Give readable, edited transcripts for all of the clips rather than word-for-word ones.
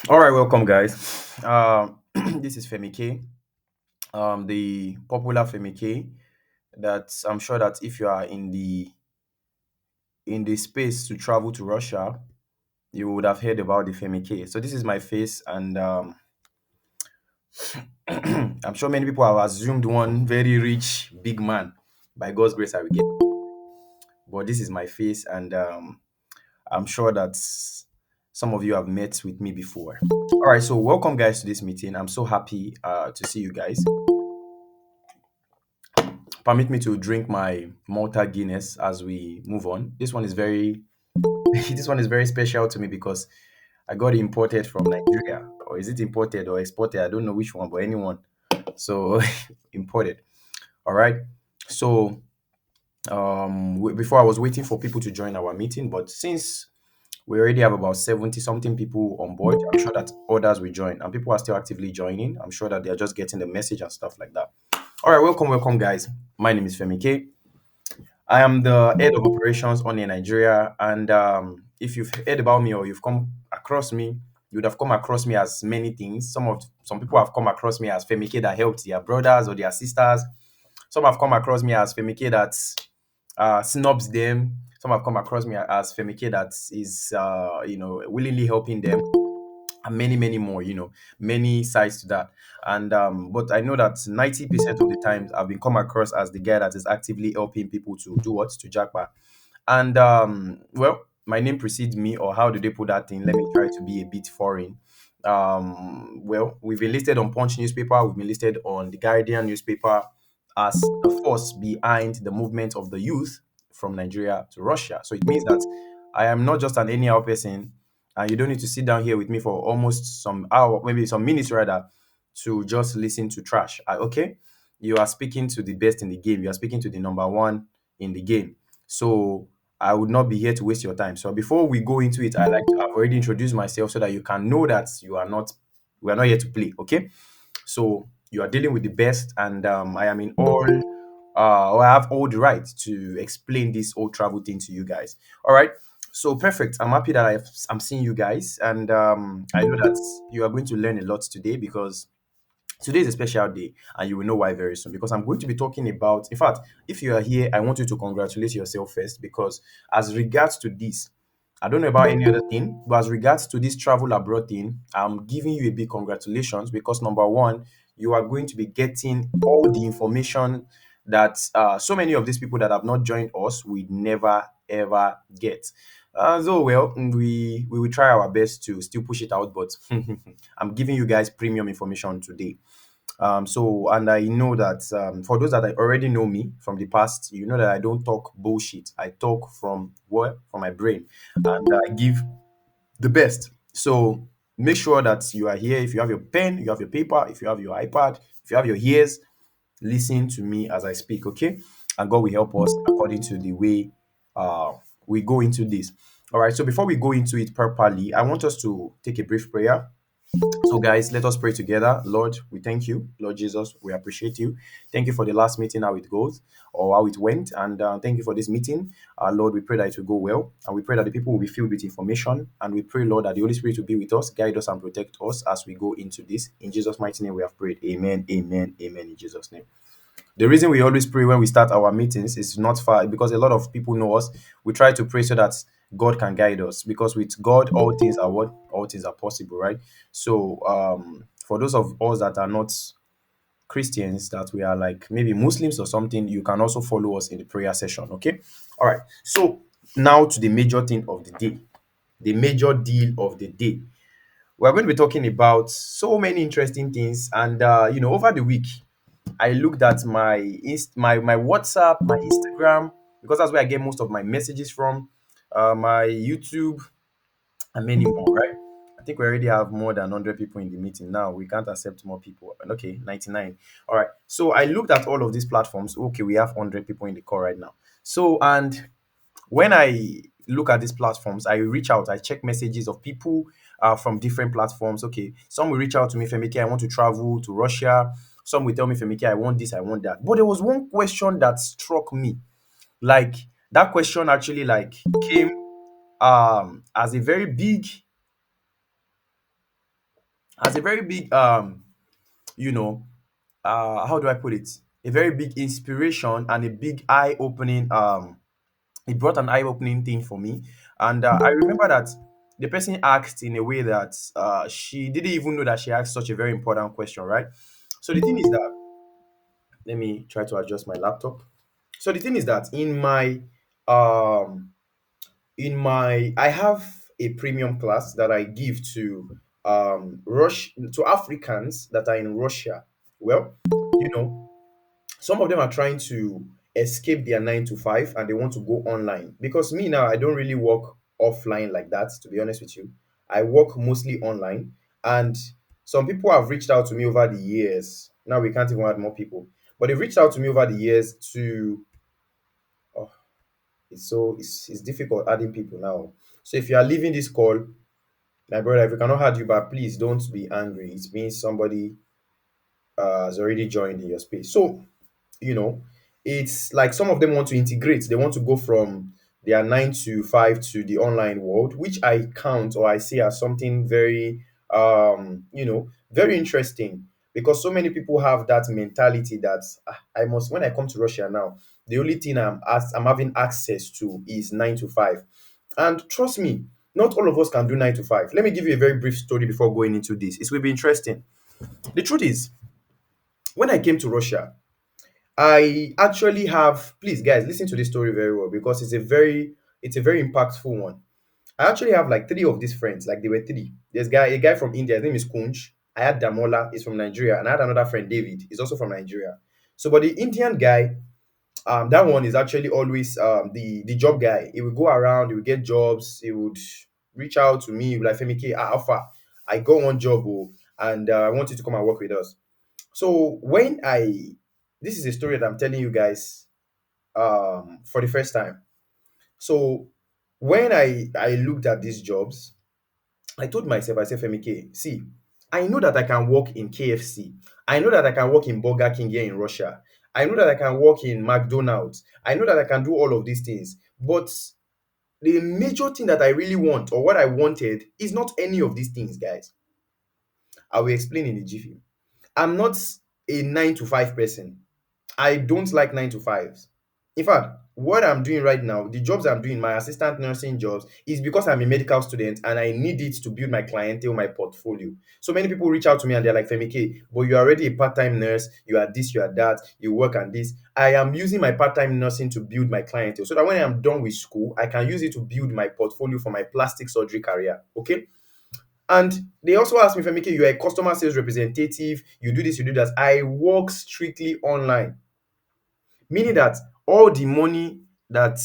All right, welcome, guys. This is Femi K, the popular Femi K. That I'm sure that if you are in the space to travel to Russia, you would have heard about the Femi K. So this is my face, and I'm sure many people have assumed one very rich big man. By God's grace, I will get. But this is my face, and I'm sure that some of you have met with me before. All right, so welcome, guys, to this meeting. I'm so happy to see you guys. Permit me to drink my Malta Guinness as we move on. This one is very this one is very special to me because I got it imported from Nigeria. Or is it imported or exported? I don't know which one, but anyone. So imported. All right. So before I was waiting for people to join our meeting, but since we already have about 70 something people on board, I'm sure that others will join and people are still actively joining. I'm sure that they're just getting the message and stuff like that. All right, welcome, guys. My name is Femi K. I am the head of operations on in Nigeria, and if you've heard about me or you've come across me, you would have come across me as many things. Some people have come across me as Femike that helped their brothers or their sisters. Some have come across me as Femike that snobs them. Some have come across me as Femike that is willingly helping them, and many more, many sides to that. And but I know that 90% of the times I've been come across as the guy that is actively helping people to do what, to jackpot. And well, my name precedes me, or how do they put that thing? Let me try to be a bit foreign. Well, we've been listed on Punch newspaper, we've been listed on the Guardian newspaper as the force behind the movement of the youth from Nigeria to Russia. So it means that I am not just an anyhow person, and you don't need to sit down here with me for almost some hour, maybe some minutes rather, to just listen to trash. Okay, you are speaking to the best in the game. You are speaking to the number one in the game. So I would not be here to waste your time. So before we go into it, I like to have already introduced myself so that you can know that we are not here to play. Okay, so you are dealing with the best, and I am in all. Or I have all the right to explain this whole travel thing to you guys. All right. So perfect. I'm happy that I'm seeing you guys, and I know that you are going to learn a lot today because today is a special day, and you will know why very soon. Because I'm going to be talking about. In fact, if you are here, I want you to congratulate yourself first because, as regards to this, I don't know about any other thing, but as regards to this travel abroad thing, I'm giving you a big congratulations because number one, you are going to be getting all the information that so many of these people that have not joined us would never ever get. So well, we will try our best to still push it out, but I'm giving you guys premium information today. So, and I know that for those that I already know me from the past, you know that I don't talk bullshit. I talk from what? From my brain, and I give the best. So make sure that you are here. If you have your pen, you have your paper, if you have your iPad, if you have your ears, listen to me as I speak, okay? And God will help us according to the way uh, we go into this. All right. So before we go into it properly, I want us to take a brief prayer. So, guys, let us pray together. Lord, we thank you. Lord Jesus, we appreciate you. Thank you for the last meeting, how it goes or how it went. And thank you for this meeting. Lord, we pray that it will go well. And we pray that the people will be filled with information. And we pray, Lord, that the Holy Spirit will be with us, guide us, and protect us as we go into this. In Jesus' mighty name, we have prayed. Amen, amen, amen. In Jesus' name. The reason we always pray when we start our meetings is not far because a lot of people know us. We try to pray so that God can guide us because with God, all things are what? All things are possible, right? So, for those of us that are not Christians, that we are like maybe Muslims or something, you can also follow us in the prayer session, okay? All right. So, now to the major thing of the day, the major deal of the day. We're going to be talking about so many interesting things, and over the week, I looked at my WhatsApp, my Instagram, because that's where I get most of my messages from, my YouTube, and many more, right? I think we already have more than 100 people in the meeting now. We can't accept more people. Okay, 99. All right. So I looked at all of these platforms. Okay, we have 100 people in the call right now. So, and when I look at these platforms, I reach out, I check messages of people from different platforms. Okay, some will reach out to me, Femike, I want to travel to Russia. Some will tell me, Femike, I want this, I want that. But there was one question that struck me. Like that question actually like came as a very big as a very big you know how do I put it? A very big inspiration and a big eye-opening it brought an eye-opening thing for me. And I remember that the person asked in a way that she didn't even know that she asked such a very important question, right? So the thing is that, let me try to adjust my laptop. So the thing is that um I have a premium class that I give to Africans that are in Russia. Well, you know, some of them are trying to escape their 9 to 5 and they want to go online. Because me now, I don't really work offline like that, to be honest with you. I work mostly online. And some people have reached out to me over the years. Now we can't even add more people, but they've reached out to me over the years to, oh, it's difficult adding people now. So if you are leaving this call, my brother, if we cannot add you back, please don't be angry. It means somebody has already joined in your space. So you know it's like some of them want to integrate, they want to go from their 9 to 5 to the online world, which I count or I see as something very very interesting, because so many people have that mentality that I must, when I come to Russia now, the only thing I'm having access to is 9 to 5. And trust me, not all of us can do 9 to 5. Let me give you a very brief story before going into this. It will be interesting. The truth is, when I came to Russia, I actually have, please guys, listen to this story very well because it's a very impactful one. I actually have like three of these friends, like they were three. There's a guy from India, his name is Kunj. I had Damola, he's from Nigeria, and I had another friend, David, he's also from Nigeria. So, but the Indian guy, that one is actually always the job guy. He would go around, he would get jobs, he would reach out to me, he would like, Femi K, Alpha, I got one job, oh, and I want you to come and work with us. So this is a story that I'm telling you guys for the first time. So when I looked at these jobs, I told myself, I said, Femi K, see, I know that I can work in KFC. I know that I can work in Burger King here in Russia. I know that I can work in McDonald's. I know that I can do all of these things. But the major thing that I really want, or what I wanted, is not any of these things, guys. I will explain in a jiffy. I'm not a 9 to 5 person. I don't like 9 to 5s. In fact, what I'm doing right now, the jobs I'm doing, my assistant nursing jobs, is because I'm a medical student and I need it to build my clientele, my portfolio. So many people reach out to me and they're like, Femi K, but you're already a part-time nurse, you are this, you are that, you work on this. I am using my part-time nursing to build my clientele so that when I'm done with school, I can use it to build my portfolio for my plastic surgery career. Okay. And they also asked me, Femi K, you're a customer sales representative, you do this, you do that. I work strictly online. Meaning that all the money that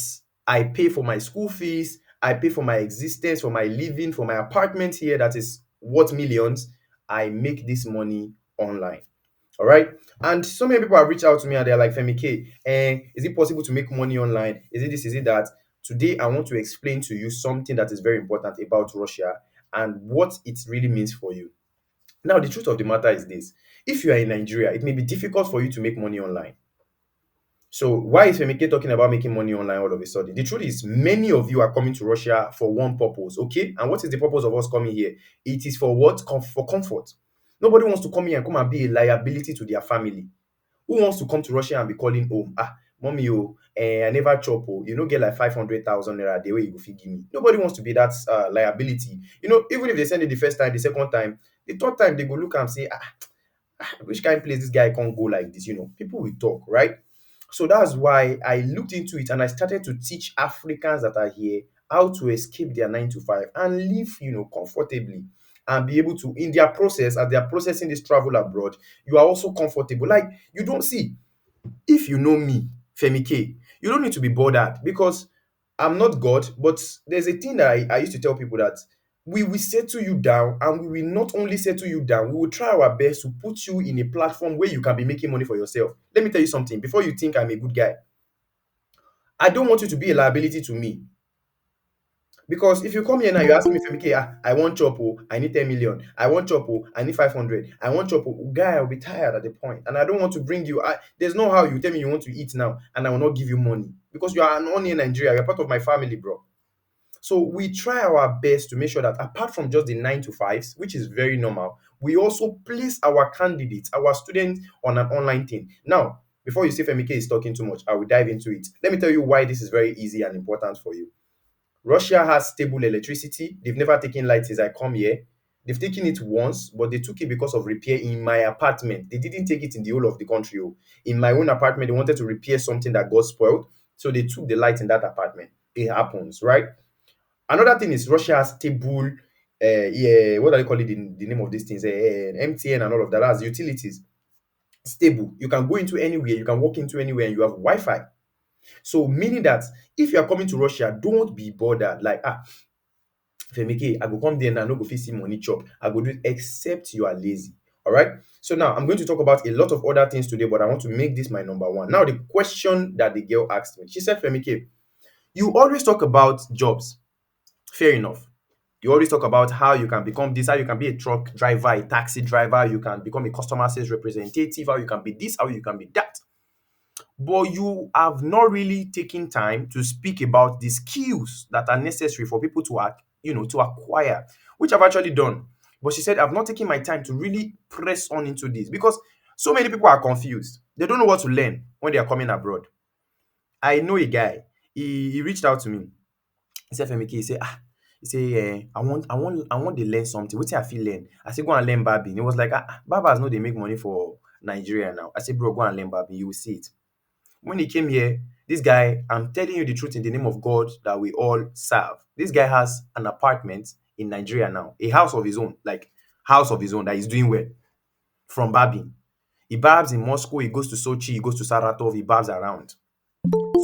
I pay for my school fees, I pay for my existence, for my living, for my apartment here that is worth millions, I make this money online. All right. And so many people have reached out to me and they're like, Femi K, is it possible to make money online? Is it this? Is it that? Today, I want to explain to you something that is very important about Russia and what it really means for you. Now, the truth of the matter is this: if you are in Nigeria, it may be difficult for you to make money online. So why is Femike talking about making money online all of a sudden? The truth is, many of you are coming to Russia for one purpose, okay? And what is the purpose of us coming here? It is for what? For comfort. Nobody wants to come here and come and be a liability to their family. Who wants to come to Russia and be calling home? Mommy, I never chop, you know, get like 500,000 naira the way you go fit give me. Nobody wants to be that liability. You know, even if they send it the first time, the second time, the third time, they go look and say, which kind of place this guy can't go like this? You know, people will talk, right? So that's why I looked into it and I started to teach Africans that are here how to escape their 9 to 5 and live, comfortably and be able to, in their process, as they are processing this travel abroad, you are also comfortable. Like, you don't see, if you know me, Femi K, you don't need to be bothered because I'm not God, but there's a thing that I used to tell people that we will settle you down, and we will not only settle you down, we will try our best to put you in a platform where you can be making money for yourself. Let me tell you something before you think I'm a good guy. I don't want you to be a liability to me. Because if you come here now, you ask me, Femike, I want chop, I need 10 million. I want chop, I need 500. I want chop, guy, I'll be tired at the point. And I don't want to bring you. There's no how you tell me you want to eat now, and I will not give you money. Because you are an owner in Nigeria. You're part of my family, bro. So we try our best to make sure that apart from just the 9 to 5s, which is very normal, we also place our candidates, our students on an online thing. Now, before you say Femike is talking too much, I will dive into it. Let me tell you why this is very easy and important for you. Russia has stable electricity. They've never taken light since I come here. They've taken it once, but they took it because of repair in my apartment. They didn't take it in the whole of the country. Oh. In my own apartment, they wanted to repair something that got spoiled. So they took the light in that apartment. It happens, right? Another thing is Russia has stable, yeah, what do they call it? The name of these things, MTN and all of that. That's utilities. Stable. You can go into anywhere, you can walk into anywhere, and you have Wi-Fi. So meaning that if you are coming to Russia, don't be bothered. Like, Femike, I go come there and I no go fit see money chop. I go do it except you are lazy. All right. So now I'm going to talk about a lot of other things today, but I want to make this my number one. Now, the question that the girl asked me, she said, Femike, you always talk about jobs. Fair enough. You always talk about how you can become this, how you can be a truck driver, a taxi driver, you can become a customer sales representative, how you can be this, how you can be that. But you have not really taken time to speak about the skills that are necessary for people to to acquire, which I've actually done. But she said I've not taken my time to really press on into this because so many people are confused. They don't know what to learn when they are coming abroad. I know a guy. He reached out to me. He said, Femike, I want to learn something. What I feel learn? I said, go and learn barbing. He was like, barbers know they make money for Nigeria now. I said, bro, go and learn barbing. You will see it. When he came here, this guy, I'm telling you the truth in the name of God that we all serve. This guy has an apartment in Nigeria now, a house of his own, like house of his own that he's doing well from barbing. He barbs in Moscow, he goes to Sochi, he goes to Saratov, he barbs around.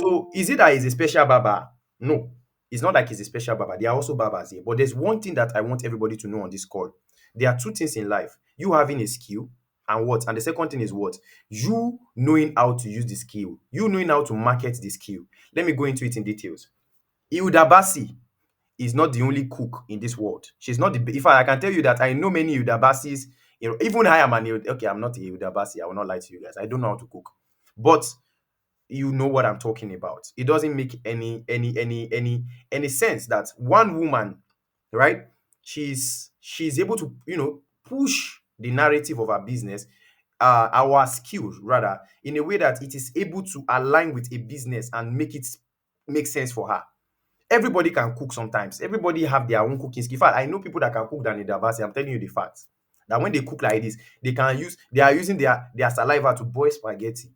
So is it that he's a special barber? No. It's not like he's a special barber. There are also barbers here. But there's one thing that I want everybody to know on this call. There are two things in life. You having a skill and what? And the second thing is what? You knowing how to use the skill. You knowing how to market the skill. Let me go into it in details. Hilda Bassi is not the only cook in this world. She's not the. In fact, I can tell you that I know many Hilda Bassis. Even I am an. Okay, I'm not a Hilda Bassi. I will not lie to you guys. I don't know how to cook. But you know what I'm talking about. It doesn't make any sense that one woman, right? She's able to push the narrative of her business, our skills rather, in a way that it is able to align with a business and make it make sense for her. Everybody can cook sometimes. Everybody have their own cooking skill. In fact, I know people that can cook than in Davasi. I'm telling you the facts. That when they cook like this, they are using their saliva to boil spaghetti.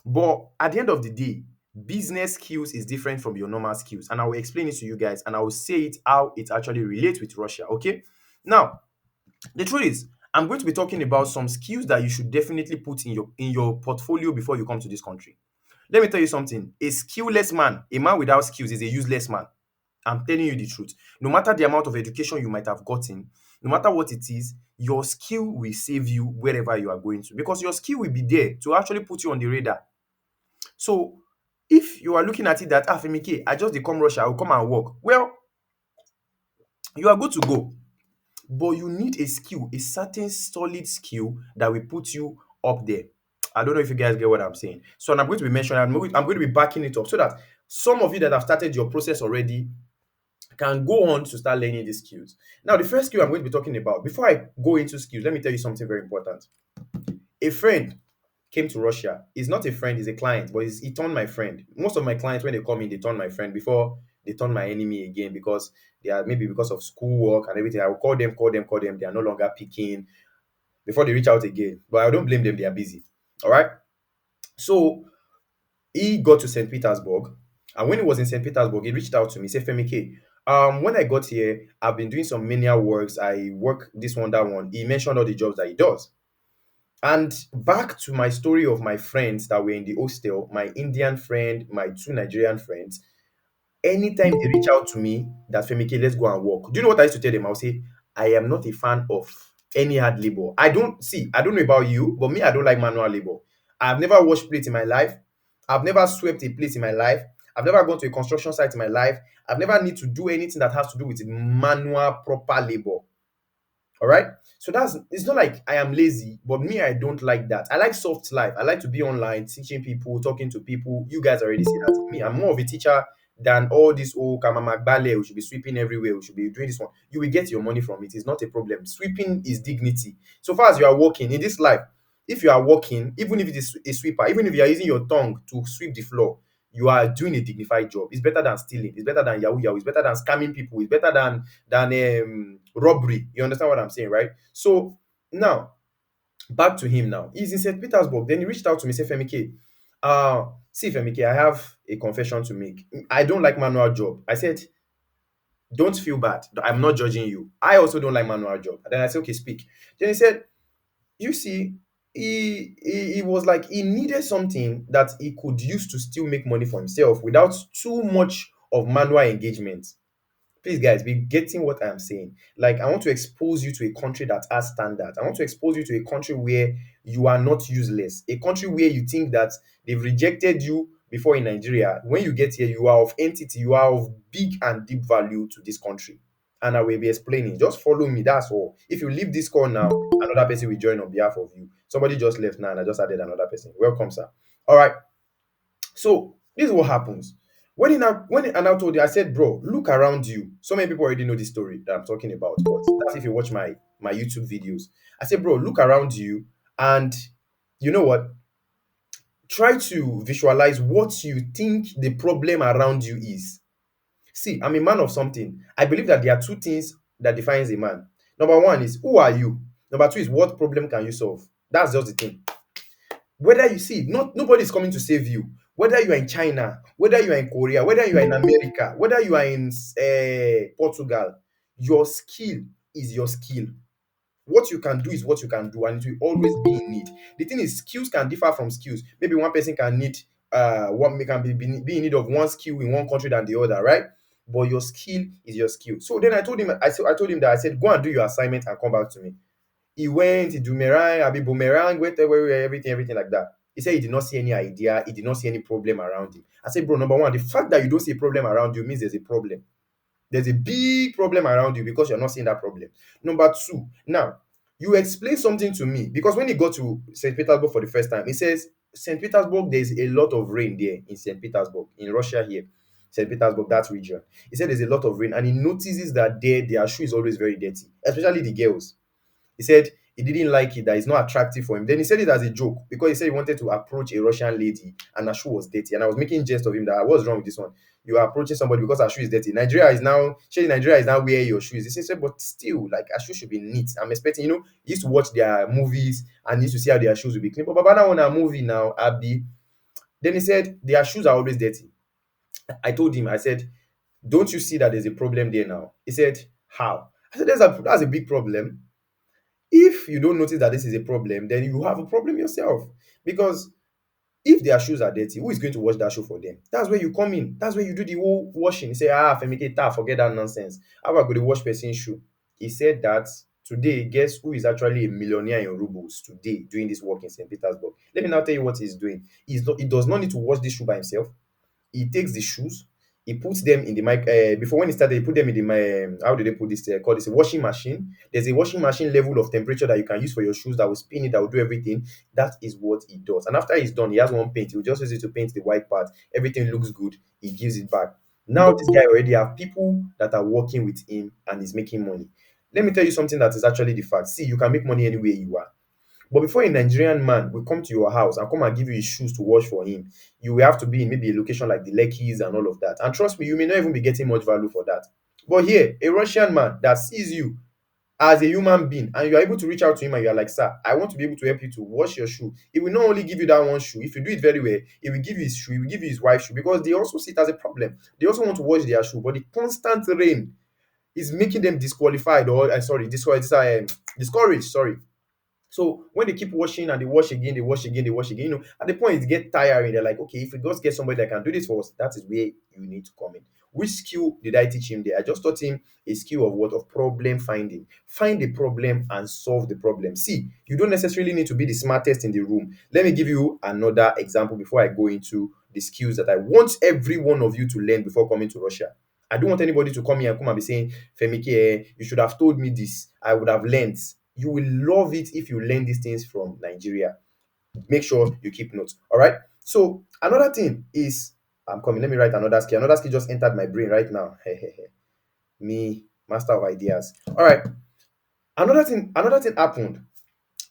But at the end of the day, business skills is different from your normal skills. And I will explain it to you guys and I will say it how it actually relates with Russia. Okay. Now, the truth is, I'm going to be talking about some skills that you should definitely put in your portfolio before you come to this country. Let me tell you something. A skillless man, a man without skills, is a useless man. I'm telling you the truth. No matter the amount of education you might have gotten, no matter what it is, your skill will save you wherever you are going to because your skill will be there to actually put you on the radar. So if you are looking at it that Femike, I just dey come Russia, I will come and work. Well, you are good to go, but you need a skill, a certain solid skill that will put you up there. I don't know if you guys get what I'm saying. So I'm going to be mentioning, I'm going to be backing it up so that some of you that have started your process already can go on to start learning these skills. Now, the first skill I'm going to be talking about, before I go into skills, let me tell you something very important. A friend came to Russia. He's not a friend, he's a client, but he turned my friend. Most of my clients, when they come in, they turn my friend before they turn my enemy again because they are maybe because of schoolwork and everything. I will call them, call them, call them. They are no longer picking before they reach out again. But I don't blame them, they are busy. All right. So he got to St. Petersburg. And when he was in St. Petersburg, he reached out to me, said, Femike, when I got here, I've been doing some menial works. I work this one, that one. He mentioned all the jobs that he does. And back to my story of my friends that were in the hostel, my Indian friend, my two Nigerian friends, anytime they reach out to me that Femike, let's go and work. Do you know what I used to tell them? I'll say, I am not a fan of any hard labor. I don't know about you, but me, I don't like manual labor. I've never washed plates in my life. I've never swept a place in my life. I've never gone to a construction site in my life. I've never need to do anything that has to do with manual proper labor. All right. So it's not like I am lazy, but me, I don't like that. I like soft life. I like to be online, teaching people, talking to people. You guys already see that. Me, I'm more of a teacher than all this old kamamagbale. We should be sweeping everywhere. We should be doing this one. You will get your money from it. It's not a problem. Sweeping is dignity. So far as you are working in this life, if you are working, even if it is a sweeper, even if you are using your tongue to sweep the floor, you are doing a dignified job. It's better than stealing. It's better than yahoo yahoo. It's better than scamming people. It's better than robbery. You understand what I'm saying, right? So now back to him. Now he's in St. Petersburg. Then he reached out to me, say, Femike, see, Femike, I have a confession to make. I don't like manual job. I said, don't feel bad. I'm not judging you. I also don't like manual job. And then I said, okay, speak. Then he said, you see, he was like he needed something that he could use to still make money for himself without too much of manual engagement. Please, guys, be getting what I'm saying. Like, I want to expose you to a country that has standards. I want to expose you to a country where you are not useless, a country where you think that they've rejected you before in Nigeria. When you get here, you are of entity, you are of big and deep value to this country. And I will be explaining. Just follow me. That's all. If you leave this call now, another person will join on behalf of you. Somebody just left now, and I just added another person. Welcome, sir. All right. So this is what happens. And I told you, I said, bro, look around you. So many people already know this story that I'm talking about, but that's if you watch my YouTube videos. I said, bro, look around you, and you know what? Try to visualize what you think the problem around you is. See, I'm a man of something. I believe that there are two things that defines a man. Number one is who are you? Number two is what problem can you solve? That's just the thing. Whether you see, not nobody is coming to save you. Whether you are in China, whether you are in Korea, whether you are in America, whether you are in Portugal, your skill is your skill. What you can do is what you can do, and it will always be in need. The thing is, skills can differ from skills. Maybe one person can need one can be in need of one skill in one country than the other, right? But your skill is your skill. So then I told him that I said, go and do your assignment and come back to me. He went, he do meringue, abi boomerang, went everywhere, everything like that. He said he did not see any idea, he did not see any problem around him. I said, bro, number one, the fact that you don't see a problem around you means there's a problem. There's a big problem around you because you're not seeing that problem. Number two, now you explain something to me because when he got to St. Petersburg for the first time, he says, St. Petersburg, there's a lot of rain there in St. Petersburg, in Russia here. St. Petersburg, that region. He said there's a lot of rain, and he notices that their shoe is always very dirty, especially the girls. He said he didn't like it, that it's not attractive for him. Then he said it as a joke because he said he wanted to approach a Russian lady and her shoe was dirty. And I was making jest of him that what's wrong with this one? You are approaching somebody because her shoe is dirty. Nigeria is now where your shoe is. He said, but still, like her shoe should be neat. I'm expecting, he used to watch their movies and he used to see how their shoes will be clean. But Baba now on a movie now, Abby. Then he said their shoes are always dirty. I told him, I said, don't you see that there's a problem there now? He said, how? I said, that's a big problem. If you don't notice that this is a problem, then you have a problem yourself. Because if their shoes are dirty, who is going to wash that shoe for them? That's where you come in. That's where you do the whole washing. You say, Femike, forget that nonsense. How about go to wash person's shoe? He said that today, guess who is actually a millionaire in rubles today doing this work in St. Petersburg? Let me now tell you what he's doing. He does not need to wash this shoe by himself. He takes the shoes, he puts them in the mic. Before when he started, he put them in the how do they put this? Call this a washing machine. There's a washing machine level of temperature that you can use for your shoes that will spin it, that will do everything. That is what he does. And after he's done, he has one paint. He will just use it to paint the white part. Everything looks good. He gives it back. Now this guy already have people that are working with him and he's making money. Let me tell you something that is actually the fact. See, you can make money anywhere you are. But before a Nigerian man will come to your house and come and give you his shoes to wash for him, you will have to be in maybe a location like the Lekis and all of that. And trust me, you may not even be getting much value for that. But here, a Russian man that sees you as a human being and you are able to reach out to him and you are like, sir, I want to be able to help you to wash your shoe. He will not only give you that one shoe. If you do it very well, he will give you his shoe, he will give you his wife's shoe because they also see it as a problem. They also want to wash their shoe, but the constant rain is making them disqualified or discouraged. Sorry. So when they keep washing and they wash again, they wash again, they wash again, at the point it get tiring. They're like, okay, if we just get somebody that can do this for us, that is where you need to come in. Which skill did I teach him there? I just taught him a skill of what? Of problem finding. Find the problem and solve the problem. See, you don't necessarily need to be the smartest in the room. Let me give you another example before I go into the skills that I want every one of you to learn before coming to Russia. I don't want anybody to come here and come and be saying, Femike, you should have told me this. I would have learned. You will love it if you learn these things from Nigeria. Make sure you keep notes. All right. So another thing is I'm coming. Let me write another skill. Another skill just entered my brain right now. Me, master of ideas. All right. Another thing happened.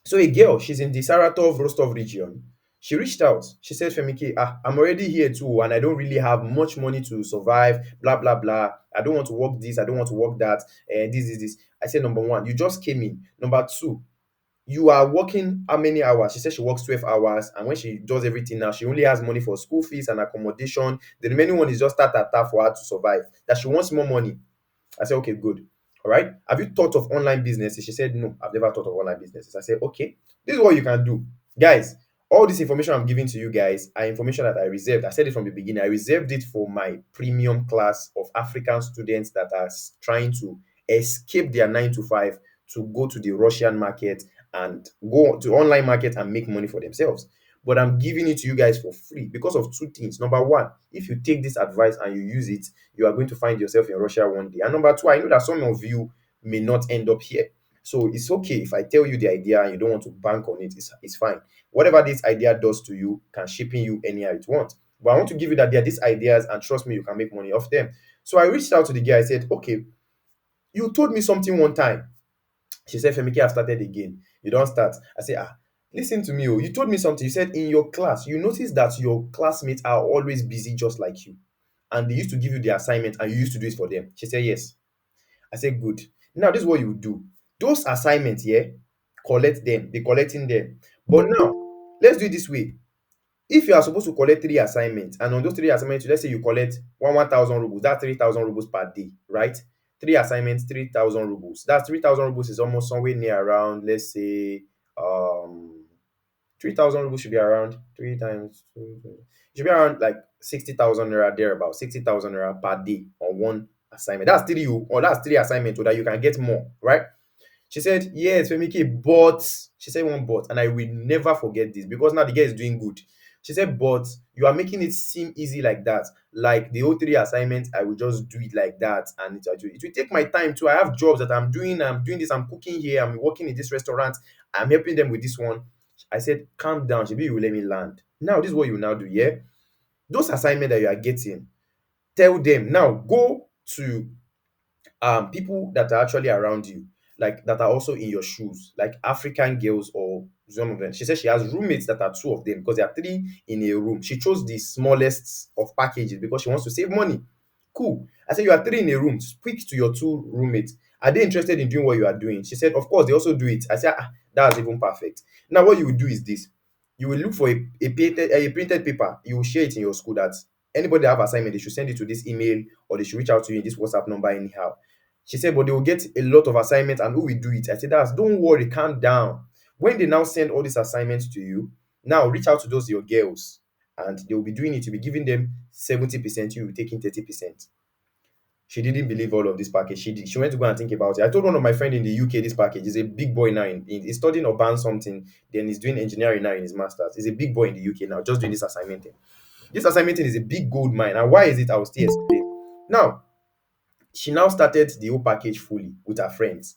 So a girl, she's in the Saratov, Rostov region. She reached out. She said, Femike, I'm already here too, and I don't really have much money to survive, blah, blah, blah. I don't want to work this, I don't want to work that, and this. I said, number one, you just came in. Number two, you are working how many hours? She said she works 12 hours, and when she does everything now, she only has money for school fees and accommodation. The remaining one is just start for her to survive. That she wants more money. I said, okay, good. All right. Have you thought of online businesses? She said, no, I've never thought of online businesses. I said, okay, this is what you can do. Guys, all this information I'm giving to you guys are information that I reserved. I said it from the beginning. I reserved it for my premium class of African students that are trying to escape their 9 to 5 to go to the Russian market and go to online market and make money for themselves. But I'm giving it to you guys for free because of two things. Number one, if you take this advice and you use it, you are going to find yourself in Russia one day. And number two, I know that some of you may not end up here. So it's okay if I tell you the idea and you don't want to bank on it, it's fine. Whatever this idea does to you can shape in you anyhow it wants. But I want to give you that there are these ideas and trust me, you can make money off them. So I reached out to the guy. I said, okay, you told me something one time. She said, Femike, I've started again. You don't start. I said, listen to me. Oh, you told me something. You said in your class, you noticed that your classmates are always busy just like you. And they used to give you the assignment and you used to do it for them. She said, yes. I said, good. Now, this is what you do. Those assignments, yeah, collect them. Be collecting them. But now, let's do it this way. If you are supposed to collect three assignments, and on those three assignments, let's say you collect 1,000 rubles, that's 3,000 rubles per day, right? Three assignments, 3,000 rubles. That's 3,000 rubles is almost somewhere near around, let's say, 3,000 rubles should be around three times two. It should be around like 60,000 naira thereabout, 60,000 naira per day on one assignment. That's three, or that's three assignments so that you can get more, right? She said, yes, Femike, but she said one but, and I will never forget this because now the girl is doing good. She said, but you are making it seem easy like that. Like the whole three assignments, I will just do it like that. And it will take my time too. I have jobs that I'm doing. I'm doing this. I'm cooking here. I'm working in this restaurant. I'm helping them with this one. I said, calm down. Maybe you will let me land. Now, this is what you now do. Yeah. Those assignments that you are getting, tell them now, go to people that are actually around you, like that are also in your shoes, like African girls or some of them. She said she has roommates that are two of them because there are three in a room. She chose the smallest of packages because she wants to save money. Cool. I said, you are three in a room. Speak to your two roommates. Are they interested in doing what you are doing? She said, of course, they also do it. I said, that's even perfect. Now, what you will do is this. You will look for a printed paper. You will share it in your school that anybody that have assignment, they should send it to this email or they should reach out to you in this WhatsApp number anyhow. She said, but they will get a lot of assignments and who will do it? I said, don't worry, calm down. When they now send all these assignments to you, now reach out to those your girls and they will be doing it. You'll be giving them 70%, you will be taking 30%. She didn't believe all of this package. She went to go and think about it. I told one of my friend in the UK this package. He's a big boy now. He's studying urban something. Then he's doing engineering now in his master's. He's a big boy in the UK now, just doing this assignment thing. This assignment thing is a big gold mine. And why is it? I will still explain. Now, she now started the whole package fully with her friends.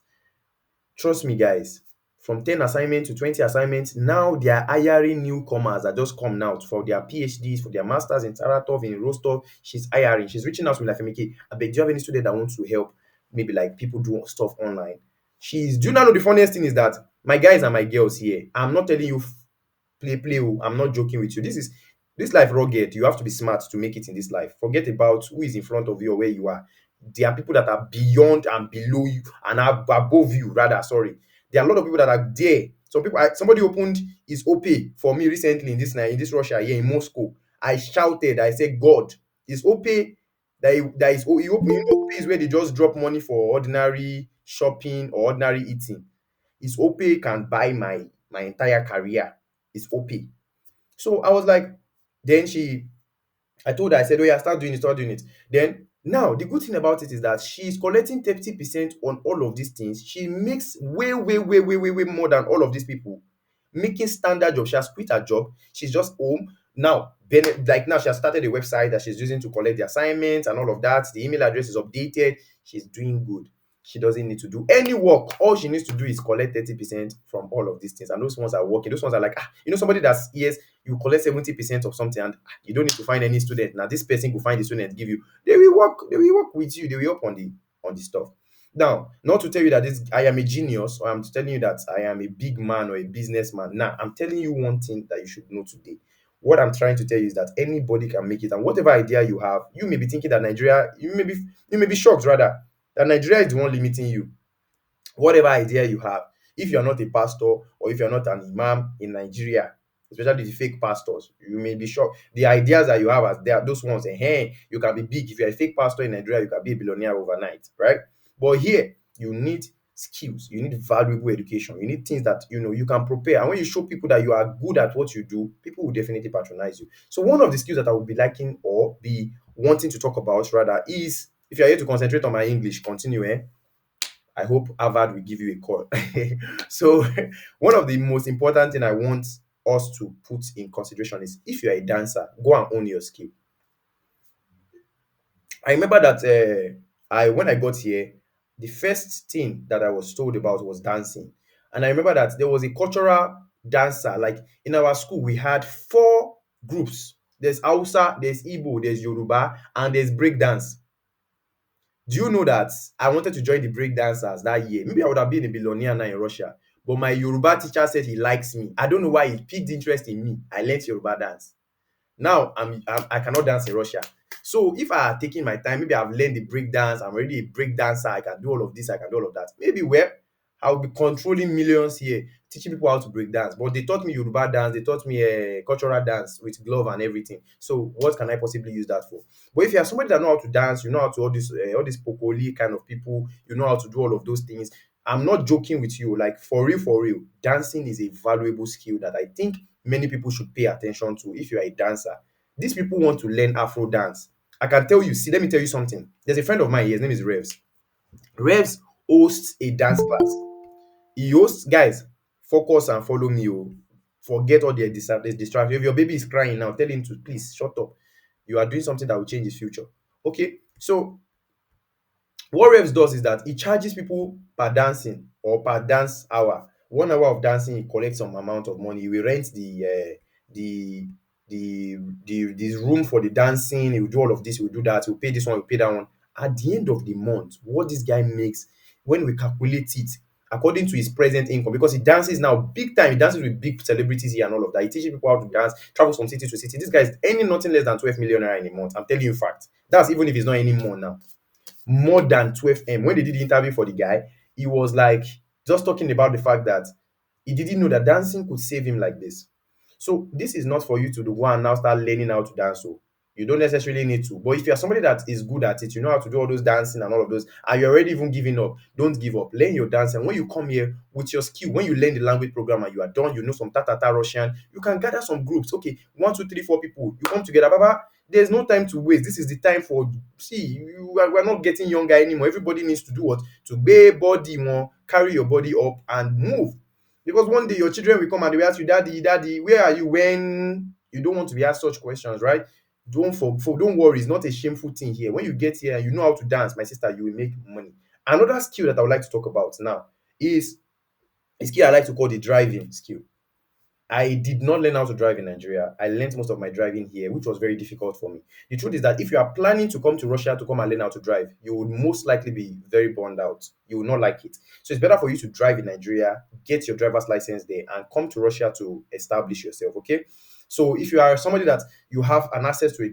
Trust me, guys, from 10 assignments to 20 assignments, now they are hiring newcomers that just come out for their PhDs, for their masters in Saratov, in Rostov. She's hiring, she's reaching out to me like, Femike, I beg, do you have any student that wants to help? Maybe like people do stuff online. Do you not know the funniest thing is that my guys and my girls here, I'm not telling you play. Oh, I'm not joking with you. This life rugged. You have to be smart to make it in this life. Forget about who is in front of you or where you are. There are people that are beyond and below you and are above you, rather. Sorry. There are a lot of people that are there. Some people, somebody opened his OP for me recently in this night, in this Russia here in Moscow. I shouted, I said, God, is OP he open, OP is where they just drop money for ordinary shopping or ordinary eating. His OP can buy my entire career. It's OP. So I was like, then I told her, I said, oh yeah, start doing it. Then now the good thing about it is that she's collecting 30% on all of these things. She makes way, way, way, way, way, way more than all of these people. Making standard job. She has quit her job. She's just home. Now, like now she has started a website that she's using to collect the assignments and all of that. The email address is updated. She's doing good. She doesn't need to do any work. All she needs to do is collect 30% from all of these things. And those ones are working. Those ones are like, somebody that's, yes, you collect 70% of something and you don't need to find any student. Now, this person will find the student, give you, they will work with you, they will help on the stuff. Now, not to tell you that this I am a genius, or I'm telling you that I am a big man or a businessman. Now, I'm telling you one thing that you should know today. What I'm trying to tell you is that anybody can make it, and whatever idea you have, you may be thinking that Nigeria, you may be shocked rather that Nigeria is the one limiting you. Whatever idea you have, if you're not a pastor or if you're not an imam in Nigeria, especially the fake pastors, you may be shocked. The ideas that you have, as there, those ones, hey, you can be big. If you're a fake pastor in Nigeria, you can be a billionaire overnight, right? But here, you need skills, you need valuable education, you need things that you can prepare. And when you show people that you are good at what you do, people will definitely patronize you. So one of the skills that I would be liking or be wanting to talk about rather is, if you're here to concentrate on my English, continue, I hope Harvard will give you a call. So, one of the most important thing I want us to put in consideration is, if you're a dancer, go and own your skill. I remember that I when I got here, the first thing that I was told about was dancing, and I remember that there was a cultural dancer. Like in our school, we had four groups. There's Hausa, there's Igbo, there's Yoruba, and there's breakdance. Do you know that I wanted to join the break dancers that year? Maybe I would have been a billionaire now in Russia. But my Yoruba teacher said he likes me. I don't know why he piqued interest in me. I learned Yoruba dance. Now I cannot dance in Russia. So if I had taken my time, maybe I've learned the break dance. I'm already a break dancer. I can do all of this. I can do all of that. Maybe where I'll be controlling millions here, teaching people how to break dance. But they taught me Yoruba dance. They taught me cultural dance with glove and everything. So what can I possibly use that for? But if you are somebody that know how to dance, you know how to all this pokoli kind of people, you know how to do all of those things. I'm not joking with you. Like for real, dancing is a valuable skill that I think many people should pay attention to. If you are a dancer, these people want to learn Afro dance. I can tell you. See, let me tell you something. There's a friend of mine. His name is Revs. Revs hosts a dance class. He hosts, guys, focus and follow me. Oh. Forget all the distraction. If your baby is crying now, tell him to please shut up. You are doing something that will change his future. Okay, so what Revs does is that he charges people per dancing or per dance hour. 1 hour of dancing, he collects some amount of money. He will rent the the room for the dancing. He will do all of this. He will do that. He will pay this one. He will pay that one. At the end of the month, what this guy makes, when we calculate it according to his present income, because he dances now big time. He dances with big celebrities here and all of that. He teaches people how to dance, travels from city to city. This guy is earning nothing less than 12 million naira in a month. I'm telling you fact. That's even if it's not any more now, more than 12M. When they did the interview for the guy, he was like just talking about the fact that he didn't know that dancing could save him like this. So this is not for you to do go and now start learning how to dance. So you don't necessarily need to. But if you're somebody that is good at it, you know how to do all those dancing and all of those, and you're already even giving up, don't give up. Learn your dance. And when you come here with your skill, when you learn the language program and you are done, you know some Tatata Russian, you can gather some groups. Okay, one, two, three, four people. You come together. Baba, there's no time to waste. This is the time for, see, we're not getting younger anymore. Everybody needs to do what? To be body more, carry your body up and move. Because one day your children will come and they will ask you, Daddy, Daddy, where are you when you don't want to be asked such questions, right? Don't worry, it's not a shameful thing here. When you get here and you know how to dance, my sister, you will make money. Another skill that I would like to talk about now is a skill I like to call the driving skill. I did not learn how to drive in Nigeria. I learned most of my driving here, which was very difficult for me. The truth is that if you are planning to come to Russia to come and learn how to drive, you would most likely be very burned out. You will not like it. So it's better for you to drive in Nigeria, get your driver's license there, and come to Russia to establish yourself. Okay. So if you are somebody that you have an access to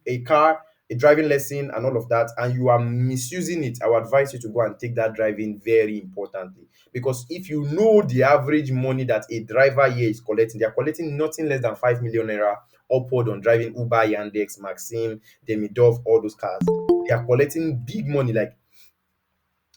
a car, a driving lesson, and all of that, and you are misusing it, I would advise you to go and take that driving very importantly. Because if you know the average money that a driver here is collecting, they are collecting nothing less than 5 million naira upward on driving Uber, Yandex, Maxim, Demidov, all those cars. They are collecting big money, like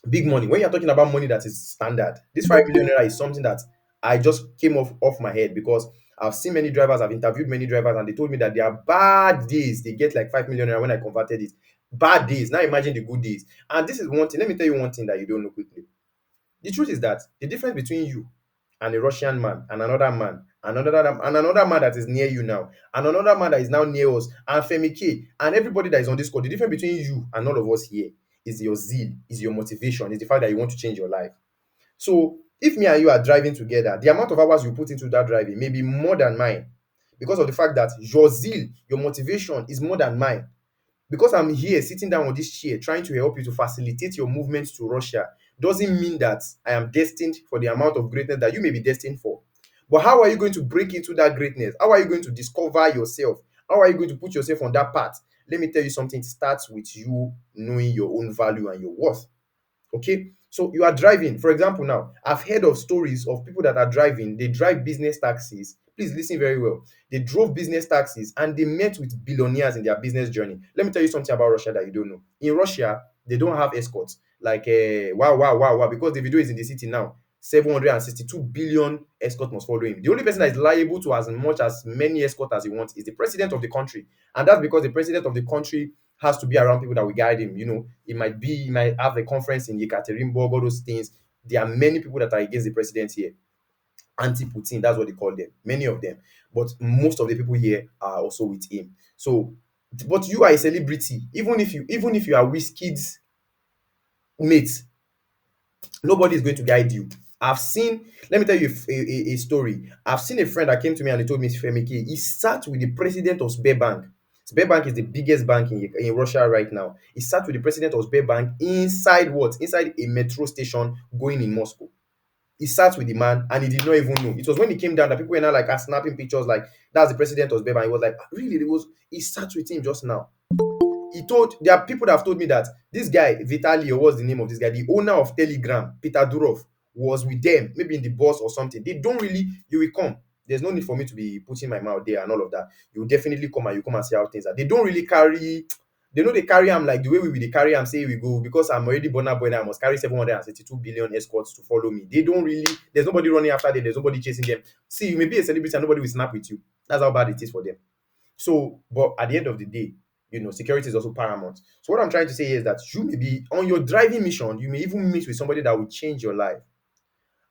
big money. When you're talking about money that is standard, this 5 million naira is something that I just came off my head because I've seen many drivers, I've interviewed many drivers, and they told me that there are bad days. They get like 5 million naira when I converted it. Bad days. Now imagine the good days. And this is one thing. Let me tell you one thing that you don't know quickly. The truth is that the difference between you and a Russian man and another man and another man that is near you now and another man that is now near us and Femi K and everybody that is on this call, the difference between you and all of us here is your zeal, is your motivation, is the fact that you want to change your life. So if me and you are driving together, the amount of hours you put into that driving may be more than mine, because of the fact that your zeal, your motivation is more than mine. Because I'm here sitting down on this chair trying to help you to facilitate your movements to Russia doesn't mean that I am destined for the amount of greatness that you may be destined for. But how are you going to break into that greatness? How are you going to discover yourself? How are you going to put yourself on that path? Let me tell you something. It starts with you knowing your own value and your worth. Okay, so you are driving, for example. Now I've heard of stories of people that are driving, they drive business taxis. Please listen very well. They drove business taxis and they met with billionaires in their business journey. Let me tell you something about Russia that you don't know. In Russia, they don't have escorts like wow, because the video is in the city now. 762 billion escort must follow him. The only person that is liable to as much as many escorts as he wants is the president of the country, and that's because the president of the country has to be around people that will guide him. He might have a conference in Yekaterinburg, all those things. There are many people that are against the president here. Anti-Putin, that's what they call them. Many of them. But most of the people here are also with him. So, but you are a celebrity. Even if you are Wizkid's mate, nobody is going to guide you. Let me tell you a story. I've seen a friend that came to me and he told me, Femike, he sat with the president of Sberbank. Sberbank is the biggest bank in Russia right now. He sat with the president of Sberbank inside what? Inside a metro station going in Moscow. He sat with the man and he did not even know. It was when he came down that people were now like snapping pictures like that's the president of Sberbank. He was like, really? He sat with him just now. There are people that have told me that this guy Vitaly, or what's the name of this guy, the owner of Telegram, Peter Durov, was with them, maybe in the bus or something. They don't really. You will come. There's no need for me to be putting my mouth there and all of that. You will definitely come and you come and see how things are. They don't really carry. They know they carry am like the way we will dey carry am, say we go because I'm already Burna Boy now, I must carry 762 billion escorts to follow me. They don't really. There's nobody running after them. There's nobody chasing them. See, you may be a celebrity and nobody will snap with you. That's how bad it is for them. So, but at the end of the day, security is also paramount. So what I'm trying to say is that you may be on your driving mission, you may even meet with somebody that will change your life.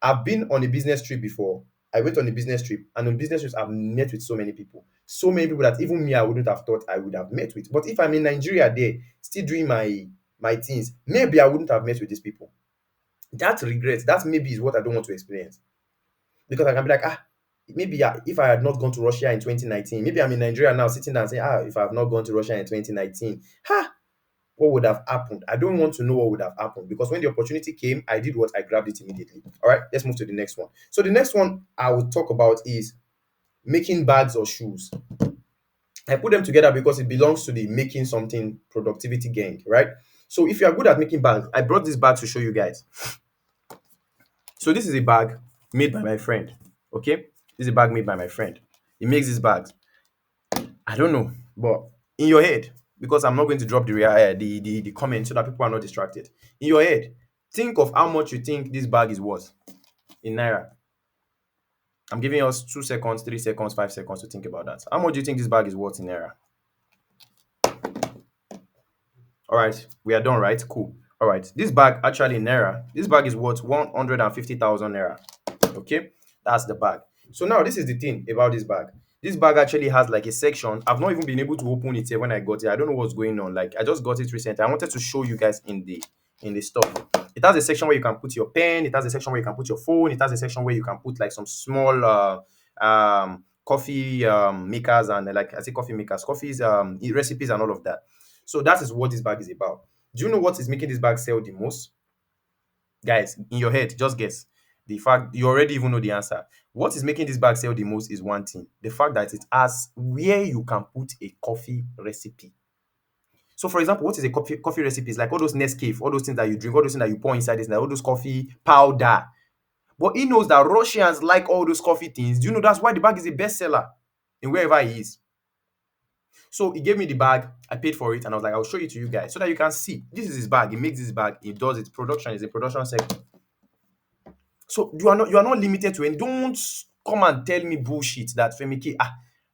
I've been on a business trip before. I went on a business trip, and on business trips, I've met with so many people that even me, I wouldn't have thought I would have met with. But if I'm in Nigeria there, still doing my things, maybe I wouldn't have met with these people. That regret, that maybe is what I don't want to experience. Because I can be like, maybe if I had not gone to Russia in 2019, maybe I'm in Nigeria now sitting down saying, if I have not gone to Russia in 2019, what would have happened? I don't want to know what would have happened because when the opportunity came, I did what? I grabbed it immediately. All right, let's move to the next one. So the next one I will talk about is making bags or shoes. I put them together because it belongs to the making something productivity gang, right? So if you are good at making bags, I brought this bag to show you guys. So this is a bag made by my friend. Okay, this is a bag made by my friend. He makes these bags. I don't know, but in your head, because I'm not going to drop the comment so that people are not distracted. In your head, think of how much you think this bag is worth in naira. I'm giving us 2 seconds, 3 seconds, 5 seconds to think about that. How much do you think this bag is worth in naira? All right, we are done, right? Cool. All right, this bag actually in naira, this bag is worth 150,000 naira. Okay, that's the bag. So now this is the thing about this bag. This bag actually has like a section. I've not even been able to open it here when I got it. I don't know what's going on. Like I just got it recently. I wanted to show you guys in the stuff. It has a section where you can put your pen. It has a section where you can put your phone. It has a section where you can put like some small coffee makers and like I say coffee makers, coffees recipes and all of that. So that is what this bag is about. Do you know what is making this bag sell the most? Guys, in your head, just guess. The fact you already even know the answer. What is making this bag sell the most is one thing: the fact that it has where you can put a coffee recipe. So, for example, what is a coffee recipe? It's like all those Nescafe, all those things that you drink, all those things that you pour inside this, like all those coffee powder. But he knows that Russians like all those coffee things. Do you know that's why the bag is a bestseller in wherever he is? So he gave me the bag, I paid for it, and I was like, I'll show it to you guys so that you can see. This is his bag. He makes this bag, he does its production, is a production sector. So you are not limited to any. Don't come and tell me bullshit that Femike,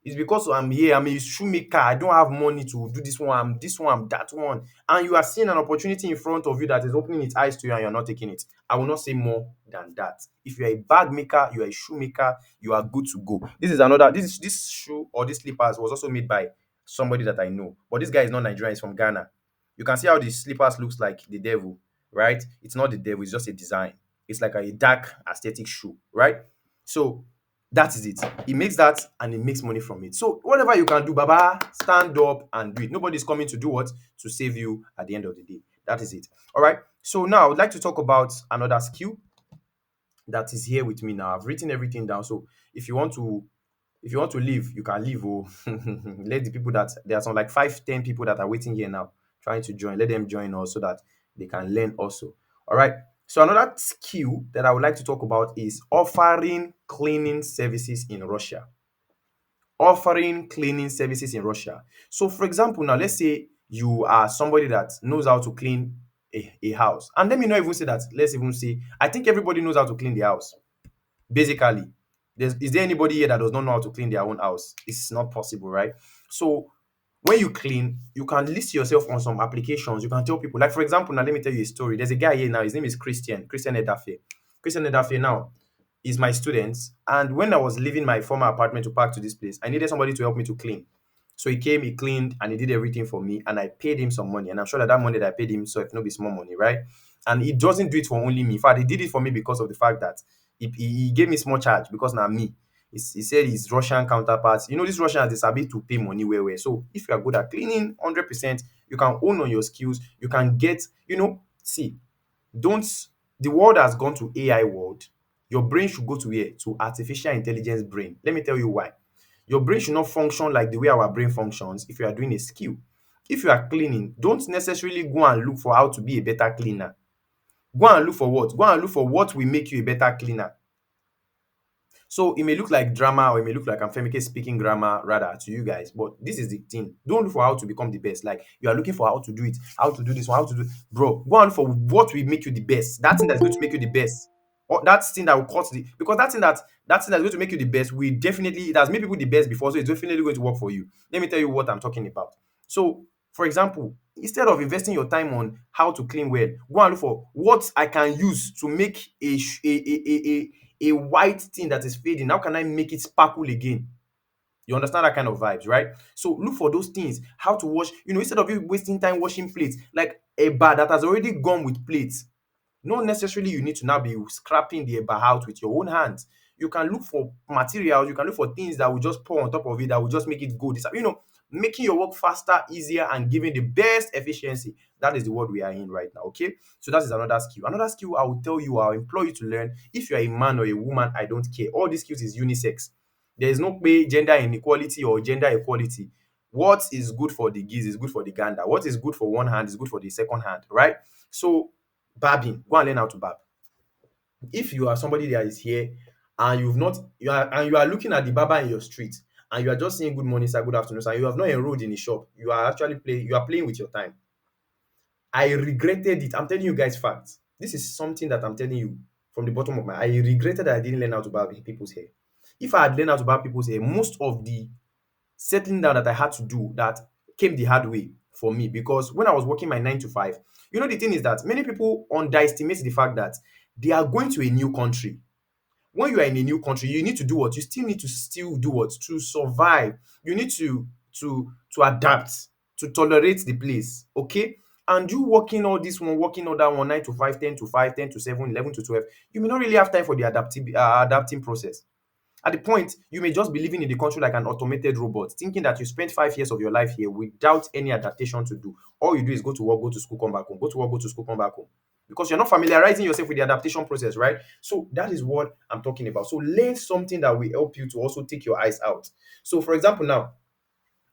it's because I'm here, I'm a shoemaker, I don't have money to do this one, I'm that one. And you are seeing an opportunity in front of you that is opening its eyes to you and you're not taking it. I will not say more than that. If you're a bag maker, you are a shoemaker, you are good to go. This shoe or this slippers was also made by somebody that I know. But this guy is not Nigerian, he's from Ghana. You can see how the slippers looks like the devil, right? It's not the devil, it's just a design. It's like a dark aesthetic shoe, right? So that is it. He makes that and he makes money from it. So whatever you can do, Baba, stand up and do it. Nobody's coming to do what? To save you at the end of the day. That is it. All right. So now I would like to talk about another skill that is here with me now. I've written everything down. So if you want to leave, you can leave. Oh, let the people that there are some like 5, 10 people that are waiting here now trying to join. Let them join us so that they can learn also. All right. So another skill that I would like to talk about is offering cleaning services in Russia. Offering cleaning services in Russia. So for example, now let's say you are somebody that knows how to clean a house. And let me not even say that. Let's even say I think everybody knows how to clean the house. Basically, is there anybody here that does not know how to clean their own house? It's not possible, right? So when you clean, you can list yourself on some applications. You can tell people, like for example, now let me tell you a story. There's a guy here now. His name is Christian Edafe. Christian Edafe now is my student. And when I was leaving my former apartment to park to this place, I needed somebody to help me to clean. So he came, he cleaned, and he did everything for me. And I paid him some money. And I'm sure that that money that I paid him, so if no be small money, right? And he doesn't do it for only me. In fact, he did it for me because of the fact that he gave me small charge because now me. He said his Russian counterparts, these Russians, they sabi to pay money well. So if you are good at cleaning 100%, you can own on your skills. You can get, see, don't, the world has gone to AI world. Your brain should go to where? To artificial intelligence brain. Let me tell you why. Your brain should not function like the way our brain functions if you are doing a skill. If you are cleaning, don't necessarily go and look for how to be a better cleaner. Go and look for what? Go and look for what will make you a better cleaner. So it may look like drama or it may look like I'm Femike speaking grammar rather to you guys, but this is the thing. Don't look for how to become the best. Like you are looking for how to do it, how to do this one, how to do. Bro, go on for what will make you the best. That thing that's going to make you the best. Or that thing that will cause the because that thing that's going to make you the best will definitely it has made people the best before, so it's definitely going to work for you. Let me tell you what I'm talking about. So, for example, instead of investing your time on how to clean well, go and look for what I can use to make a white thing that is fading. How can I make it sparkle again? You understand that kind of vibes, right? So look for those things. How to wash, instead of you wasting time washing plates, like a bar that has already gone with plates. Not necessarily you need to now be scrapping the bar out with your own hands. You can look for materials, you can look for things that will just pour on top of it, that will just make it good. Making your work faster, easier, and giving the best efficiency. That is the world we are in right now. Okay. So that is another skill. Another skill I will tell you, I'll employ you to learn. If you are a man or a woman, I don't care. All these skills is unisex. There is no way gender inequality or gender equality. What is good for the geese is good for the gander. What is good for one hand is good for the second hand, right? So, barbing, go and learn how to barb. If you are somebody that is here and you are looking at the barber in your street and you are just saying good morning sir, good afternoon sir, you have not enrolled in a shop, you are playing with your time. I regretted it. I'm telling you guys facts. This is something that I'm telling you from the bottom of my. I regretted that I didn't learn how to barb people's hair. If I had learned how to barb people's hair, most of the settling down that I had to do that came the hard way for me, because when I was working my 9 to 5, the thing is that many people underestimate the fact that they are going to a new country. When you are in a new country, you need to do what? You still need to still do what? To survive. You need to adapt, to tolerate the place. Okay? And you working all this one, working all that one, 9 to 5, 10 to 5, 10 to 7, 11 to 12, you may not really have time for the adapting process. At the point, you may just be living in the country like an automated robot, thinking that you spent 5 years of your life here without any adaptation to do. All you do is go to work, go to school, come back home, go to work, go to school, come back home. Because you're not familiarizing yourself with the adaptation process, right? So that is what I'm talking about. So learn something that will help you to also take your eyes out. So for example, now,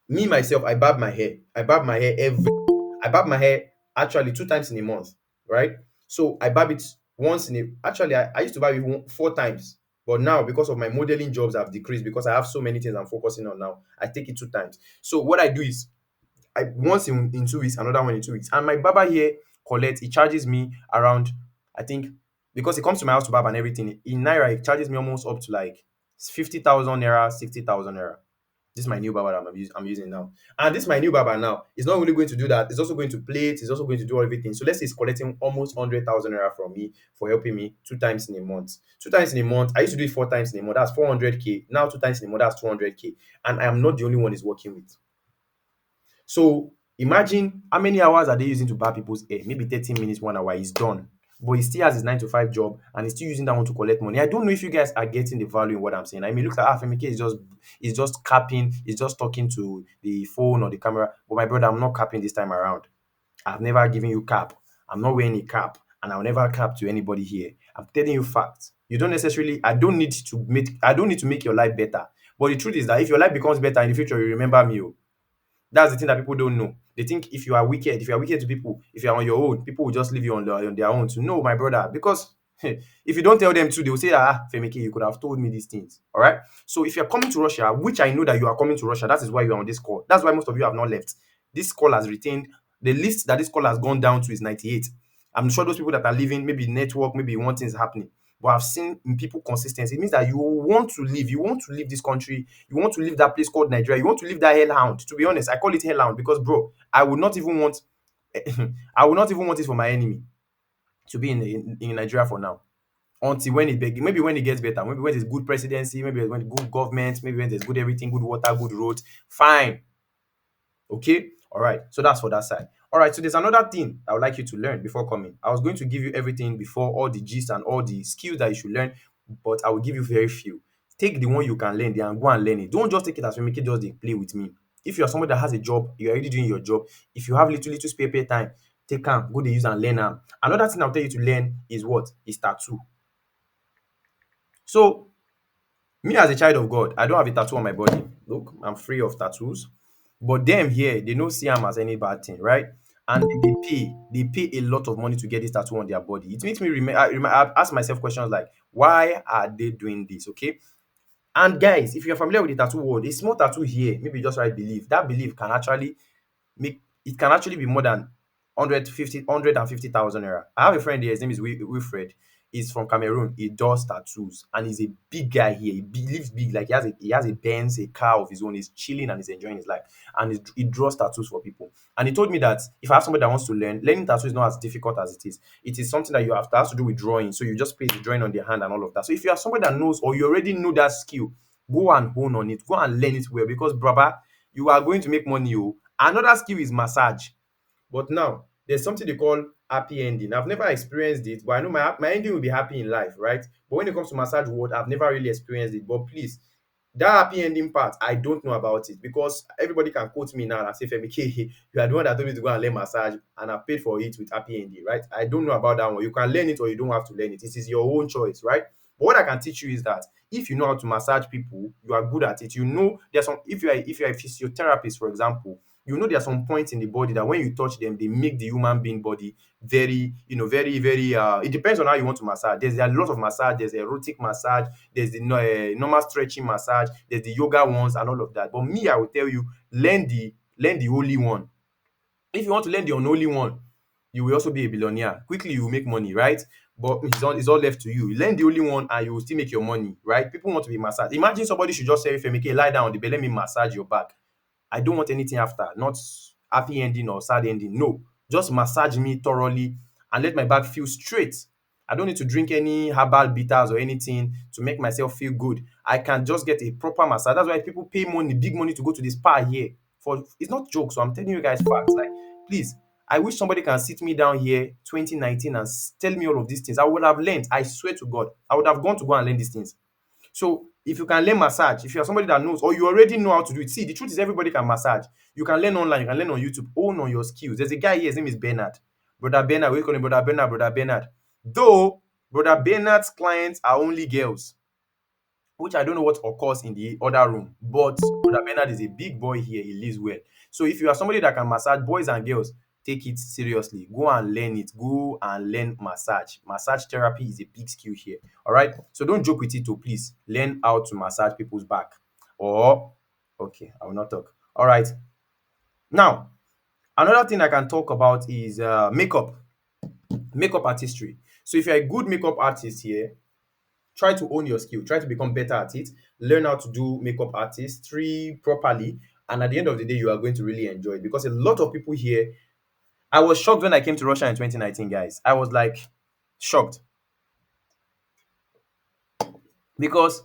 me myself, I barb my hair. I barb my hair actually 2 times in a month, right? So I barb it once in a actually I used to barb it 4 times. But now, because of my modeling jobs have decreased, because I have so many things I'm focusing on now, I take it 2 times. So what I do is I once in 2 weeks, another one in 2 weeks. And my barber here collect, he charges me around, I think, because he comes to my house to barb and everything, in Naira, he charges me almost up to like 50,000 Naira, 60,000 Naira. This is my new barber that I'm using now. And this my new barber now is not only going to do that, it's also going to plate, it's also going to do everything. So let's say he's collecting almost 100,000 Naira from me for helping me 2 times in a month. 2 times in a month, I used to do it 4 times in a month, that's 400K. Now 2 times in a month, that's 200K. And I am not the only one he's working with. So Imagine how many hours are they using to bar people's hair? Maybe 30 minutes, 1 hour, he's done. But he still has his 9 to 5 job and he's still using that one to collect money. I don't know if you guys are getting the value in what I'm saying. I mean, look at Femike is just capping, he's just talking to the phone or the camera. But my brother, I'm not capping this time around. I've never given you cap. I'm not wearing a cap, and I'll never cap to anybody here. I'm telling you facts. You don't necessarily. I don't need to make your life better. But the truth is that if your life becomes better in the future, you remember me. Oh. That's the thing that people don't know. They think if you are wicked to people, if you are on your own, people will just leave you on their own to know, my brother. Because if you don't tell them to, they will say, Femike, you could have told me these things. All right. So if you're coming to Russia, which I know that you are coming to Russia, that is why you are on this call. That's why most of you have not left. This call has retained the list that this call has gone down to is 98. I'm sure those people that are leaving, maybe network, maybe one thing is happening. But I've seen in people consistency. It means that you want to leave. You want to leave this country. You want to leave that place called Nigeria. You want to leave that hellhound. To be honest, I call it hellhound because, bro, I would not even want, I would not even want it for my enemy to be in Nigeria for now. Until when maybe when it gets better, maybe when there's good presidency, maybe when good government, maybe when there's good everything, good water, good roads, fine. Okay, all right. So that's for that side. All right. So there's another thing I would like you to learn before coming. I was going to give you everything before, all the gist and all the skills that you should learn, but I will give you very few. Take the one you can learn there and go and learn it. Don't just take it as we make it just dey play with me. If you're somebody that has a job, you're already doing your job. If you have little spare time, take am, go dey use and learn am. Another thing I'll tell you to learn is what? Is tattoo. So me as a child of God, I don't have a tattoo on my body. Look, I'm free of tattoos. But them here, they no see am as any bad thing, right? And they pay a lot of money to get this tattoo on their body. It makes me I ask myself questions like, why are they doing this? Okay. And guys, if you're familiar with the tattoo world, a small tattoo here, maybe just write belief. That belief can actually make it can actually be more than 150,000 naira. I have a friend here, his name is Wilfred. He's from Cameroon. He does tattoos and he's a big guy here. Lives big, like he has a Benz, a car of his own. He's chilling and he's enjoying his life. And he draws tattoos for people. And he told me that if I have somebody that wants to learning tattoo is not as difficult as it is. It is something that you have to do with drawing. So you just place the drawing on their hand and all of that. So if you are somebody that knows or you already know that skill, go and hone on it. Go and learn it well because, brother, you are going to make money. Oh. Another skill is massage. But now there's something they call happy ending. I've never experienced it, but I know my ending will be happy in life, right? But when it comes to massage world, I've never really experienced it. But please, that happy ending part, I don't know about it because everybody can quote me now and say, Femike, you are the one that told me to go and learn massage and I paid for it with happy ending, right? I don't know about that one. You can learn it or you don't have to learn it. It is your own choice, right? But what I can teach you is that if you know how to massage people, you are good at it. You know, there's some if you're a physiotherapist, for example, you know there are some points in the body that when you touch them, they make the human being body very, very, very. It depends on how you want to massage. There's a lot of massage. There's erotic massage. There's the normal stretching massage. There's the yoga ones and all of that. But me, I will tell you, learn the holy one. If you want to learn the unholy one, you will also be a billionaire. Quickly, you will make money, right? But it's all left to you. You learn the only one and you will still make your money, right? People want to be massaged. Imagine somebody should just say, Femike, lie down on the bed, let me massage your back. I don't want anything after, not happy ending or sad ending. No, just massage me thoroughly and let my back feel straight. I don't need to drink any herbal bitters or anything to make myself feel good. I can just get a proper massage. That's why people pay money, big money to go to the spa here. For it's not jokes, so I'm telling you guys facts. Like, please, I wish somebody can sit me down here 2019 and tell me all of these things. I would have learned. I swear to God, I would have gone to go and learn these things. So if you can learn massage, if you are somebody that knows or you already know how to do it, see the truth is everybody can massage. You can learn online, you can learn on YouTube, own on your skills. There's a guy here, his name is Bernard. Brother Bernard, we call him Brother Bernard, Brother Bernard. Though Brother Bernard's clients are only girls, which I don't know what occurs in the other room, but Brother Bernard is a big boy here, he lives well. So if you are somebody that can massage boys and girls, take it seriously. Go and learn it. Go and learn massage. Massage therapy is a big skill here. All right. So don't joke with it, oh, please. Learn how to massage people's back. Or, okay, I will not talk. All right. Now, another thing I can talk about is makeup artistry. So if you're a good makeup artist here, try to own your skill, try to become better at it, learn how to do makeup artistry properly, and at the end of the day, you are going to really enjoy it because a lot of people here. I was shocked when I came to Russia in 2019, guys. I was like shocked because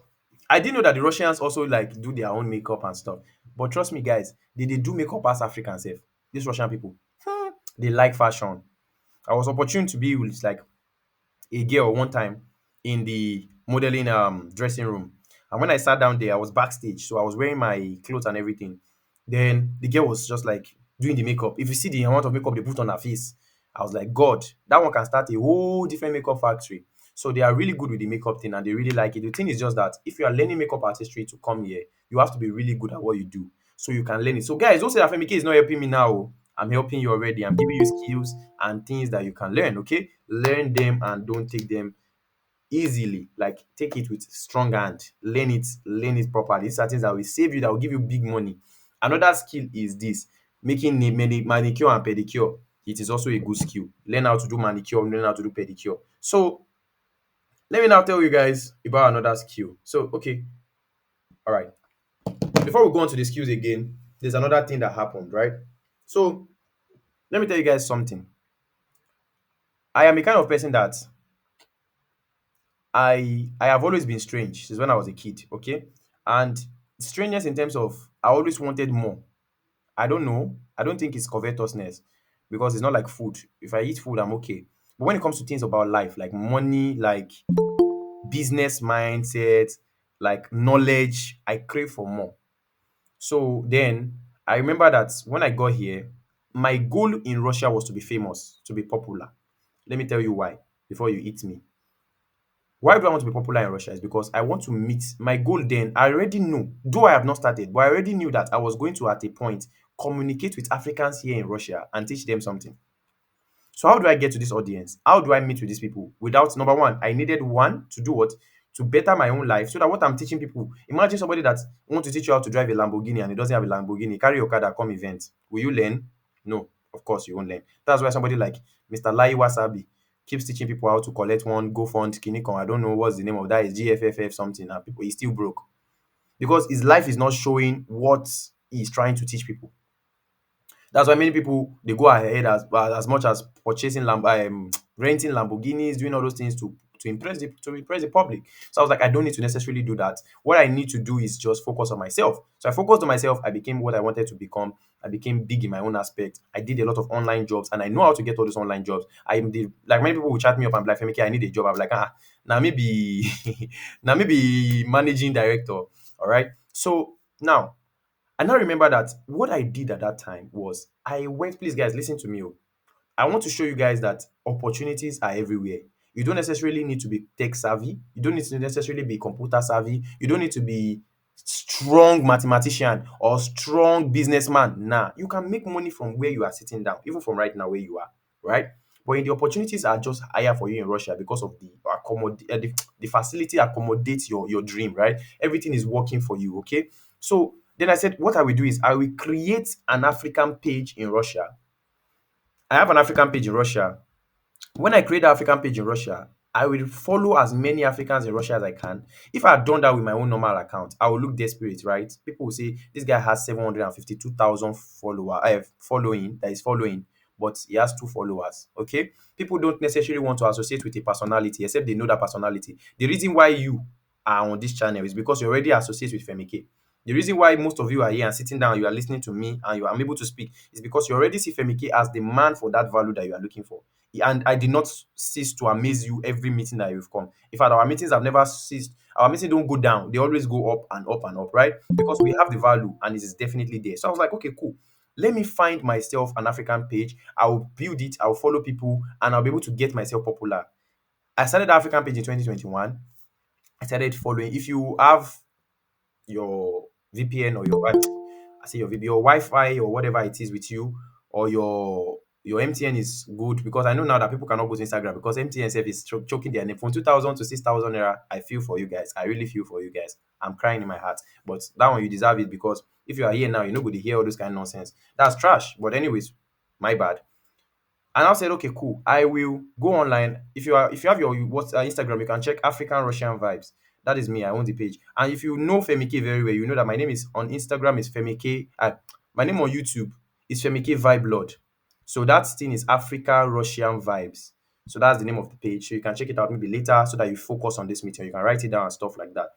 I didn't know that the Russians also like do their own makeup and stuff. But trust me, guys, they do makeup as Africans sef. these Russian people, they like fashion. I was opportune to be with like a girl one time in the modeling dressing room. And when I sat down there, I was backstage, so I was wearing my clothes and everything. Then the girl was just like doing the makeup. If you see the amount of makeup they put on her face, I was like, God, that one can start a whole different makeup factory. So they are really good with the makeup thing and they really like it. The thing is just that if you are learning makeup artistry to come here, you have to be really good at what you do so you can learn it. So guys, don't say that FMK is not helping me now. Oh. I'm helping you already. I'm giving you skills and things that you can learn. Okay, learn them and don't take them easily. Like take it with strong hand, learn it properly. These are things that will save you, that will give you big money. Another skill is this: making manicure and pedicure. It is also a good skill. Learn how to do manicure, learn how to do pedicure. So let me now tell you guys about another skill. So okay, all right, before we go on to the skills again, there's another thing that happened, right? So let me tell you guys something. I am a kind of person that I have always been strange since when I was a kid, okay? And strangeness in terms of I always wanted more. I don't know. I don't think it's covetousness because it's not like food. If I eat food, I'm okay. But when it comes to things about life, like money, like business mindset, like knowledge, I crave for more. So then I remember that when I got here, my goal in Russia was to be famous, to be popular. Let me tell you why before you eat me. Why do I want to be popular in Russia? Is because I want to meet my goal then. I already knew, though I have not started, but I already knew that I was going to, at a point, communicate with Africans here in Russia and teach them something. So how do I get to this audience? How do I meet with these people? Without number one, I needed one to do what? To better my own life so that what I'm teaching people. Imagine somebody that wants to teach you how to drive a Lamborghini and he doesn't have a Lamborghini. Carry your car that come event. Will you learn? No, of course you won't learn. That's why somebody like Mr. Lai Wasabi keeps teaching people how to collect one, go fund, Kinikon. I don't know what's the name of that. Is GFFF something. And people, he's still broke because his life is not showing what he's trying to teach people. That's why many people they go ahead as much as purchasing renting Lamborghinis, doing all those things to impress the public. So I was like, I don't need to necessarily do that. What I need to do is just focus on myself. So I focused on myself. I became what I wanted to become. I became big in my own aspect. I did a lot of online jobs, and I know how to get all those online jobs. I am the like many people will chat me up and be like, "Femike, I need a job." I'm like, now maybe now maybe managing director. All right. So now I now remember that what I did at that time was I went, please guys, listen to me. Oh. I want to show you guys that opportunities are everywhere. You don't necessarily need to be tech savvy. You don't need to necessarily be computer savvy. You don't need to be strong mathematician or strong businessman. Nah, you can make money from where you are sitting down, even from right now where you are, right? But the opportunities are just higher for you in Russia because of the facility accommodates your dream, right? Everything is working for you, okay? So then I said, what I will do is I will create an African page in Russia. I have an African page in Russia. When I create the African page in Russia, I will follow as many Africans in Russia as I can. If I had done that with my own normal account, I will look desperate, right? People will say this guy has 752,000 following that is following, but he has two followers. Okay, people don't necessarily want to associate with a personality except they know that personality. The reason why you are on this channel is because you already associate with Femike. The reason why most of you are here and sitting down, you are listening to me, and I'm able to speak is because you already see Femike as the man for that value that you are looking for. And I did not cease to amaze you every meeting that you've come. In fact, our meetings have never ceased. Our meetings don't go down; they always go up and up and up, right? Because we have the value, and it is definitely there. So I was like, okay, cool. Let me find myself an African page. I will build it. I will follow people, and I'll be able to get myself popular. I started the African page in 2021. I started following. If you have your VPN or I say your your Wi-Fi or whatever it is with you, or your MTN is good because I know now that people cannot go to Instagram because MTN self is choking their name from 2,000 to 6,000 naira. I feel for you guys. I really feel for you guys. I'm crying in my heart. But that one you deserve it because if you are here now, you're not going to hear all this kind of nonsense. That's trash. But anyways, my bad. And I said, okay, cool. I will go online. If you have your Instagram, you can check African Russian vibes. That is me. I own the page. And if you know Femike very well, you know that my name is on Instagram is Femike. My name on YouTube is Femike Vibe Lord. So that thing is Africa Russian vibes. So that's the name of the page. So you can check it out maybe later so that you focus on this meeting. You can write it down and stuff like that.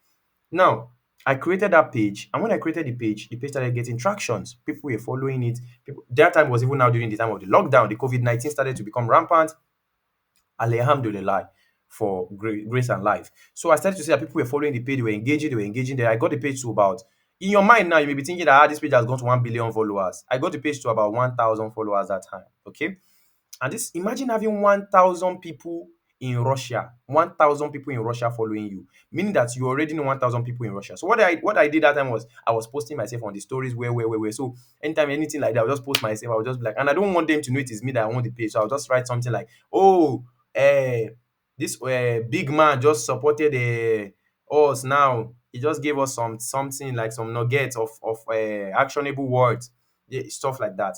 Now, I created that page, and when I created the page started getting tractions. People were following it. People, that time was even now during the time of the lockdown. The COVID-19 started to become rampant. Alhamdulillah for grace and life. So I started to see that people were following the page, they were engaging there. I got the page to about, in your mind now, you may be thinking that this page has gone to 1 billion followers. I got the page to about 1,000 followers that time. Okay. And this, imagine having 1,000 people in Russia, 1,000 people in Russia following you, meaning that you already know 1,000 people in Russia. So what I did that time was I was posting myself on the stories where. So anytime anything like that, I'll just post myself. I'll just be like, and I don't want them to know it is me that I want the page. So I'll just write something like, oh, uh, this big man just supported us now. He just gave us something like some nuggets of actionable words, yeah, stuff like that.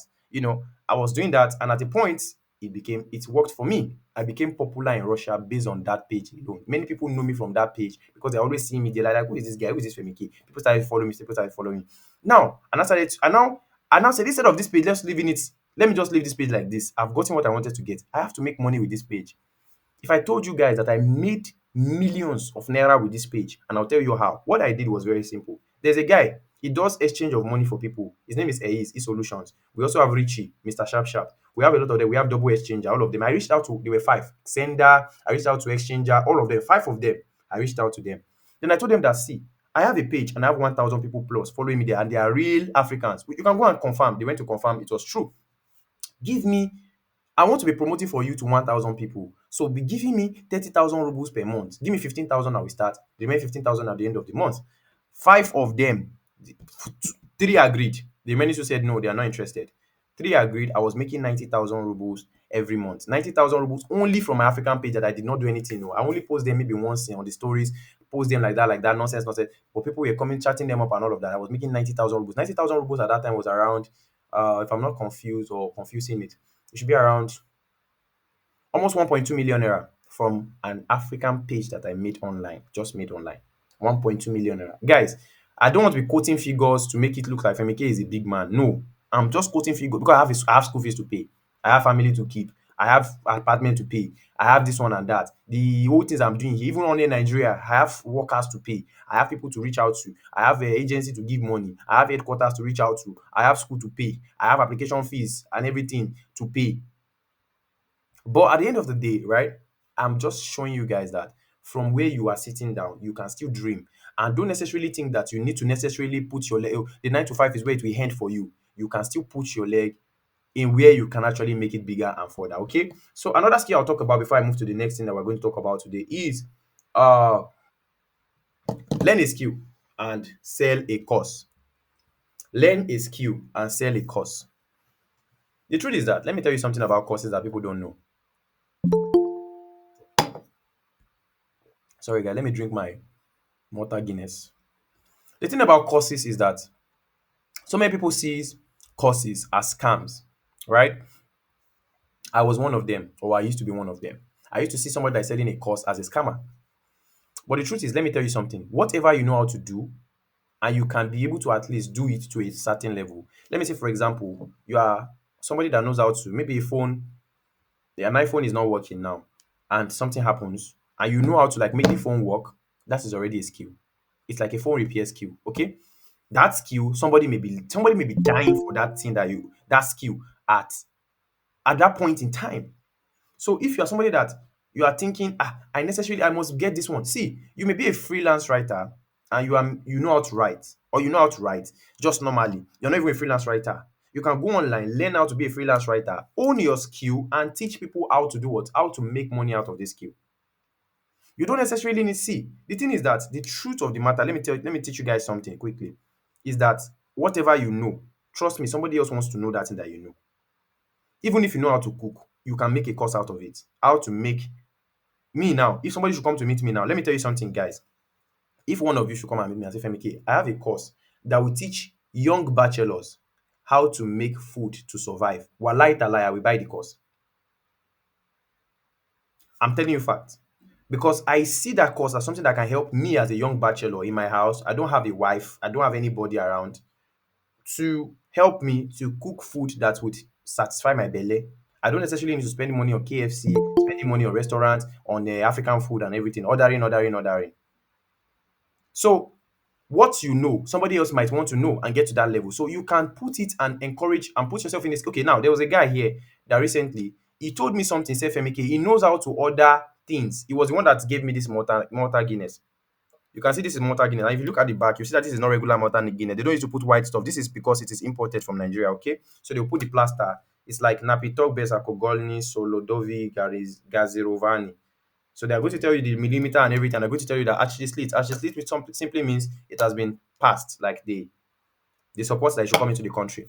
I was doing that, and at a point, it worked for me. I became popular in Russia based on that page alone. Many people know me from that page because they always see me. They're like, who is this guy? Who is this Femike? People started following me. People started following me. Now, and I started, and now said, instead of this page, let's leave in it. Let me just leave this page like this. I've gotten what I wanted to get. I have to make money with this page. If I told you guys that I made millions of naira with this page, and I'll tell you how. What I did was very simple. There's a guy, he does exchange of money for people. His name is Eiz, E-Solutions. We also have Richie, Mr. Sharp Sharp. We have a lot of them. We have Double Exchanger, all of them. I reached out to, there were five. Sender, I reached out to Exchanger, all of them, five of them. I reached out to them. Then I told them that, see, I have a page and I have 1,000 people plus following me there, and they are real Africans. You can go and confirm. They went to confirm it was true. Give me, I want to be promoting for you to 1,000 people. So be giving me 30,000 rubles per month. Give me 15,000 I will start. The remaining 15,000 at the end of the month. Five of them, three agreed. The remaining two said no, they are not interested. Three agreed. I was making 90,000 rubles every month. 90,000 rubles only from my African page that I did not do anything. No. I only post them maybe once on the stories, post them like that, nonsense, nonsense. But people were coming, chatting them up and all of that. I was making 90,000 rubles. 90,000 rubles at that time was around, if I'm not confused or confusing it, it should be around almost 1.2 million naira from an African page that I made online, just made online. 1.2 million naira. Guys, I don't want to be quoting figures to make it look like Femike is a big man. No, I'm just quoting figures because I have school fees to pay. I have family to keep. I have apartment to pay. I have this one and that. The whole things I'm doing here, even only in Nigeria, I have workers to pay. I have people to reach out to. I have an agency to give money. I have headquarters to reach out to. I have school to pay. I have application fees and everything to pay. But at the end of the day, right, I'm just showing you guys that from where you are sitting down, you can still dream. And don't necessarily think that you need to necessarily put your leg. The 9 to 5 is where it will end for you. You can still put your leg in where you can actually make it bigger and further. Okay. So another skill I'll talk about before I move to the next thing that we're going to talk about today is uh learn a skill and sell a course. Learn a skill and sell a course. The truth is that, let me tell you something about courses that people don't know. Sorry, guys, let me drink my Malta Guinness. The thing about courses is that so many people sees courses as scams, right? I was one of them, or I used to be one of them. I used to see somebody that's selling a course as a scammer. But the truth is, let me tell you something. Whatever you know how to do, and you can be able to at least do it to a certain level. Let me say, for example, you are somebody that knows how to, maybe a phone, an iPhone is not working now, and something happens, and you know how to like make the phone work. That is already a skill. It's like a phone repair skill. Okay, that skill, somebody may be dying for that thing that skill at that point in time. So if you are somebody that you are thinking, I must get this one. See, you may be a freelance writer and you know how to write, or you know how to write just normally. You're not even a freelance writer. You can go online, learn how to be a freelance writer, own your skill, and teach people how to do what? How to make money out of this skill. You don't necessarily need, see. The thing is that the truth of the matter, let me teach you guys something quickly, is that whatever you know, trust me, somebody else wants to know that thing that you know. Even if you know how to cook, you can make a course out of it. How to make me now, if somebody should come to meet me now, let me tell you something, guys. If one of you should come and meet me and say, Femike, I have a course that will teach young bachelors how to make food to survive. Wallahi talai, I will buy the course. I'm telling you fact. Because I see that course as something that can help me as a young bachelor in my house. I don't have a wife, I don't have anybody around to help me to cook food that would satisfy my belly. I don't necessarily need to spend money on KFC, spending money on restaurants, on African food and everything, ordering. So what you know, somebody else might want to know and get to that level. So you can put it and encourage and put yourself in this. Okay, now there was a guy here that recently he told me something. Said Femike, he knows how to order things. He was the one that gave me this Malta Guinness. You can see this is Malta Guinness. And if you look at the back, you see that this is not regular Malta Guinness. They don't use to put white stuff. This is because it is imported from Nigeria. Okay, so they'll put the plaster. It's like Napitok Besa Kogolni Solodovi Gazirovani. So they're going to tell you the millimeter and everything. They're going to tell you that actually slit. Actually slit which simply means it has been passed, like the support that it should come into the country.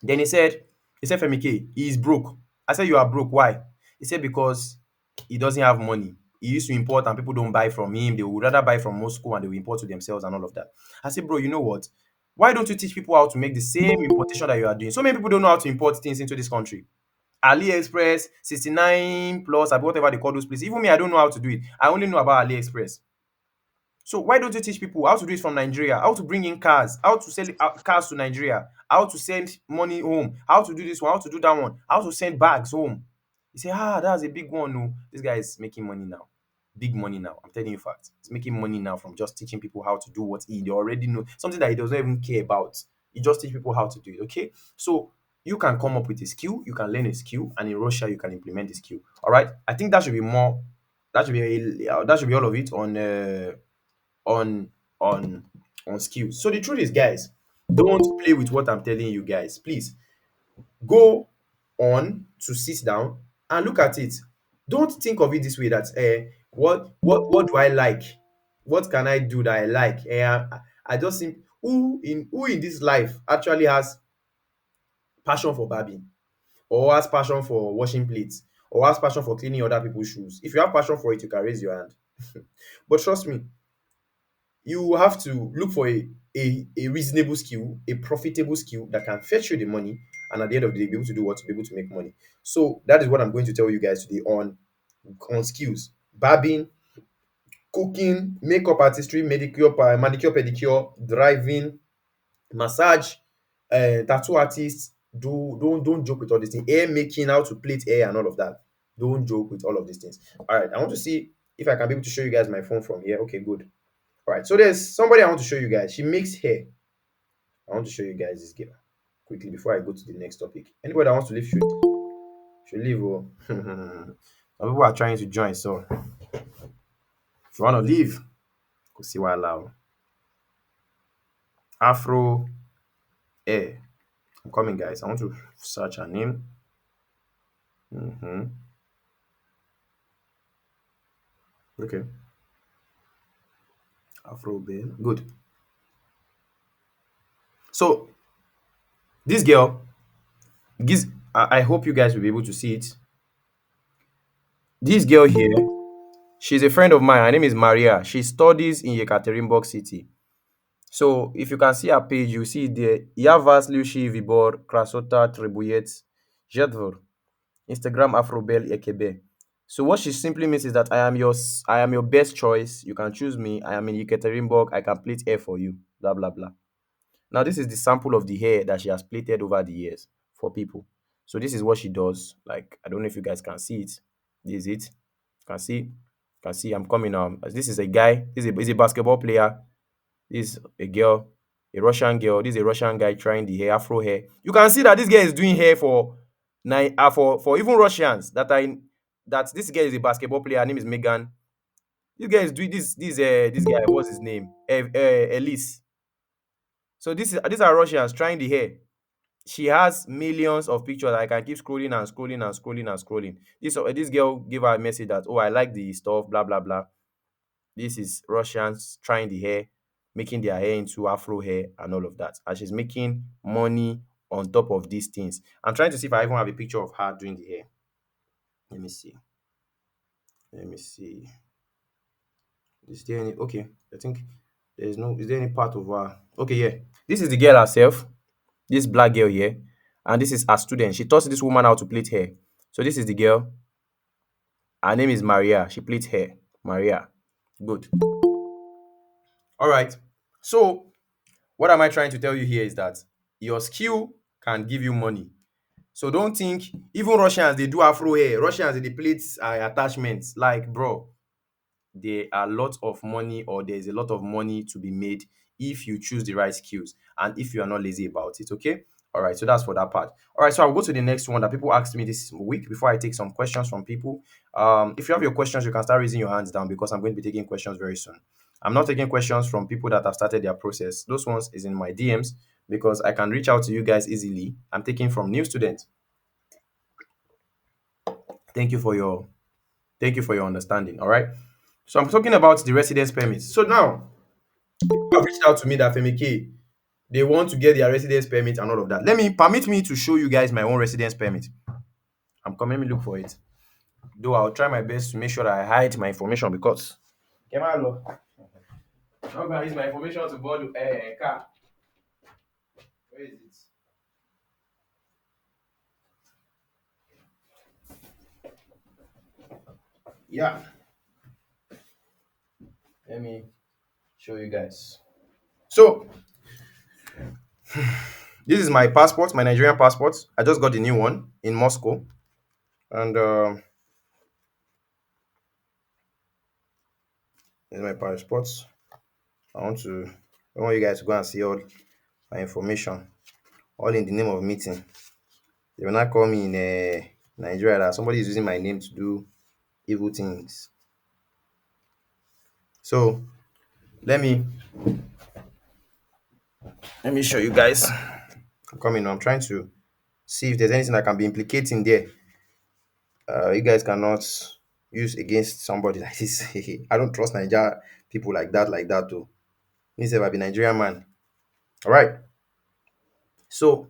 Then he said, Femike, he is broke. I said, you are broke. Why? He said, because he doesn't have money. He used to import and people don't buy from him. They would rather buy from Moscow and they will import to themselves and all of that. I said, bro, you know what? Why don't you teach people how to make the same importation that you are doing? So many people don't know how to import things into this country. AliExpress, 69 plus, whatever they call those places. Even me, I don't know how to do it. I only know about AliExpress. So why don't you teach people how to do it from Nigeria, how to bring in cars, how to sell cars to Nigeria, how to send money home, how to do this one, how to do that one, how to send bags home? You say, that's a big one. No, this guy is making money now. Big money now. I'm telling you facts. He's making money now from just teaching people how to do what he already know, something that he doesn't even care about. He just teach people how to do it. Okay. So you can come up with a skill, you can learn a skill, and in Russia you can implement the skill. All right. I think that should be more. That should be all of it on on on skills. So the truth is, guys, don't play with what I'm telling you guys. Please go on to sit down and look at it. Don't think of it this way that what do I like? What can I do that I like? I just think who in this life actually has passion for barbing or has passion for washing plates or has passion for cleaning other people's shoes. If you have passion for it, you can raise your hand. But trust me, you have to look for a reasonable skill, a profitable skill that can fetch you the money, and at the end of the day, be able to do what to be able to make money. So that is what I'm going to tell you guys today on skills: barbing, cooking, makeup artistry, manicure, pedicure, driving, massage, tattoo artists. Don't joke with all these things. Hair making, how to plait hair, and all of that. Don't joke with all of these things. All right, I want to see if I can be able to show you guys my phone from here. Okay, good. All right, so there's somebody I want to show you guys. She makes hair. I want to show you guys this girl quickly before I go to the next topic. Anybody that wants to leave should leave. Oh. Some people are trying to join, so if you want to leave, go see why allow. Afro Air. I'm coming, guys. I want to search her name. Okay, Afro Bear. Good. So this girl, this I hope you guys will be able to see it. This girl here, she's a friend of mine. Her name is Maria. She studies in Yekaterinburg City. So if you can see her page, you see there. Я вас Lucy Vibor Krasota Trebuyet Jedvor Instagram Afrobel Ekebe. So what she simply means is that I am your best choice. You can choose me. I am in Yekaterinburg. I can plait hair for you. Blah blah blah. Now this is the sample of the hair that she has plaited over the years for people. So this is what she does. Like I don't know if you guys can see it. This is it. Can see. Can see. I'm coming now. This is a guy. This is a basketball player. This is a girl, a Russian girl. This is a Russian guy trying the hair, Afro hair. You can see that this guy is doing hair for for even Russians that are in that this girl is a basketball player. Her name is Megan. This guy is doing this guy. What's his name? Elise. So these are Russians trying the hair. She has millions of pictures. I can keep scrolling and scrolling and scrolling and scrolling. This girl gave her a message that, oh, I like the stuff, blah blah blah. This is Russians trying the hair, making their hair into Afro hair and all of that. And she's making money on top of these things. I'm trying to see if I even have a picture of her doing the hair. Let me see. Let me see. Is there any? Okay, I think there's no. Is there any part of her? Okay, yeah. This is the girl herself. This black girl here, and this is her student. She taught this woman how to plait hair. So this is the girl. Her name is Maria. She plaits hair. Maria. Good. All right. So what am I trying to tell you here is that your skill can give you money. So don't think even Russians they do Afro hair. Russians they plait attachments. Like bro, there are lots of money or there's a lot of money to be made if you choose the right skills and if you are not lazy about it. Okay. All right. So that's for that part. All right. So I'll go to the next one that people asked me this week before I take some questions from people. If you have your questions, you can start raising your hands down because I'm going to be taking questions very soon. I'm not taking questions from people that have started their process. Those ones is in my DMs because I can reach out to you guys easily. I'm taking from new students. Thank you for your thank you for your understanding. All right. So I'm talking about the residence permit. So now people have reached out to me that Femike, they want to get their residence permit and all of that. Permit me to show you guys my own residence permit. I'm coming. Let me look for it. Though I'll try my best to make sure that I hide my information because Kemalo, I'm gonna use my information to board a car. Where is it? Yeah. Let me show you guys. So this is my passport, my Nigerian passport. I just got the new one in Moscow, and this is my passport. I want you guys to go and see all my information, all in the name of meeting. They will not call me in Nigeria that somebody is using my name to do evil things. So let me let me show you guys. I'm coming. I'm trying to see if there's anything I can be implicating there. You guys cannot use against somebody like this. I don't trust Nigeria people like that too. Me say I be Nigerian man. All right. So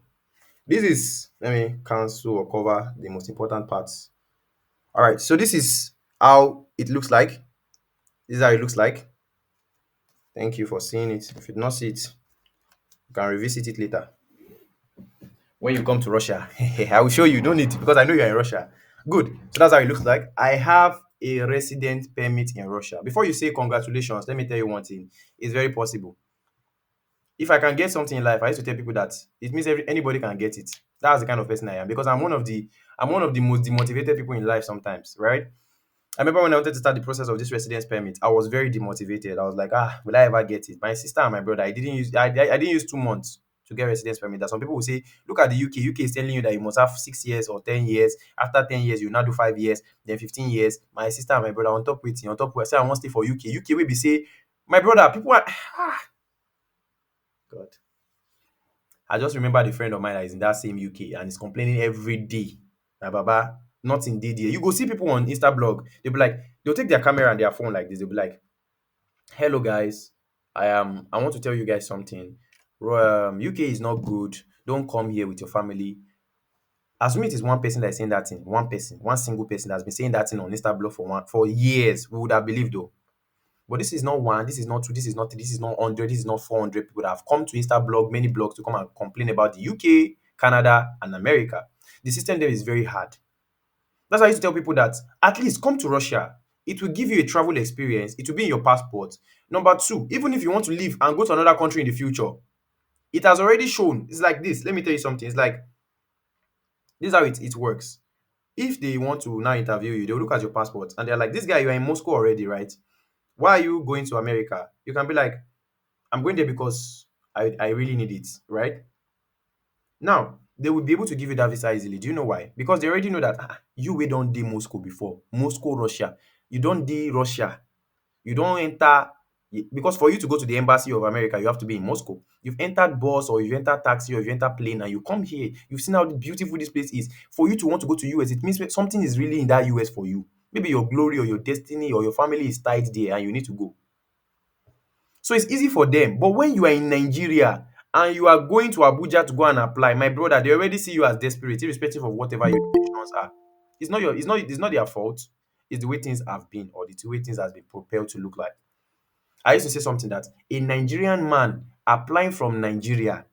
this is let me cancel or cover the most important parts. All right. So this is how it looks like. This is how it looks like. Thank you for seeing it. If you did not see it, you can revisit it later. When you come to Russia, I will show you. Don't need because I know you're in Russia. Good. So that's how it looks like. I have a resident permit in Russia. Before you say congratulations, let me tell you one thing. It's very possible. If I can get something in life, I used to tell people that it means anybody can get it. That's the kind of person I am because I'm one of the most demotivated people in life sometimes, right? I remember when I wanted to start the process of this residence permit, I was very demotivated. I was like, will I ever get it? My sister and my brother, I didn't use 2 months to get residence permit. That some people will say, look at the UK. UK is telling you that you must have 6 years or 10 years. After 10 years, you now do 5 years, then 15 years. My sister and my brother on top waiting, on top where say I want to stay for UK. UK will be say, my brother, people are God. I just remember the friend of mine that is in that same UK and is complaining every day. Na Baba, not indeed here. You go see people on Insta blog, they'll be like, they'll take their camera and their phone like this. They'll be like, hello guys, I want to tell you guys something. UK is not good. Don't come here with your family. Assume it is one person that is saying that thing, one person, one single person that's been saying that thing on Insta blog for years. We would have believed though. But this is not one, this is not two, this is not three, this is not 100, this is not 400 people that have come to Insta blog, many blogs to come and complain about the UK, Canada, and America. The system there is very hard. That's why I used to tell people that at least come to Russia. It will give you a travel experience. It will be in your passport. Number two, even if you want to leave and go to another country in the future, it has already shown. It's like this. Let me tell you something. It's like this is how it works. If they want to now interview you, they'll look at your passport and they're like, this guy, you're in Moscow already, right? Why are you going to America? You can be like, I'm going there because I really need it, right? Now, they will be able to give you that visa easily. Do you know why? Because they already know that you we don't do Moscow before. Moscow, Russia. You don't do Russia. You don't enter because for you to go to the embassy of America, you have to be in Moscow. You've entered bus or you've entered taxi or you've entered plane and you come here. You've seen how beautiful this place is. For you to want to go to US, it means something is really in that US for you. Maybe your glory or your destiny or your family is tied there and you need to go. So it's easy for them. But when you are in Nigeria and you are going to Abuja to go and apply, my brother, they already see you as desperate, irrespective of whatever your intentions are. It's not their fault. It's the way things have been or the way things has been propelled to look like. I used to say something that a Nigerian man applying from Nigeria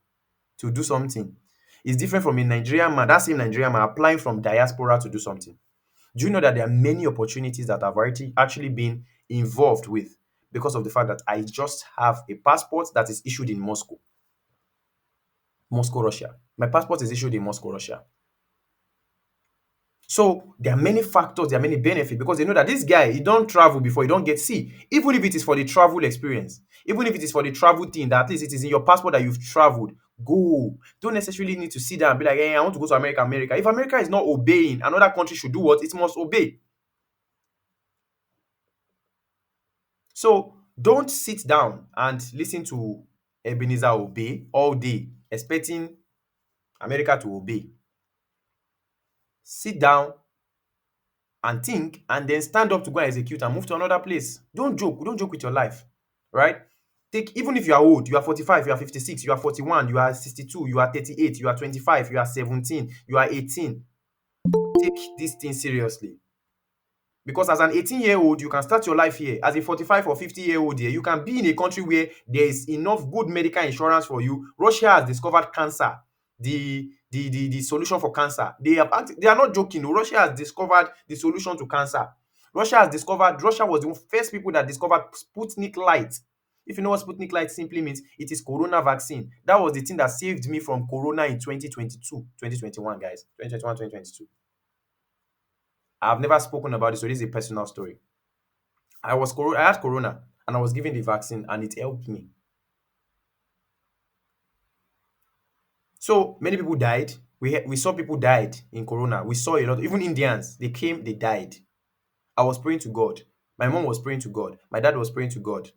to do something is different from a Nigerian man, that same Nigerian man applying from diaspora to do something. Do you know that there are many opportunities that I've already actually been involved with because of the fact that I just have a passport that is issued in Moscow, Russia. My passport is issued in Moscow, Russia. So there are many factors, there are many benefits because they know that this guy, he don't travel before, he don't get see. Even if it is for the travel experience, even if it is for the travel thing, that at least it is in your passport that you've traveled, go. Don't necessarily need to sit down and be like, hey, I want to go to America, America. If America is not obeying, another country should do what? It must obey. So don't sit down and listen to Ebenezer Obey all day, expecting America to obey. Sit down and think and then stand up to go and execute and move to another place. Don't joke with your life, right? Take, even if you are old, you are 45, you are 56, you are 41, you are 62, you are 38, you are 25, you are 17, you are 18. Take this thing seriously. Because as an 18-year-old, you can start your life here. As a 45 or 50-year-old here, you can be in a country where there is enough good medical insurance for you. Russia has discovered cancer, the solution for cancer. They are not joking. No. Russia has discovered the solution to cancer. Russia was the first people that discovered Sputnik Light. If you know what Sputnik Light simply means, it is corona vaccine. That was the thing that saved me from corona in 2022, 2021, guys. 2021, 2022. I've never spoken about this, so this is a personal story. I had corona and I was given the vaccine and it helped me. So many people died. We saw people died in corona. We saw a lot, even Indians, they came, they died. I was praying to God. My mom was praying to God. My dad was praying to God.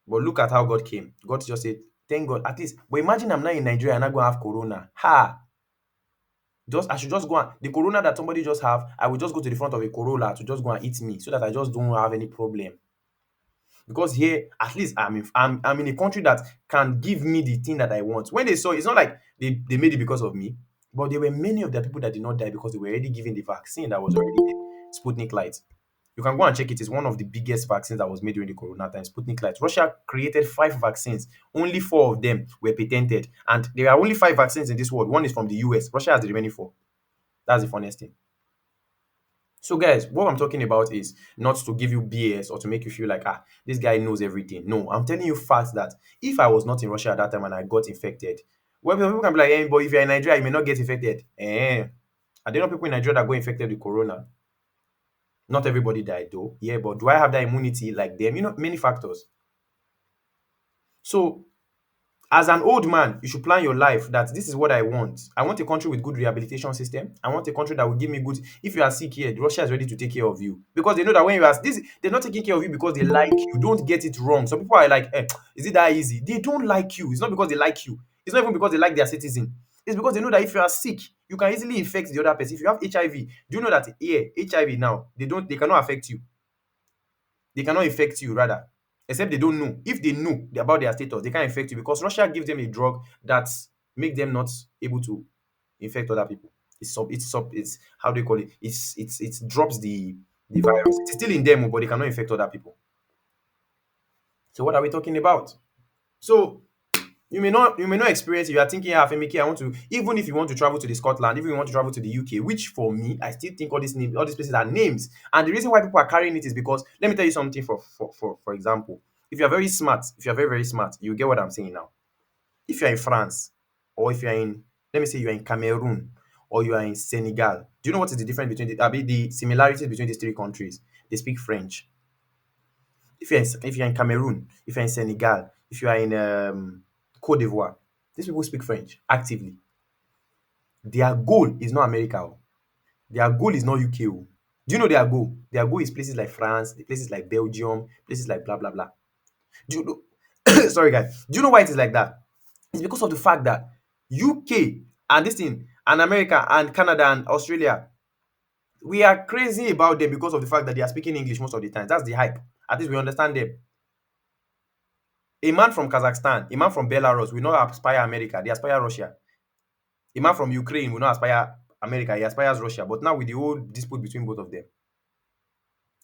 But look at how God came. God just said, thank God, at least. But imagine I'm not in Nigeria and I'm going to have corona. Ha! Just I should just go and the corona that somebody just have, I will just go to the front of a Corolla to just go and eat me so that I just don't have any problem. Because here, at least I'm in a country that can give me the thing that I want. When they saw, it's not like they made it because of me, but there were many of the people that did not die because they were already given the vaccine that was already there. Sputnik Light. You can go and check it. It's one of the biggest vaccines that was made during the corona time. Sputnik Light. Russia created 5 vaccines. Only 4 of them were patented. And there are only 5 vaccines in this world. One is from the US. Russia has the remaining 4. That's the funniest thing. So, guys, what I'm talking about is not to give you BS or to make you feel like, this guy knows everything. No, I'm telling you facts that if I was not in Russia at that time and I got infected, well, people can be like, but if you're in Nigeria, you may not get infected. Are there not people in Nigeria that got infected with corona? Not everybody died, though. Yeah, but do I have that immunity like them? Many factors. So, as an old man, you should plan your life that this is what I want. I want a country with good rehabilitation system. I want a country that will give me good. If you are sick here, Russia is ready to take care of you because they know that when you ask this, they're not taking care of you because they like you. Don't get it wrong. Some people are like, is it that easy? They don't like you. It's not because they like you. It's not even because they like their citizen. It's because they know that if you are sick, you can easily infect the other person. If you have HIV, do you know that here, HIV now, they cannot affect you. They cannot infect you rather, except they don't know. If they know about their status, they can't infect you because Russia gives them a drug that make them not able to infect other people. It's how do you call it? It drops the virus. It's still in them, but they cannot infect other people. So what are we talking about? So you may not experience it. You are thinking, Femike, I want to, even if you want to travel to the Scotland, even if you want to travel to the UK, which for me, I still think all these places are names. And the reason why people are carrying it is because let me tell you something for example. If you're very smart, if you're very, very smart, you get what I'm saying now. If you're in France, or if you're in, let me say you're in Cameroon, or you are in Senegal, do you know what is the difference between the similarities between these 3 countries? They speak French. If you're in Cameroon, if you're in Senegal, if you are in Cote d'Ivoire, these people speak French actively. Their goal is not America. Their goal is not UK. Do you know their goal? Their goal is places like France, places like Belgium, places like blah blah blah. Do you know? Sorry, guys. Do you know why it is like that? It's because of the fact that UK and this thing and America and Canada and Australia, we are crazy about them because of the fact that they are speaking English most of the time. That's the hype. At least we understand them. A man from Kazakhstan, a man from Belarus will not aspire America, they aspire Russia. A man from Ukraine will not aspire America, he aspires Russia. But now with the whole dispute between both of them.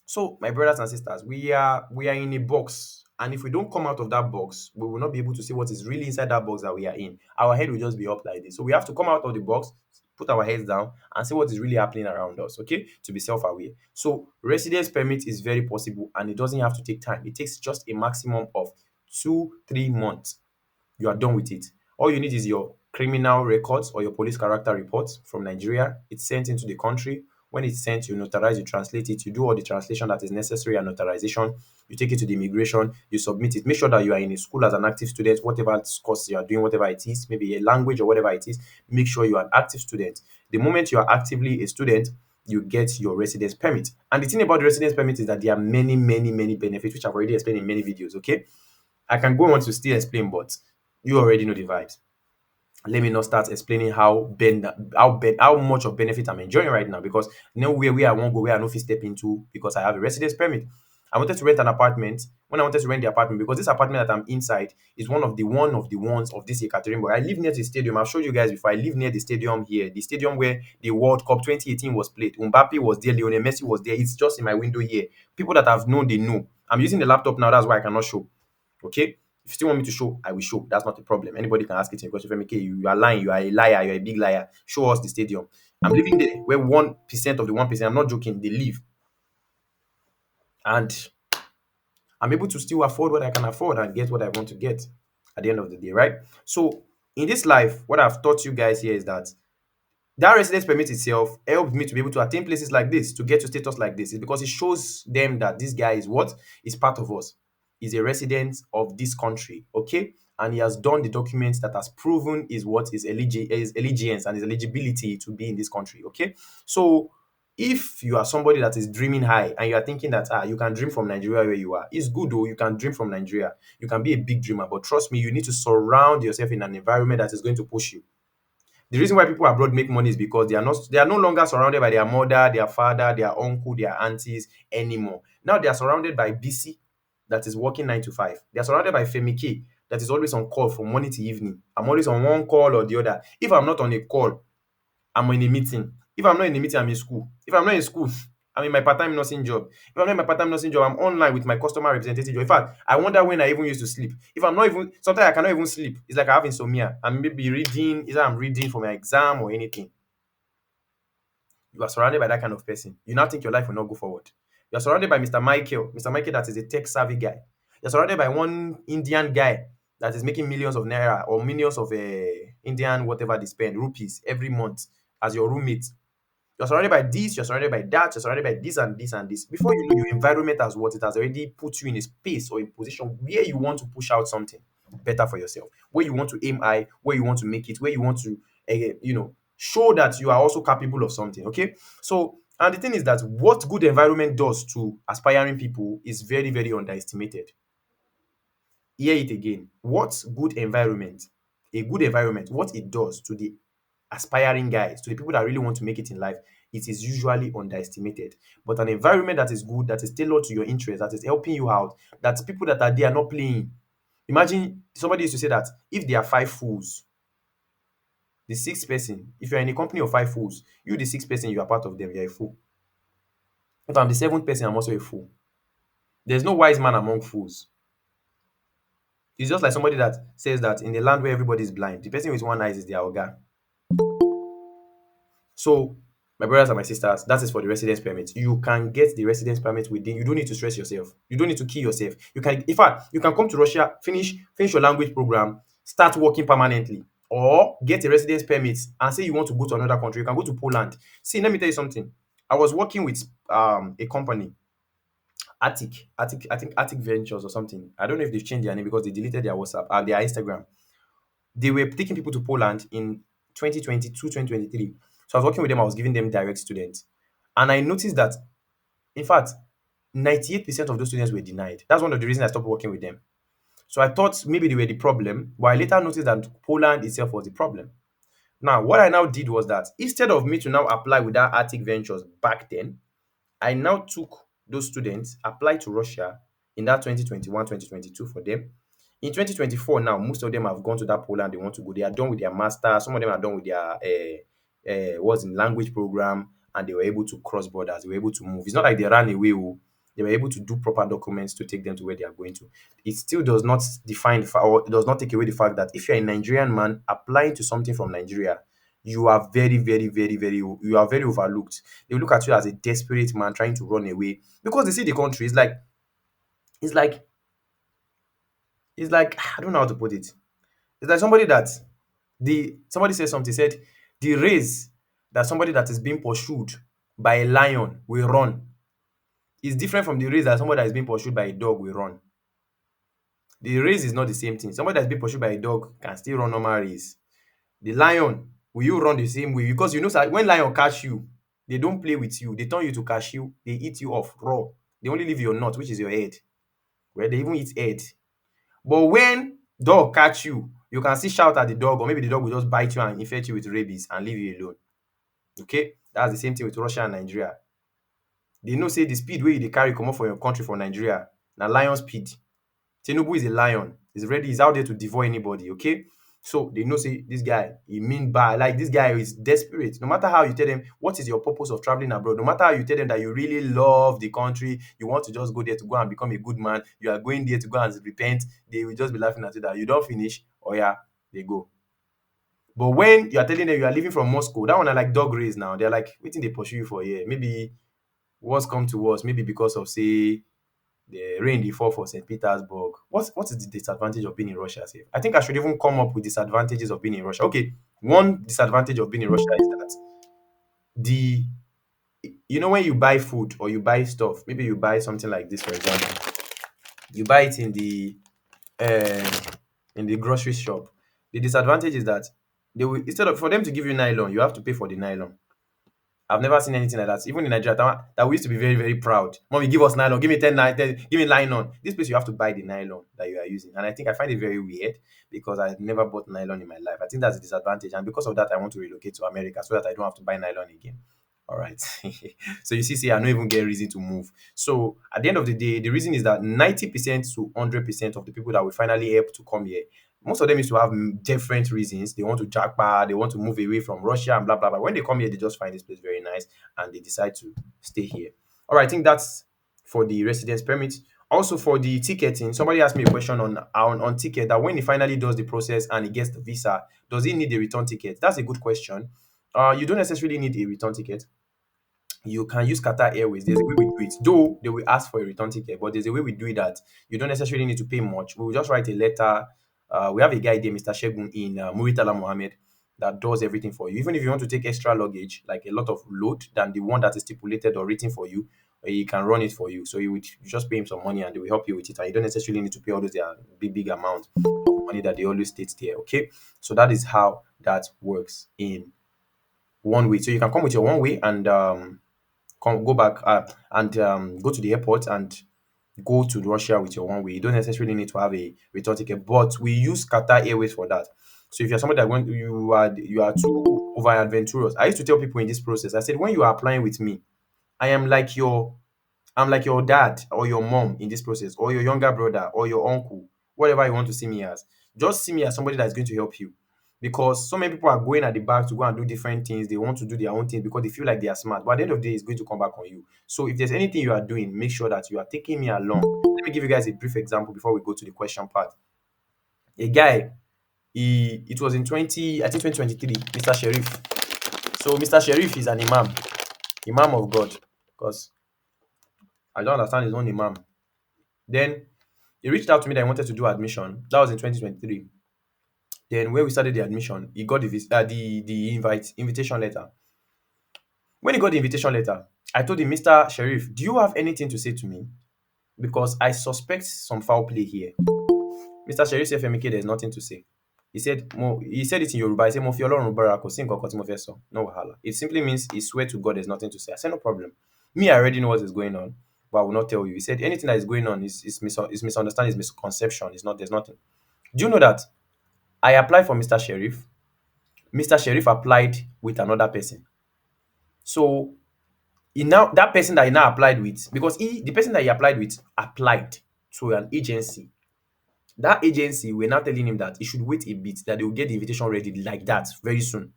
So, my brothers and sisters, we are in a box. And if we don't come out of that box, we will not be able to see what is really inside that box that we are in. Our head will just be up like this. So we have to come out of the box, put our heads down, and see what is really happening around us, okay? To be self-aware. So residence permit is very possible and it doesn't have to take time. It takes just a maximum of 2-3 months. You are done with it. All you need is your criminal records or your police character reports from Nigeria. It's sent into the country. When it's sent, you notarize, you translate it, you do all the translation that is necessary and notarization. You take it to the immigration, you submit it. Make sure that you are in a school as an active student, whatever course you are doing, whatever it is, maybe a language or whatever it is. Make sure you are an active student. The moment you are actively a student, you get your residence permit. And the thing about the residence permit is that there are many, many, many benefits, which I've already explained in many videos. Okay, I can go on to still explain, but you already know the vibes. Let me not start explaining how much of benefit I'm enjoying right now, because nowhere where I won't go where I no fit step into because I have a residence permit. I wanted to rent an apartment. When I wanted to rent the apartment, because this apartment that I'm inside is one of the ones of this Ekaterinburg. I live near the stadium. I've showed you guys before. I live near the stadium here, the stadium where the World Cup 2018 was played. Mbappe was there, Lionel Messi was there. It's just in my window here. People that have known, they know. I'm using the laptop now. That's why I cannot show. Okay. If you still want me to show, I will show. That's not a problem. Anybody can ask it in question. Femike, you are lying. You are a liar. You are a big liar. Show us the stadium. I'm living there where 1% of the 1%, I'm not joking, they live. And I'm able to still afford what I can afford and get what I want to get at the end of the day, right? So in this life, what I've taught you guys here is that that residence permit itself helped me to be able to attain places like this, to get to status like this. It's because it shows them that this guy is what? Is part of us. He's a resident of this country, okay? And he has done the documents that has proven is what his allegiance and his eligibility to be in this country, okay? So if you are somebody that is dreaming high and you are thinking that you can dream from Nigeria where you are, it's good though, you can dream from Nigeria. You can be a big dreamer, but trust me, you need to surround yourself in an environment that is going to push you. The reason why people abroad make money is because they are no longer surrounded by their mother, their father, their uncle, their aunties anymore. Now they are surrounded by BC that is working 9 to 5. They are surrounded by Femi K that is always on call from morning to evening. I'm always on one call or the other. If I'm not on a call, I'm in a meeting. If I'm not in a meeting, I'm in school. If I'm not in school, I'm in my part-time nursing job. If I'm not in my part-time nursing job, I'm online with my customer representative job. In fact, I wonder when I even used to sleep. If I'm not even, sometimes I cannot even sleep. It's like I have insomnia. I'm maybe reading, either I'm reading for my exam or anything. You are surrounded by that kind of person. You now think your life will not go forward. You're surrounded by Mr. Michael that is a tech savvy guy. You're surrounded by one Indian guy that is making millions of naira or millions of Indian whatever they spend rupees every month as your roommate. You're surrounded by this, you're surrounded by that, you're surrounded by this and this and this. Before you know, your environment has what? It has already put you in a space or a position where you want to push out something better for yourself, where you want to aim high, where you want to make it, where you want to, show that you are also capable of something. Okay. So, and the thing is that what good environment does to aspiring people is very, very underestimated. Hear it again. A good environment, what it does to the aspiring guys, to the people that really want to make it in life, it is usually underestimated. But an environment that is good, that is tailored to your interests, that is helping you out, that people that are there are not playing. Imagine somebody used to say that if there are five fools, the sixth person, if you're in a company of five fools, you the sixth person, you are part of them, you're a fool. If I'm the seventh person, I'm also a fool. There's no wise man among fools. It's just like somebody that says that in the land where everybody is blind, the person with one eye is their oga. So, my brothers and my sisters, that is for the residence permit. You can get the residence permit within. You don't need to stress yourself. You don't need to kill yourself. You can, in fact, you can come to Russia, finish your language program, start working permanently, or get a residence permit and say you want to go to another country. You can go to Poland. See, let me tell you something. I was working with a company, I think Attic Ventures or something. I don't know if they've changed their name because they deleted their WhatsApp, their Instagram. They were taking people to Poland in 2022, 2023. So I was working with them, I was giving them direct students. And I noticed that, in fact, 98% of those students were denied. That's one of the reasons I stopped working with them. So I thought maybe they were the problem, but I later noticed that Poland itself was the problem. Now, what I now did was that instead of me to now apply with that Arctic Ventures back then, I now took those students, applied to Russia in that 2021, 2022 for them. In 2024 now, most of them have gone to that Poland they want to go. They are done with their master. Some of them are done with their was in language program, and they were able to cross borders. They were able to move. It's not like they ran away. Oh. They were able to do proper documents to take them to where they are going to. It still does not define or it does not take away the fact that if you're a Nigerian man applying to something from Nigeria, you are very, very, very, very, you are very overlooked. They look at you as a desperate man trying to run away because they see the country. It's like, I don't know how to put it. It's like somebody that The somebody said something, said the race that somebody that is being pursued by a lion will run is different from the race that somebody that is being pursued by a dog will run. The race is not the same thing. Somebody that's being pursued by a dog can still run normal race. The lion, will you run the same way? Because you know, sir, when lion catch you, they don't play with you. They turn you to cashew. They eat you off raw. They only leave your nut, which is your head. Where they even eat head. But when dog catch you, you can still shout at the dog, or maybe the dog will just bite you and infect you with rabies and leave you alone. Okay, that's the same thing with Russia and Nigeria. They know say the speed wey you dey carry comot for your country for Nigeria na lion speed. Tinubu is a lion. He's ready. He's out there to devour anybody. Okay. So they know say this guy, he mean bad. Like this guy is desperate. No matter how you tell them what is your purpose of traveling abroad, no matter how you tell them that you really love the country, you want to just go there to go and become a good man, you are going there to go and repent, they will just be laughing at you that you don't finish. Oh yeah, they go. But when you are telling them you are leaving from Moscow, that one are like dog race now. They're like, waiting they pursue you for here. Maybe what's come to worse, maybe because of say the rain dey fall for St. Petersburg. What is the disadvantage of being in Russia sef? I think I should even come up with disadvantages of being in Russia. Okay, one disadvantage of being in Russia is that the you know when you buy food or you buy stuff, maybe you buy something like this, for example, you buy it um in the grocery shop. The disadvantage is that they will instead of for them to give you nylon, you have to pay for the nylon. I've never seen anything like that. Even in Nigeria, that we used to be very, very proud. Mommy, give us nylon. Give me 10, give me nylon. This place, you have to buy the nylon that you are using. And I think I find it very weird because I've never bought nylon in my life. I think that's a disadvantage. And because of that, I want to relocate to America so that I don't have to buy nylon again. All right. So you see, I don't even get reason to move. So at the end of the day, the reason is that 90% to 100% of the people that we finally help to come here, most of them used to have different reasons. They want to jackpot, they want to move away from Russia and blah blah blah. When they come here, they just find this place very nice and they decide to stay here. All right, I think that's for the residence permit. Also for the ticketing, somebody asked me a question on ticket that when he finally does the process and he gets the visa, does he need a return ticket? That's a good question. You don't necessarily need a return ticket. You can use Qatar Airways. There's a way we do it. Though they will ask for a return ticket, but there's a way we do it that you don't necessarily need to pay much. We will just write a letter. We have a guy there, Mr. Shegun in Muritala Mohammed, that does everything for you. Even if you want to take extra luggage, like a lot of load than the one that is stipulated or written for you, he can run it for you. So you just pay him some money and they will help you with it. And you don't necessarily need to pay all those big amount of money that they always state there. Okay. So that is how that works in one way. So you can come with your one way and come go back and go to the airport and go to Russia with your one way. You don't necessarily need to have a return ticket, but we use Qatar Airways for that. So if you're somebody that going, you are too over adventurous. I used to tell people in this process, I said, when you are applying with me, I am like your I'm like your dad or your mom in this process, or your younger brother or your uncle, whatever you want to see me as. Just see me as somebody that's going to help you. Because so many people are going at the back to go and do different things. They want to do their own things because they feel like they are smart. But at the end of the day, it's going to come back on you. So if there's anything you are doing, make sure that you are taking me along. Let me give you guys a brief example before we go to the question part. A guy, it was in 2023, Mr. Sheriff. So Mr. Sheriff is an imam of God. Because I don't understand his own imam. Then he reached out to me that he wanted to do admission. That was in 2023. Then when we started the admission, he got the invitation letter. When he got the invitation letter, I told him, Mr. Sheriff, do you have anything to say to me? Because I suspect some foul play here. Mr. Sheriff said, Femike, there's nothing to say. He said it in Yoruba. He said, Mo fi Ọlọ́run búra, kò sí nǹkan kan tí mo fẹ́ sọ. No wahala. It simply means he swear to God there's nothing to say. I said, no problem. Me, I already know what is going on, but I will not tell you. He said, anything that is going on is misunderstanding, is misconception. There's nothing. Do you know that I applied for Mr. Sheriff? Mr. Sheriff applied with another person. So that person that he now applied with, because the person that he applied with applied to an agency. That agency were now telling him that he should wait a bit, that they will get the invitation ready like that very soon.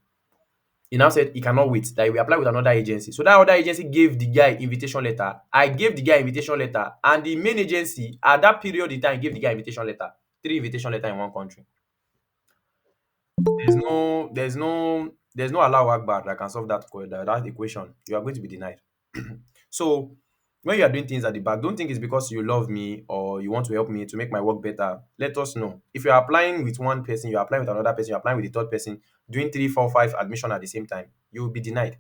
He now said he cannot wait, that he will apply with another agency. So that other agency gave the guy invitation letter. I gave the guy invitation letter, and the main agency at that period in time gave the guy invitation letter. 3 invitation letter in one country. There's no Allahu Akbar that can solve that equation. You are going to be denied. So When you are doing things at the back, don't think it's because you love me or you want to help me to make my work better. Let us know. If you're applying with one person, you're applying with another person, you're applying with the third person, doing three, four, five admission at the same time, you will be denied.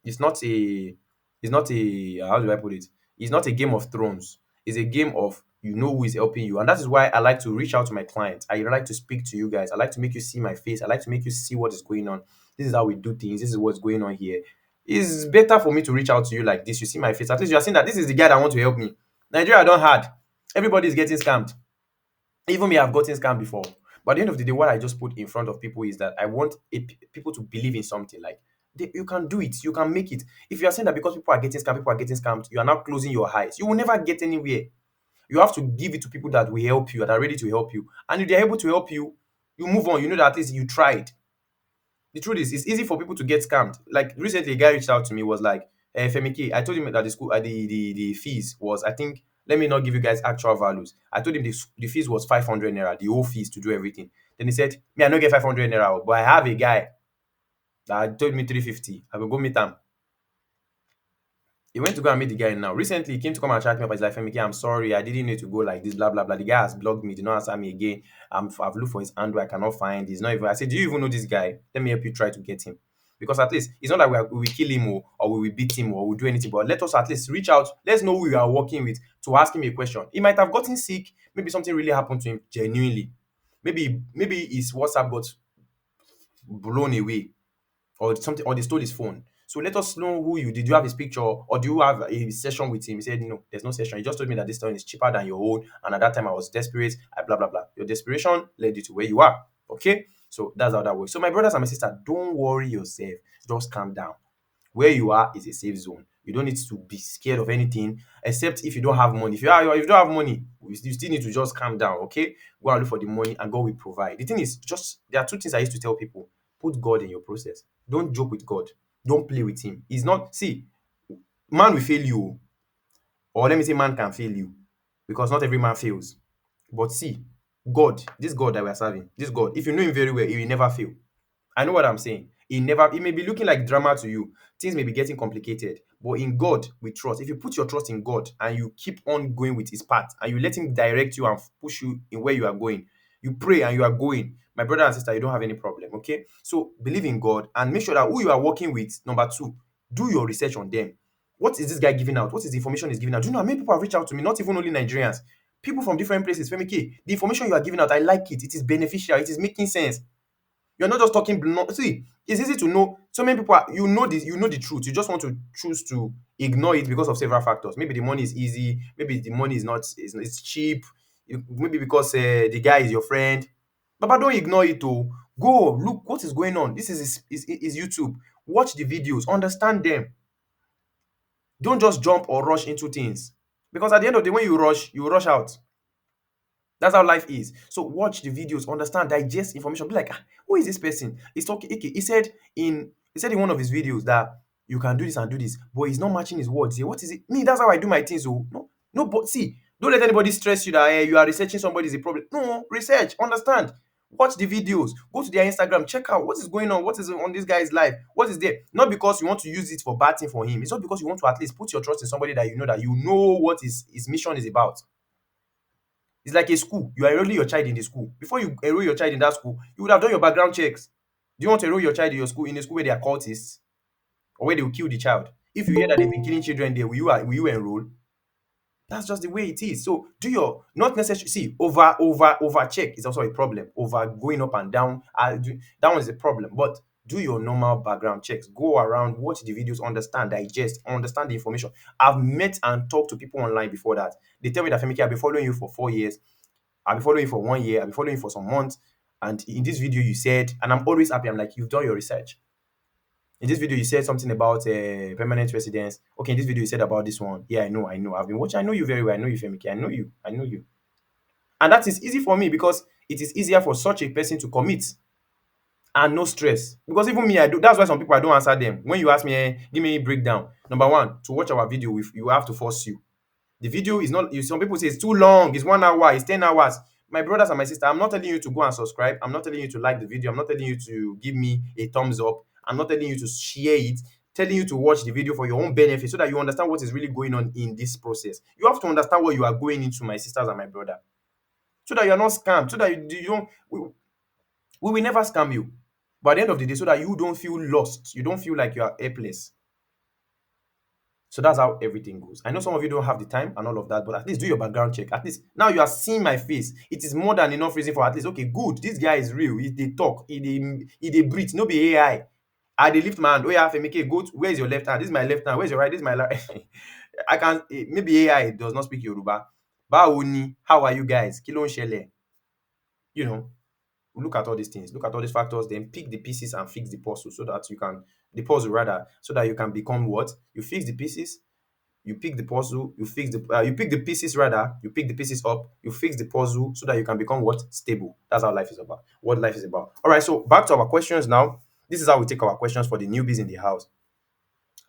It's not a it's not a how do I put it? It's not a game of thrones. It's a game of you know who is helping you. And that is why I like to reach out to my clients. I like to speak to you guys. I like to make you see my face. I like to make you see what is going on. This is how we do things. This is what's going on here. It's better for me to reach out to you like this. You see my face. At least you are seeing that this is the guy that want to help me. Nigeria don't hard. Everybody is getting scammed. Even me, I've gotten scammed before. But at the end of the day, what I just put in front of people is that I want people to believe in something. Like you can do it, you can make it. If you are saying that because people are getting scammed, you are now closing your eyes. You will never get anywhere. You have to give it to people that will help you, that are ready to help you. And if they're able to help you, you move on. You know that at least you tried. The truth is, it's easy for people to get scammed. Like recently, a guy reached out to me, was like, Femike, I told him that the school, the fees was, I think, let me not give you guys actual values. I told him the fees was 500 naira, the whole fees to do everything. Then he said, me, I don't get 500 naira, but I have a guy that told me 350. I will go meet him. He went to go and meet the guy now. Recently, he came to come and chat me up. He's like, Femike, I'm sorry. I didn't need to go like this, blah, blah, blah. The guy has blocked me. Did not answer me again. I've looked for his handle. I cannot find. He's not even. I said, do you even know this guy? Let me help you try to get him. Because at least, it's not like we will kill him or we will beat him or we will do anything. But let us at least reach out. Let's know who we are working with to ask him a question. He might have gotten sick. Maybe something really happened to him genuinely. Maybe his WhatsApp got blown away or something, or they stole his phone. So let us know who you did. You have his picture, or do you have a session with him? He said, no, there's no session. He just told me that this one is cheaper than your own. And at that time, I was desperate. I blah blah blah. Your desperation led you to where you are. Okay, so that's how that works. So my brothers and my sisters, don't worry yourself. Just calm down. Where you are is a safe zone. You don't need to be scared of anything, except if you don't have money. If you don't have money, you still need to just calm down. Okay, go and look for the money, and God will provide. The thing is, just there are two things I used to tell people: put God in your process. Don't joke with God. Don't play with Him. He's not. See, man will fail you, or let me say, man can fail you, because not every man fails. But see, God, this God that we are serving, this God, if you know Him very well, He will never fail. I know what I'm saying. It may be looking like drama to you. Things may be getting complicated. But in God, we trust. If you put your trust in God and you keep on going with His path and you let Him direct you and push you in where you are going, you pray and you are going. My brother and sister, you don't have any problem. Okay. So believe in God and make sure that who you are working with, number two, do your research on them. What is this guy giving out? What is the information he's giving out? Do you know how many people have reached out to me? Not even only Nigerians, people from different places. Femi K, the information you are giving out, I like it. It is beneficial. It is making sense. You're not just talking see, it's easy to know. So many people you know this, you know the truth. You just want to choose to ignore it because of several factors. Maybe the money is easy, maybe the money is not it's cheap, maybe because the guy is your friend. But don't ignore it oh. Go look what is going on. This is YouTube. Watch the videos, understand them. Don't just jump or rush into things. Because at the end of the day, when you rush out. That's how life is. So watch the videos, understand, digest information. Be like, who is this person? He's talking. Okay, he said in one of his videos that you can do this and do this, but he's not matching his words. Say, what is it? Me, that's how I do my things. So no, but see, don't let anybody stress you that you are researching somebody is a problem. No, research, understand. Watch the videos, go to their Instagram, check out what is going on, what is on this guy's life, what is there. Not because you want to use it for bad thing for him. It's not because you want to at least put your trust in somebody that you know what his mission is about. It's like a school. You are enrolling your child in the school. Before you enroll your child in that school, you would have done your background checks. Do you want to enroll your child in your school in a school where they are cultists or where they will kill the child? If you hear that they've been killing children there, will you enroll? That's just the way it is. So do your not necessarily see over check is also a problem. Over going up and down, that one is a problem. But do your normal background checks. Go around, watch the videos, understand the information. I've met and talked to people online before that. They tell me that Femike, I've been following you for 4 years. I've been following you for 1 year. I've been following you for some months. And in this video, you said, and I'm always happy. I'm like, you've done your research. In this video, you said something about permanent residence. Okay, in this video, you said about this one. Yeah, I know. I've been watching. I know you very well. I know you, Femike. I know you. And that is easy for me because it is easier for such a person to commit and no stress. Because even me, I do. That's why some people I don't answer them. When you ask me, give me a breakdown. Number one, to watch our video, you have to force you. The video is not. Some people say it's too long. It's 1 hour. It's 10 hours. My brothers and my sister, I'm not telling you to go and subscribe. I'm not telling you to like the video. I'm not telling you to give me a thumbs up. I'm not telling you to share it. telling you to watch the video for your own benefit so that you understand what is really going on in this process. You have to understand what you are going into, my sisters and my brother, so that you are not scammed, so that you don't. We will never scam you. But at the end of the day, so that you don't feel lost, you don't feel like you are helpless. So that's how everything goes. I know some of you don't have the time and all of that, but at least do your background check. At least now you are seeing my face. It is more than enough reason for at least, okay, good. This guy is real. He they talk. He they breathe. No be AI. I dey lift my hand. Oh yeah, Femike, go. Where is your left hand? This is my left hand. Where's your right? This is my right. I can maybe AI does not speak Yoruba. Báwo ni? How are you guys? Kí ló ń ṣẹlẹ̀? You know, look at all these things, look at all these factors, then pick the pieces and fix the puzzle so that you can the puzzle rather, so that you can become what? You fix the pieces, you pick the puzzle, you fix the you pick the pieces rather, you pick the pieces up, you fix the puzzle so that you can become what? Stable. That's how life is about. What life is about. All right, so back to our questions now. This is how we take our questions for the newbies in the house.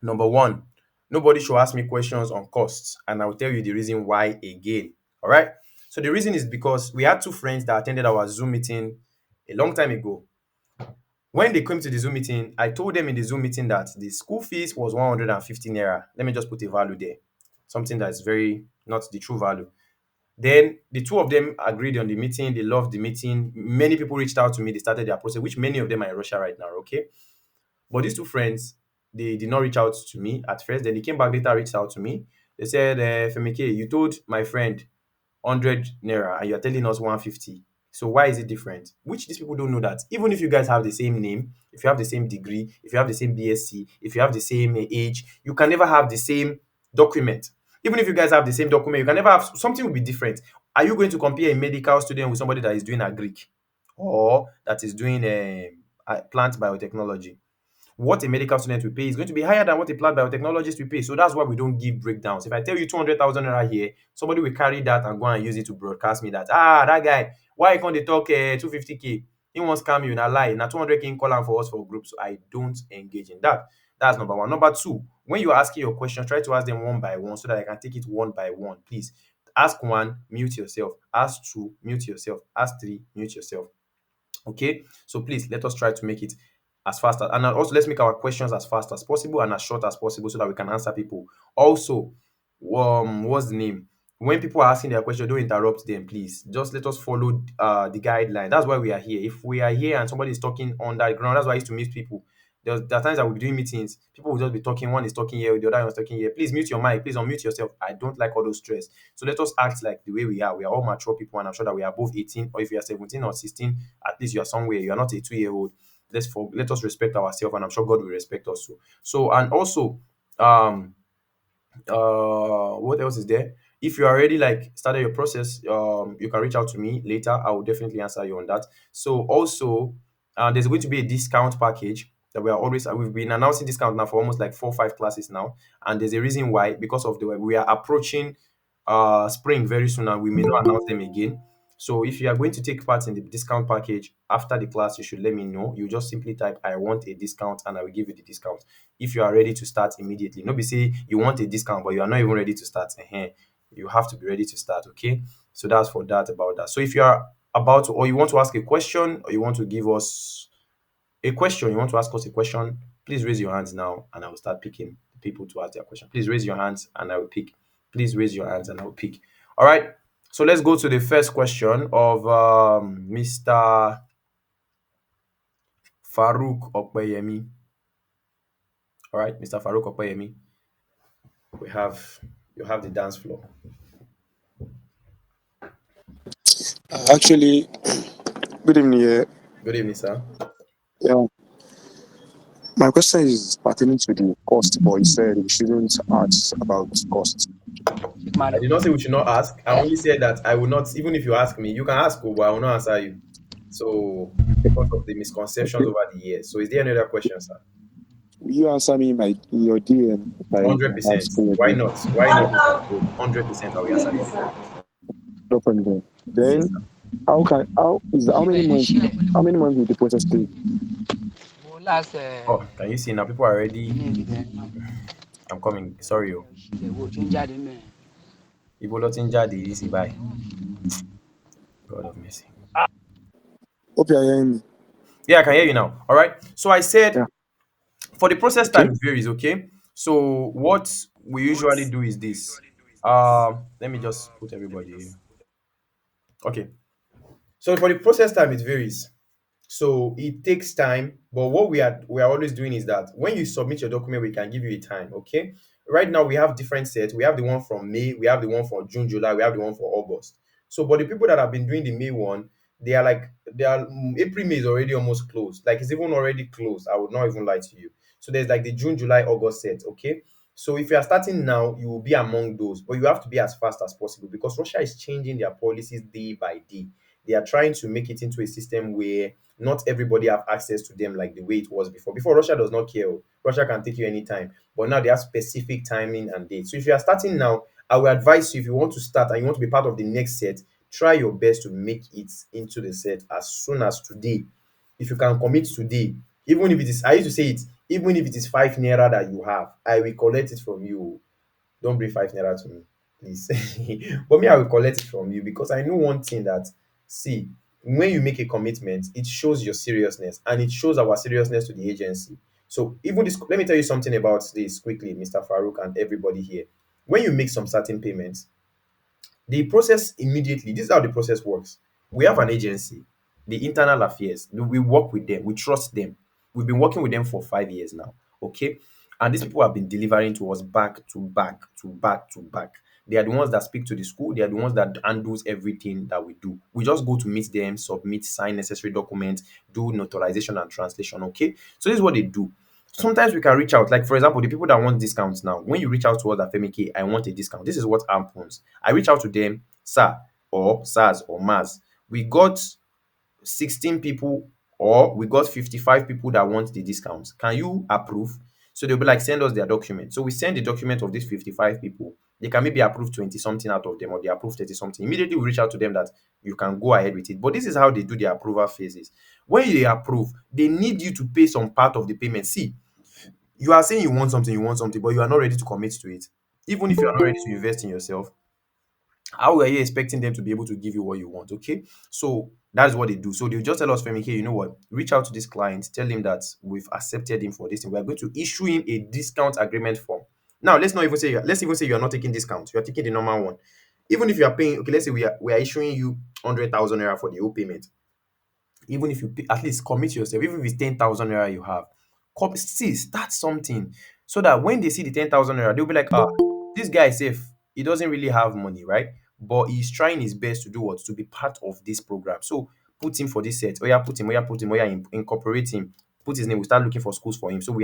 Number one, nobody should ask me questions on costs, and I will tell you the reason why again. All right. So the reason is because we had two friends that attended our Zoom meeting a long time ago. When they came to the Zoom meeting, I told them in the Zoom meeting that the school fees was 150 naira. Let me just put a value there, something that is very not the true value. Then the two of them agreed on the meeting. They loved the meeting. Many people reached out to me. They started their process, which many of them are in Russia right now. Okay. But these two friends, they did not reach out to me at first. Then they came back later, reached out to me. They said, Femike, you told my friend 100 naira and you're telling us 150. So why is it different? Which these people don't know that even if you guys have the same name, if you have the same degree, if you have the same BSc, if you have the same age, you can never have the same document. Even if you guys have the same document, you can never have something will be different. Are you going to compare a medical student with somebody that is doing a Greek or that is doing plant biotechnology? What a medical student will pay is going to be higher than what a plant biotechnologist will pay. So that's why we don't give breakdowns. If I tell you 200,000 naira here, somebody will carry that and go and use it to broadcast me that, that guy, why can't they talk 250K? He wants scam you, na lie. Now 200K in call am for us for group. So I don't engage in that. That's number one. Number two, when you're asking your questions, try to ask them one by one so that I can take it one by one. Please ask one, mute yourself. Ask two, mute yourself. Ask three, mute yourself. Okay, so please let us try to make it as fast as, and also let's make our questions as fast as possible and as short as possible so that we can answer people. Also, what's the name? When people are asking their question, don't interrupt them, please. Just let us follow the guideline. That's why we are here. If we are here and somebody is talking on that ground, that's why I used to mute people. There are times that we'll be doing meetings, people will just be talking, one is talking here, the other one is talking here. Please mute your mic, please unmute yourself. I don't like all those stress. So let us act like the way we are. We are all mature people, and I'm sure that we are both 18, or if you are 17 or 16, at least you are somewhere. You are not a 2-year-old. Let us respect ourselves, and I'm sure God will respect us too. So, and also, um, what else is there? If you already like started your process, you can reach out to me later. I will definitely answer you on that. So also, there's going to be a discount package that we've been announcing discount now for almost like 4 or 5 classes now, and there's a reason why, because of the way we are approaching spring very soon, and we may not announce them again. So if you are going to take part in the discount package after the class, you should let me know. You just simply type I want a discount and I will give you the discount. If you are ready to start immediately, no be say you want a discount but you are not even ready to start. You have to be ready to start. Okay, so that's for that about that. So if you are about to, or you want to ask a question, or you want to give us a question, you want to ask us a question, please raise your hands now and I will start picking the people to ask their question. Please raise your hands and I will pick. Please raise your hands and I will pick. All right, so let's go to the first question of Mr. Farouk Opeyemi. All right, Mr. Farouk Opeyemi, we have you have the dance floor. Actually, good evening. Good evening, sir. Yeah, my question is pertaining to the cost, but you said we shouldn't ask about cost. I did not say we should not ask. I only said that I will not, even if you ask me, you can ask, but I will not answer you. So, because of the misconceptions Okay. over the years. So, is there any other question, sir? Will you answer me in your DM if I ask 100%. for your Why DM? not? Why not, Mr. Farouk? 100% I will answer you. No problem. Yes, Then sir. how many months will the process take? Oh, can you see now? People are already. I'm coming. Sorry, oh. Ibo ló ti ń jáde yìí sí báyìí. God of mercy. Hope you are hearing me. Yeah, I can hear you now. All right. So I said Yeah. For the process Okay. time, it varies. Okay, so what we usually do is this. Let me just put everybody here. Okay, so for the process time, it varies. So it takes time, but what we are always doing is that when you submit your document, we can give you a time. Okay. Right now we have different sets. We have the one from May, we have the one for June, July, we have the one for August. So, but the people that have been doing the May one, April, May is already almost closed. Like it's even already closed. I would not even lie to you. So there's like the June, July, August set. Okay. So if you are starting now, you will be among those, but you have to be as fast as possible because Russia is changing their policies day by day. They are trying to make it into a system where not everybody have access to them like the way it was before. Before, Russia does not care. Russia can take you anytime, but now they have specific timing and date. So if you are starting now, I will advise you, if you want to start and you want to be part of the next set, try your best to make it into the set as soon as today. If you can commit today, even if it is, I used to say it, even if it is 5 naira that you have, I will collect it from you. Don't bring 5 naira to me, please. But me, I will collect it from you because I know one thing that, see, when you make a commitment, it shows your seriousness and it shows our seriousness to the agency. So even this, let me tell you something about this quickly, Mr. Farouk and everybody here. When you make some certain payments, the process immediately, this is how the process works. We have an agency, the internal affairs. We work with them, we trust them. We've been working with them for 5 years now. Okay. And these people have been delivering to us back to back to back to back. They are the ones that speak to the school, they are the ones that handles everything that we do. We just go to meet them, submit, sign necessary documents, do notarization and translation. Okay. So this is what they do. Sometimes we can reach out, like for example, the people that want discounts now. When you reach out to us at Femike, I want a discount. This is what happens. I reach out to them, sir, or SARS or MAS. We got 16 people or we got 55 people that want the discounts. Can you approve? So they'll be like, send us their document. So we send the document of these 55 people. They can maybe approve 20 something out of them or they approve 30 something. Immediately we reach out to them that you can go ahead with it. But this is how they do the approval phases. When they approve, they need you to pay some part of the payment. See, you are saying you want something, but you are not ready to commit to it. Even if you are not ready to invest in yourself, how are you expecting them to be able to give you what you want? Okay. So that's what they do. So they'll just tell us, Femi, hey, you know what? Reach out to this client, tell him that we've accepted him for this thing. We're going to issue him a discount agreement form. Now, let's even say you are not taking discount, you are taking the normal one. Even if you are paying, okay, let's say we are issuing you 100,000 naira for the whole payment. Even if you pay, at least commit yourself, even if it's 10,000 naira you have, see, start something so that when they see the 10,000 naira, they'll be like, ah, this guy is safe. He doesn't really have money, right? But he's trying his best to do what? To be part of this program. So put him for this set. Oh, yeah, put him, oh, yeah, incorporate him, put his name. We start looking for schools for him. So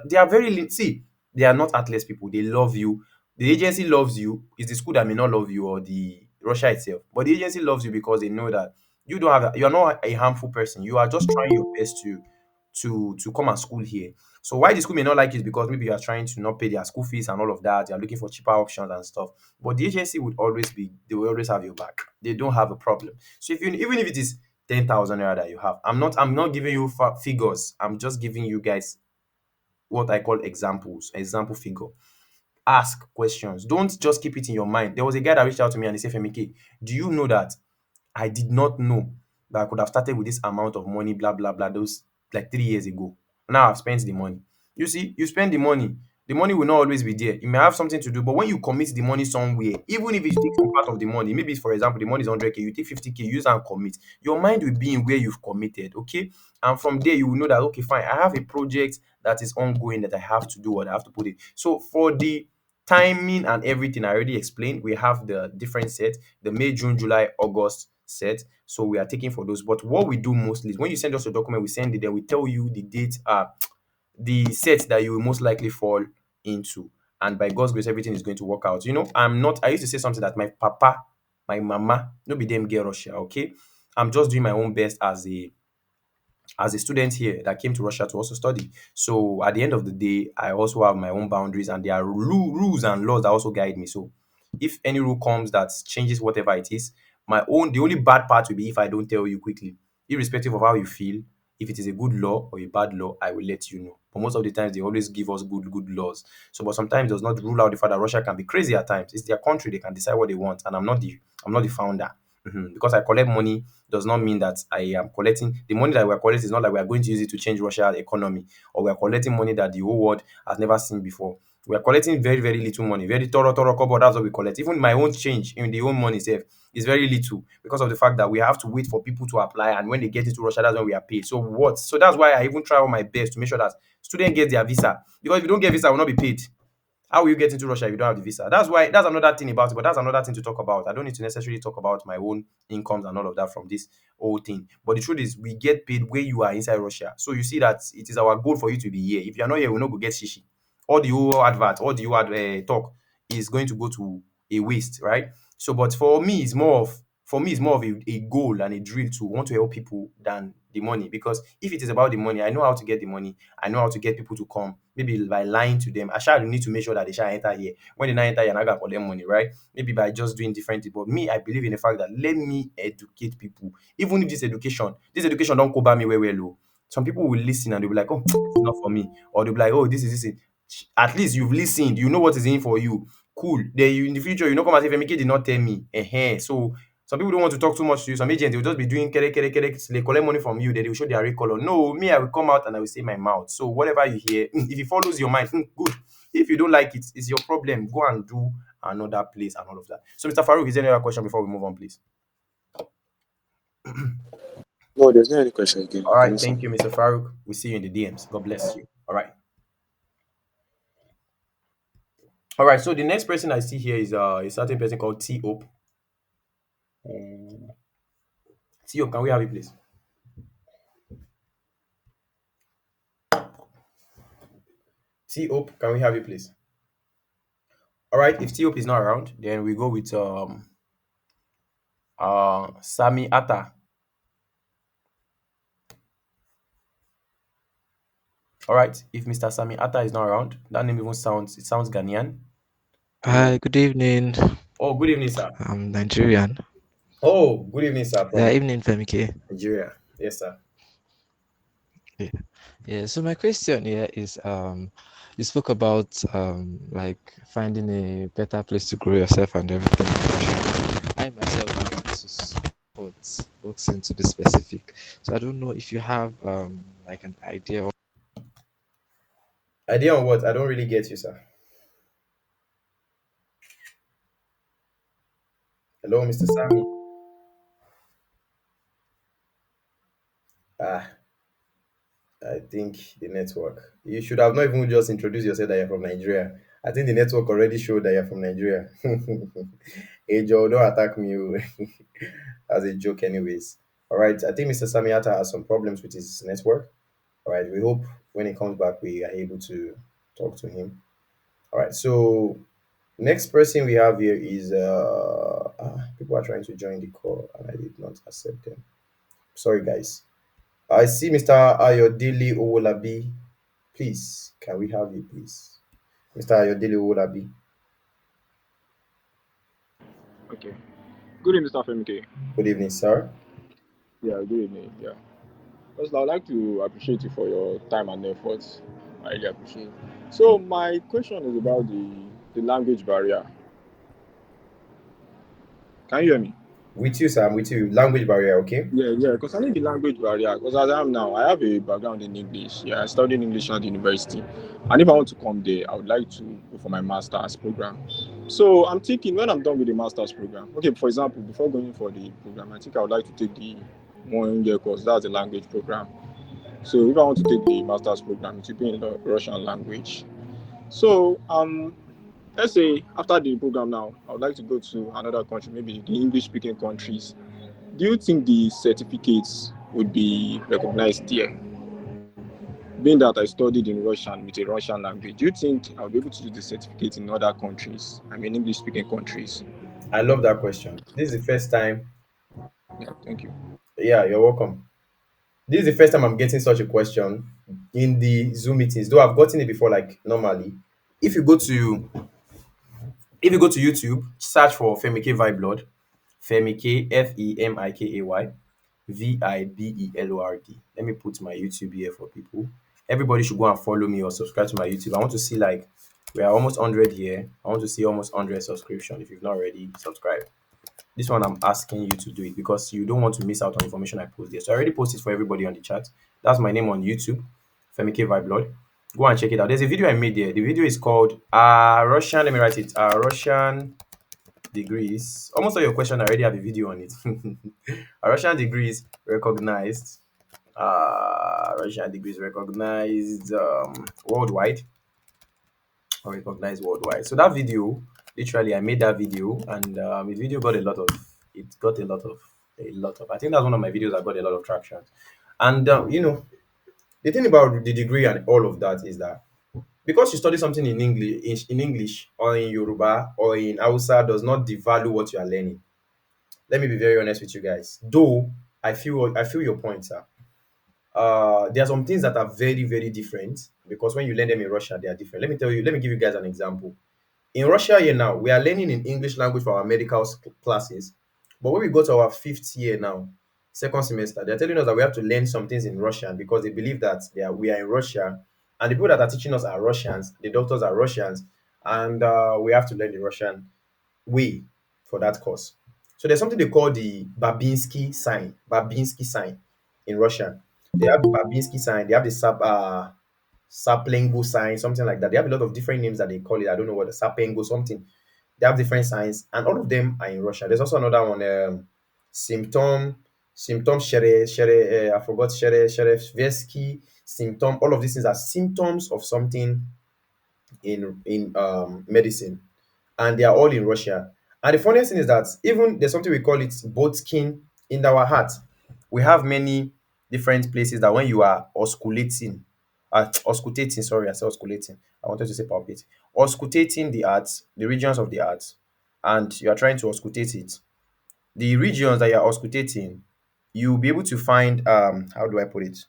they are very, see, they are not heartless people. They love you. The agency loves you. It's the school that may not love you or the Russia itself. But the agency loves you because they know that you are not a harmful person. You are just trying your best to come and school here. So why the school may not like you is because maybe you are trying to not pay their school fees and all of that. You are looking for cheaper options and stuff. But the agency they will always have your back. They don't have a problem. So if you even if it is 10,000 naira that you have, I'm not giving you figures. I'm just giving you guys what I call example figure. Ask questions. Don't just keep it in your mind. There was a guy that reached out to me and he said, Femike, do you know that I did not know that I could have started with this amount of money, blah, blah, blah, those like 3 years ago. Now I've spent the money. You see, you spend the money will not always be there. You may have something to do, but when you commit the money somewhere, even if you take some part of the money, maybe for example, the money is 100K, you take 50K, use and commit, your mind will be in where you've committed, okay? And from there, you will know that, okay, fine, I have a project that is ongoing that I have to do what I have to put it. So for the timing and everything I already explained, we have the different sets, the May, June, July, August set. So we are taking for those. But what we do mostly is when you send us a document, we send it there, we tell you the date, the set that you will most likely fall into. And by God's grace, everything is going to work out. I used to say something that my papa, my mama, no be them get Russia, okay? I'm just doing my own best as a student here that came to Russia to also study. So at the end of the day, I also have my own boundaries and there are rules and laws that also guide me. So if any rule comes that changes whatever it is, the only bad part will be if I don't tell you quickly. Irrespective of how you feel, if it is a good law or a bad law, I will let you know. But most of the times they always give us good laws. So but sometimes it does not rule out the fact that Russia can be crazy at times. It's their country, they can decide what they want, and I'm not the founder. Because I collect money does not mean that I am collecting the money that we are collecting is not like we are going to use it to change Russia's economy, or we are collecting money that the whole world has never seen before. We are collecting very, very little money, very thorough cover. That's what we collect. Even my own change in the own money itself is very little because of the fact that we have to wait for people to apply, and when they get into Russia, that's when we are paid. So what? So that's why I even try all my best to make sure that students get their visa, because if you don't get visa, I will not be paid. How will you get into Russia if you don't have the visa? That's why that's another thing about it, but that's another thing to talk about. I don't need to necessarily talk about my own incomes and all of that from this whole thing. But the truth is, we get paid where you are inside Russia. So you see that it is our goal for you to be here. If you're not here, we'll not go get shishi. All the whole advert, all the whole talk is going to go to a waste, right? So, but for me, it's more of a goal and a drill to want to help people than the money. Because if it is about the money, I know how to get the money. I know how to get people to come. Maybe by lying to them. I shall need to make sure that they shall enter here. When they not enter here, I got collect money, right? Maybe by just doing different things. But me, I believe in the fact that let me educate people. Even if this education don't cover me well, oh. Some people will listen and they'll be like, oh, it's not for me. Or they'll be like, oh, this is this. At least you've listened. You know what is in for you. Cool. Then you in the future, you know, come and say, Femike did not tell me. So some people don't want to talk too much to you. Some agents, they'll just be doing kere. They collect money from you, then they will show their real color. No, me, I will come out and I will say my mouth. So whatever you hear, if it follows your mind, good. If you don't like it, it's your problem. Go and do another place and all of that. So, Mr. Farouk, is there any other question before we move on, please? No, there's no any question again. All You can right, listen. thank you, Mr. Farouk. We see you in the DMs. God bless you. All right. All right. So the next person I see here is a certain person called T Hope. T Hope, can we have it, please? T Hope, can we have it, please? All right. If T Hope is not around, then we go with Sami Atta. All right. If Mr. Sami Atta is not around, that name even sounds Ghanaian. Hi, good evening. Oh, good evening, sir. I'm Nigerian. Oh, good evening, sir, Yeah, from evening, Femike. Nigeria. Yes, sir. Yeah. Yeah. So my question here is, you spoke about like finding a better place to grow yourself and everything. I myself I want to support boxing to be specific. So I don't know if you have like an idea. Idea on what? I don't really get you, sir. Hello, Mr. Sami. Ah, I think the network. You should have not even just introduced yourself that you're from Nigeria. I think the network already showed that you're from Nigeria. Hey, Joe, don't attack me. Oh. As a joke, anyways. All right. I think Mr. Samiata has some problems with his network. All right. We hope when he comes back, we are able to talk to him. All right. So, next person we have here is people are trying to join the call and I did not accept them. Sorry, guys. I see Mr. Ayodele Owolabi. Please, can we have you, please? Mr. Ayodele Owolabi. Okay. Good evening, Mr. Femke. Good evening, sir. Yeah, good evening. Yeah. First, I'd like to appreciate you for your time and efforts. I really appreciate it. So, my question is about the language barrier. Can you hear me? With you, sir. I'm with you. Language barrier, okay? Yeah. Concerning the language barrier, because as I am now, I have a background in English. Yeah, I studied English at the university. And if I want to come there, I would like to go for my master's program. So, I'm thinking when I'm done with the master's program, okay, for example, before going for the program, I think I would like to take the 1 year course. That's the language program. So if I want to take the master's program, it will be in the Russian language. So let's say after the program now, I would like to go to another country, maybe the English-speaking countries. Do you think the certificates would be recognized there? Being that I studied in Russian with a Russian language, do you think I'll be able to do the certificate in other countries? I mean, English-speaking countries. I love that question. This is the first time. Yeah, thank you. Yeah, you're welcome. This is the first time I'm getting such a question in the Zoom meetings, though I've gotten it before, like normally. If you go to if you go to YouTube, search for Femike Vibelord, Femike Femikay. Let me put my YouTube here for people. Everybody should go and follow me or subscribe to my YouTube. I want to see like we are almost 100 here. I want to see almost 100 subscription. If you've not already subscribed, This one I'm asking you to do it because you don't want to miss out on information I post there. So I already posted for everybody on the chat. That's my name on YouTube, Femike Vibe Lord. Go and check it out. There's a video I made there. The video is called Russian. Let me write it. Russian degrees. Almost all your question I already have a video on it. Russian degrees recognized. Russian degrees recognized worldwide or recognized worldwide. So that video, literally, I made that video, and the video got a lot of. It got a lot of. I think that's one of my videos that got a lot of traction. And the thing about the degree and all of that is that because you study something in English or in Yoruba or in Hausa does not devalue what you are learning. Let me be very honest with you guys. Though I feel your point, sir. There are some things that are very, very different because when you learn them in Russia, they are different. Let me tell you, let me give you guys an example. In Russia here now, we are learning in English language for our medical classes. But when we go to our fifth year now, second semester, they're telling us that we have to learn some things in Russian because they believe that we are in Russia. And the people that are teaching us are Russians, the doctors are Russians, and we have to learn the Russian way for that course. So there's something they call the Babinski sign. Babinski sign in Russian. They have the Babinski sign. They have the Saplengo sign, something like that. They have a lot of different names that they call it. I don't know what the Sapengo something. They have different signs, and all of them are in Russian. There's also another one, symptom, symptom shere. I forgot sherevsky symptom. All of these things are symptoms of something in medicine, and they are all in Russia. And the funniest thing is that even there's something we call it Botkin in our heart. We have many different places that when you are osculating, auscultating, sorry, I said osculating. I wanted to say palpate. Auscultating the heart, the regions of the heart, and you are trying to auscultate it, the regions that you're auscultating, you'll be able to find how do I put it?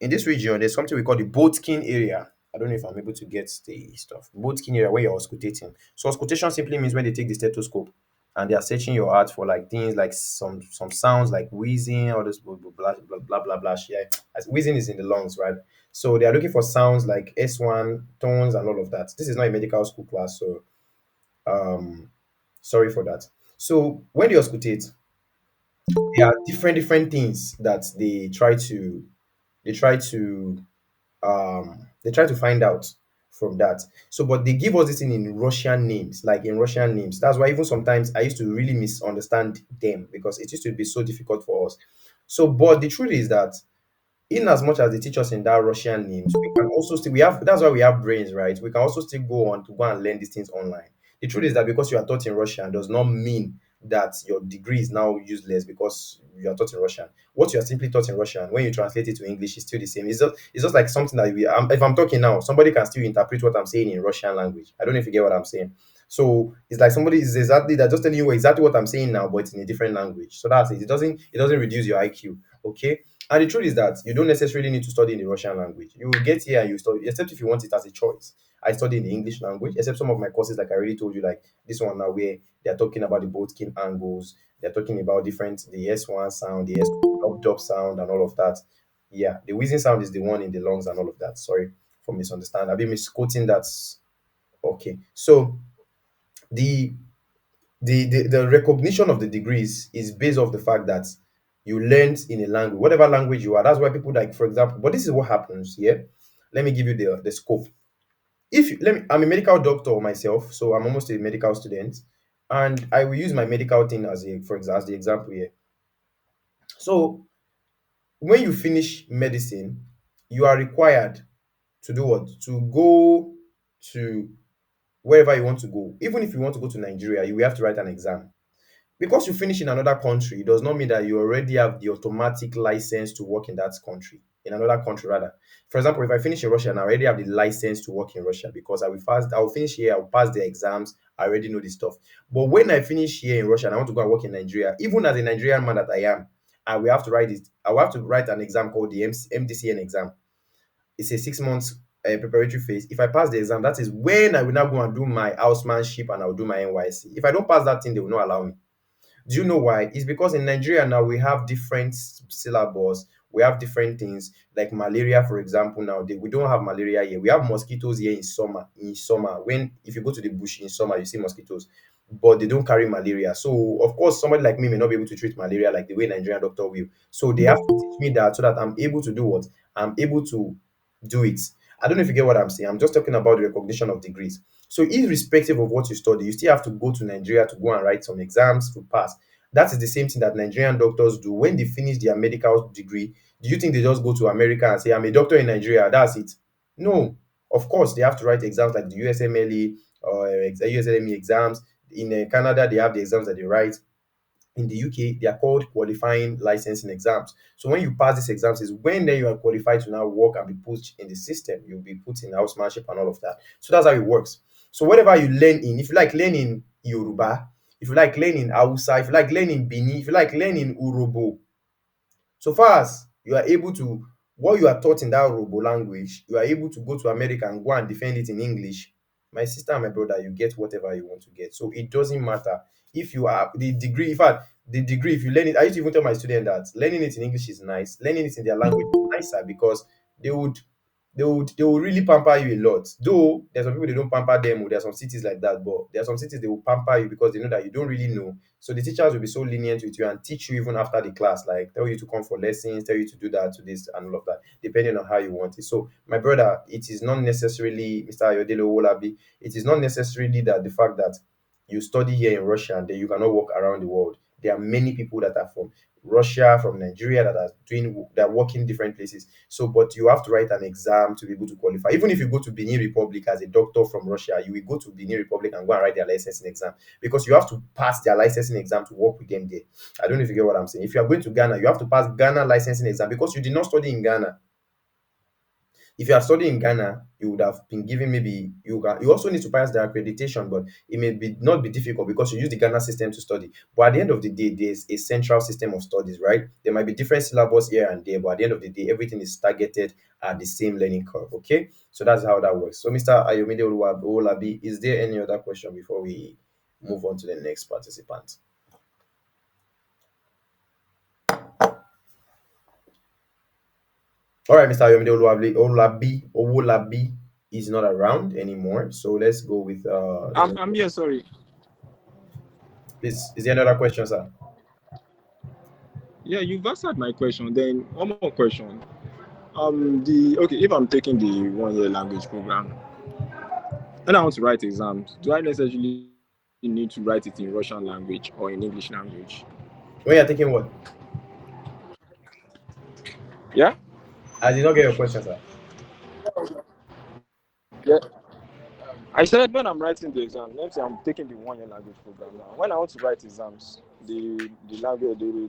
In this region, there's something we call the Botkin area. I don't know if I'm able to get the stuff. Botkin area where you're auscultating. So auscultation simply means when they take the stethoscope and they are searching your heart for like things like some sounds like wheezing, all this blah blah blah blah blah blah blah. Yeah. As wheezing is in the lungs, right? So they are looking for sounds like S1 tones and all of that. This is not a medical school class, so um sorry for that. So when they auscultate, there are different things that they try to find out from that. So but they give us this thing in Russian names, like in Russian names. That's why even sometimes I used to really misunderstand them because it used to be so difficult for us. So but the truth is that in as much as they teach us in that Russian names, we can also still we have that's why we have brains, right? We can also still go on to go and learn these things online. The truth is that because you are taught in Russian does not mean that your degree is now useless because you are taught in Russian. What you are simply taught in Russian, when you translate it to English, is still the same. It's just like something that if I'm talking now, somebody can still interpret what I'm saying in Russian language. I don't know if you get what I'm saying. So it's like somebody is exactly that just telling you exactly what I'm saying now, but it's in a different language. So that's it. It doesn't reduce your IQ. Okay. And the truth is that you don't necessarily need to study in the Russian language. You will get here and you study, except if you want it as a choice. I study in the English language, except some of my courses, like I already told you, like this one now, where they're talking about the Botkin angles, they're talking about the S1 sound, the S2 up sound, and all of that. Yeah, the wheezing sound is the one in the lungs and all of that. Sorry for misunderstanding. I've been misquoting that. Okay. So the the recognition of the degrees is based off the fact that you learned in a language, whatever language you are. That's why people like, for example, but this is what happens here. Let me give you the scope. If you, let me, I'm a medical doctor myself, so I'm almost a medical student, and I will use my medical thing as for example, as the example here. So when you finish medicine, you are required to do what? To go to wherever you want to go. Even if you want to go to Nigeria, you will have to write an exam. Because you finish in another country does not mean that you already have the automatic license to work in that country, in another country rather. For example, if I finish in Russia and I already have the license to work in Russia because I will finish here, I'll pass the exams, I already know this stuff. But when I finish here in Russia and I want to go and work in Nigeria, even as a Nigerian man that I am, I will have to write an exam called the MDCN exam. It's a 6 months preparatory phase. If I pass the exam, that is when I will now go and do my housemanship and I will do my NYC. If I don't pass that thing, they will not allow me. Do you know why? It's because in Nigeria now we have different syllables. We have different things like malaria, for example. Now we don't have malaria here. We have mosquitoes here in summer. In summer, when if you go to the bush in summer, you see mosquitoes. but they don't carry malaria. So of course, somebody like me may not be able to treat malaria like the way Nigerian doctor will. So they have to teach me that so that I'm able to do what? I'm able to do it. I don't know if you get what I'm saying. I'm just talking about the recognition of degrees. So irrespective of what you study, you still have to go to Nigeria to go and write some exams to pass. That is the same thing that Nigerian doctors do when they finish their medical degree. Do you think they just go to America and say, I'm a doctor in Nigeria? That's it. No. Of course, they have to write exams like the USMLE or USLME exams. In Canada, they have the exams that they write. In the UK, they are called qualifying licensing exams. So when you pass these exams, is when then you are qualified to now work and be put in the system. You'll be put in housemanship and all of that. So that's how it works. So whatever you learn in, if you like learning Yoruba, if you like learning Hausa, if you like learning Bini, if you like learning Urobo, so far as you are able to, what you are taught in that Robo language, you are able to go to America and go and defend it in English. My sister and my brother, you get whatever you want to get. So it doesn't matter if you are the degree. In fact, the degree, if you learn it, I used to even tell my student that learning it in English is nice. Learning it in their language is nicer because they would they will really pamper you a lot. Though there's some people they don't pamper them, or there are some cities like that, but there are some cities they will pamper you because they know that you don't really know. So the teachers will be so lenient with you and teach you even after the class, like tell you to come for lessons, tell you to do that, to this, and all of that, depending on how you want it. So, my brother, it is not necessarily Mr. Ayodele Owolabi. It is not necessarily that the fact that you study here in Russia and then you cannot walk around the world. There are many people that are from Russia, from Nigeria that are working different places. So, but you have to write an exam to be able to qualify. Even if you go to Benin Republic as a doctor from Russia, you will go to Benin Republic and go and write their licensing exam because you have to pass their licensing exam to work with them there. I don't know if you get what I'm saying. If you are going to Ghana, you have to pass Ghana licensing exam because you did not study in Ghana. If you are studying in Ghana, you would have been given maybe you also need to pass the accreditation, but it may be not be difficult because you use the Ghana system to study. But at the end of the day, there's a central system of studies, right? There might be different syllabus here and there, but at the end of the day, everything is targeted at the same learning curve. Okay, so that's how that works. So, Mr. Ayomide Owolabi, is there any other question before we move on to the next participant? All right, Mr. Ayomide Owolabi is not around anymore. So let's go with I'm here. Sorry. please. Is there another question, sir? Yeah, you've answered my question. Then one more question. The okay, if I'm taking the 1 year language program and I want to write exams, do I necessarily need to write it in Russian language or in English language? When you're taking what? Yeah. I did not get your question, sir. Yeah. I said when I'm writing the exam, let's say I'm taking the 1 year language program now. When I want to write exams, the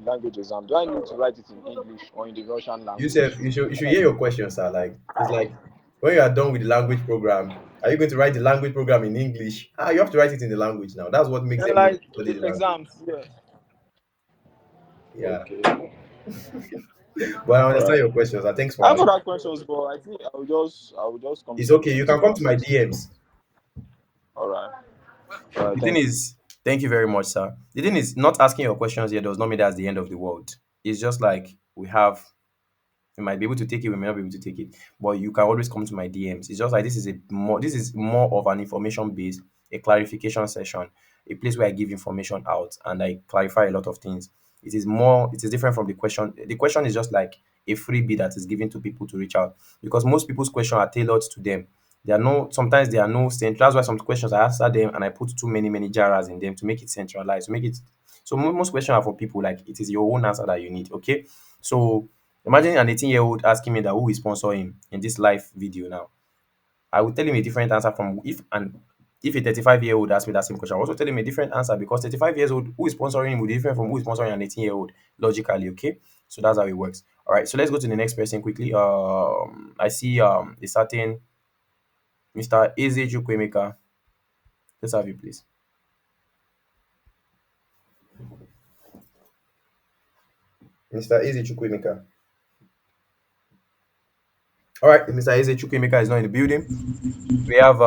language exam, do I need to write it in English or in the Russian Yusuf, language? you should hear your question, sir. Like it's like when you are done with the language program, are you going to write the language program in English? Ah, you have to write it in the language now. That's what makes Yeah, everybody like study the the language. exams. Yeah. Yeah. Okay. But I All understand right. your questions. Thanks I for have asking. other questions, but I think I will just come It's to your okay. You DMs can to come to answer my it. DMs. All right. All right. The thing Thank you. is, thank you very much, sir. The thing is, not asking your questions here does not mean that's the end of the world. It's just like we might be able to take it, we may not be able to take it, but you can always come to my DMs. It's just like this is more of an information base, a clarification session, a place where I give information out and I clarify a lot of things. It is different from the question. The question is just like a freebie that is given to people to reach out because most people's questions are tailored to them. Sometimes there are no central. That's why some questions I answer them and I put too many jaras in them to make it centralized, to make it so most questions are for people like it is your own answer that you need. Okay. So imagine an 18-year-old asking me that who will sponsor him in this live video now. I will tell him a different answer from if a 35-year-old asks me that same question, I will also tell him a different answer because 35 years old who is sponsoring him will be different from who is sponsoring an 18-year-old logically, okay? So that's how it works. All right, so let's go to the next person quickly. I see a certain Mr. Eze Chukwemeka. Let's have you please. Mr. Eze Chukwemeka. All right, Mr. Eze Chukwemeka is not in the building. We have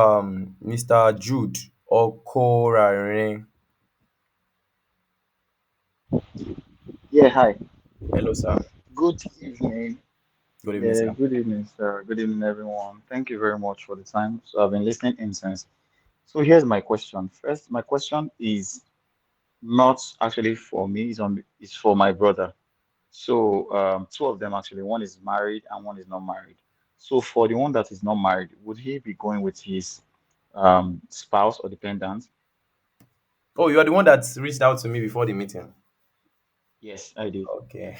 Mr. Jude Okorare. Yeah, hi. Hello, sir. Good evening. Good evening, Yeah, sir. good evening, sir. Good evening, everyone. Thank you very much for the time. So I've been listening in since. So here's my question. First, my question is not actually for me, it's for my brother. So two of them actually, one is married and one is not married. So for the one that is not married, would he be going with his spouse or dependent? Oh, you are the one that reached out to me before the meeting. Yes, I did. Okay.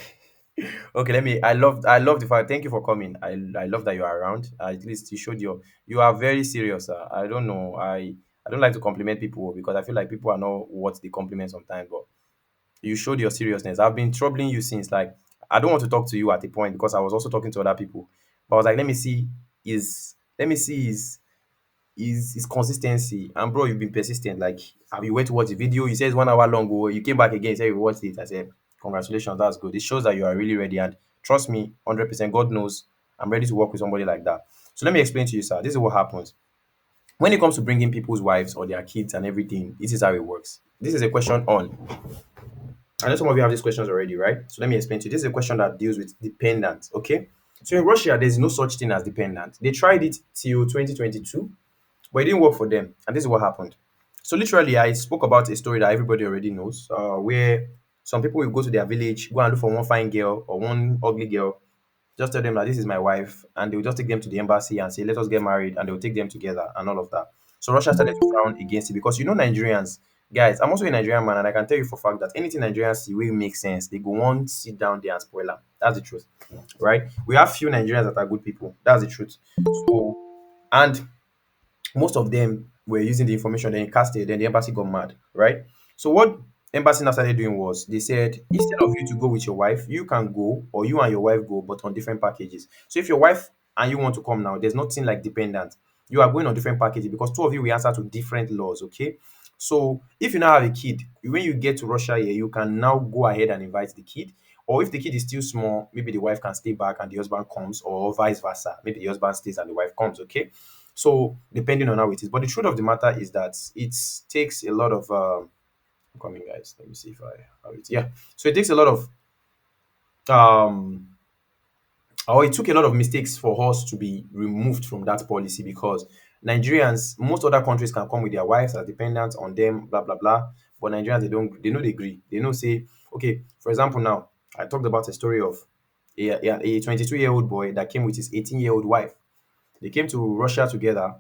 Okay, let me. I love the fact. Thank you for coming. I love that you are around. At least you showed you are very serious. I don't know. I don't like to compliment people because I feel like people are not what they compliment sometimes. But you showed your seriousness. I've been troubling you since. Like I don't want to talk to you at a point because I was also talking to other people. But I was like, let me see is consistency. And bro, you've been persistent. Like, have you went to watch the video? You said it's 1 hour long. Oh, you came back again. You said you watched it. I said, congratulations, that's good. It shows that you are really ready. And trust me, 100%, God knows I'm ready to work with somebody like that. So let me explain to you, sir. This is what happens when it comes to bringing people's wives or their kids and everything. This is how it works. This is a question on. I know some of you have these questions already, right? So let me explain to you. This is a question that deals with dependent. Okay. So in Russia, there's no such thing as dependent. They tried it till 2022, but it didn't work for them. And this is what happened. So literally, I spoke about a story that everybody already knows, where some people will go to their village, go and look for one fine girl or one ugly girl, just tell them that this is my wife, and they will just take them to the embassy and say, let us get married, and they will take them together and all of that. So Russia started to frown against it because Nigerians, guys, I'm also a Nigerian man, and I can tell you for a fact that anything Nigerians see will make sense. They go on, sit down there and spoil them. That's the truth, right? We have few Nigerians that are good people. That's the truth. So, and most of them were using the information, then casted, then the embassy got mad, right? So what embassy now started doing was they said instead of you to go with your wife, you can go or you and your wife go, but on different packages. So if your wife and you want to come now, there's nothing like dependent. You are going on different packages because two of you will answer to different laws, okay? So if you now have a kid, when you get to Russia here, you can now go ahead and invite the kid. Or if the kid is still small, maybe the wife can stay back and the husband comes, or vice versa. Maybe the husband stays and the wife comes, okay? So depending on how it is, but the truth of the matter is that it takes a lot of coming guys. Let me see if I have it. Yeah. So it takes a lot of um or it took a lot of mistakes for us to be removed from that policy because Nigerians, most other countries can come with their wives as dependents on them, blah blah blah. But Nigerians they know they agree. They know say, okay, for example now, I talked about a story of a 22-year-old boy that came with his 18-year-old wife. They came to Russia together.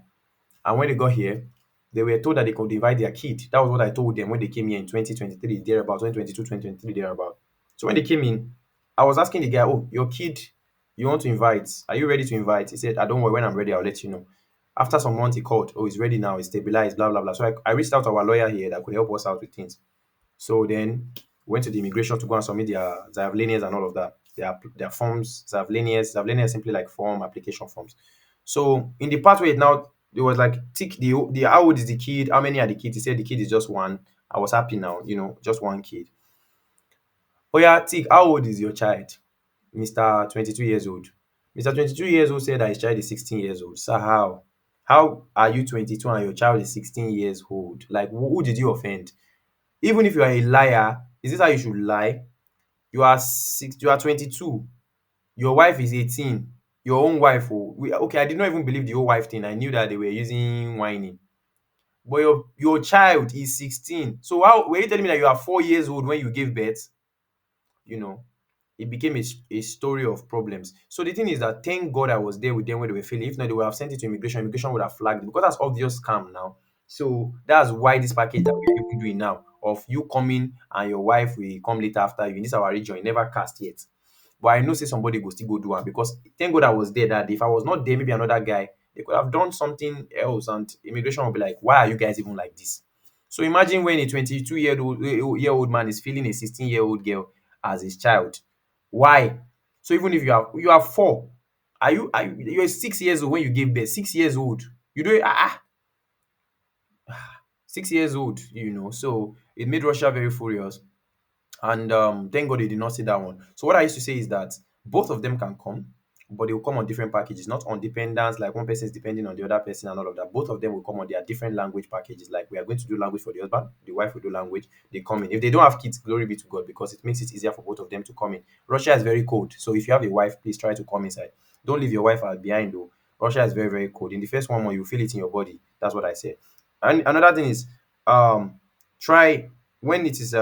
And when they got here, they were told that they could invite their kid. That was what I told them when they came here in 2023, thereabout, 2022, 2023, thereabout. So when they came in, I was asking the guy, oh, your kid, you want to invite? Are you ready to invite? He said, I don't worry, when I'm ready, I'll let you know. After some months, he called, oh, he's ready now, he's stabilized, blah, blah, blah. So I reached out to our lawyer here that could help us out with things. So then went to the immigration to go and submit their Zavlenias and all of that. Their forms, Zavlenia is simply like form application forms. So in the pathway now, it was like tick the how old is the kid, how many are the kids? He said the kid is just one. I was happy now, just one kid. Oh yeah, tick, how old is your child? Mr. 22 years old. Mr. 22 years old said that his child is 16 years old. So how? How are you 22 and your child is 16 years old? Like who did you offend? Even if you are a liar, is this how you should lie? You are 22. Your wife is 18. Your own wife, oh, okay, I did not even believe the whole wife thing. I knew that they were using whining. But your child is 16. So how were you telling me that you are 4 years old when you gave birth? You know, it became a story of problems. So the thing is that thank God I was there with them when they were failing. If not, they would have sent it to immigration. Immigration would have flagged it because that's obvious scam now. So that's why this package that we're even doing now of you coming and your wife will come later after you in this our region, it never cast yet. But I know say somebody go still go do am because thank God I was there that day. If I was not there, maybe another guy, they could have done something else and immigration will be like, why are you guys even like this? So imagine when a 22-year-old man is feeling a 16-year-old girl as his child. Why? So even if you are four, you're 6 years old when you gave birth, 6 years old. You do it 6 years old, So it made Russia very furious. And thank God they did not see that one. So what I used to say is that both of them can come, but they will come on different packages, not on dependence, like one person is depending on the other person and all of that. Both of them will come on their different language packages. Like we are going to do language for the husband, the wife will do language, they come in. If they don't have kids, glory be to God, because it makes it easier for both of them to come in. Russia is very cold. So if you have a wife, please try to come inside. Don't leave your wife out behind though. Russia is very, very cold. In the first 1 month, you feel it in your body. That's what I say. And another thing is, um, try when it is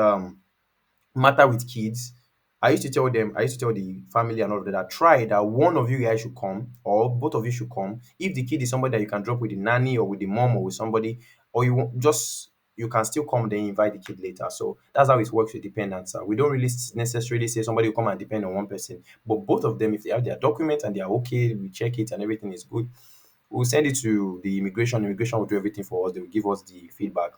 matter with kids. I used to tell the family and all of that, try that one of you guys should come or both of you should come. If the kid is somebody that you can drop with the nanny or with the mom or with somebody, or just you can still come, then invite the kid later. So that's how it works with dependents. We don't really necessarily say somebody will come and depend on one person, but both of them, if they have their document and they are okay, we check it and everything is good, we'll send it to the immigration. Immigration will do everything for us. They will give us the feedback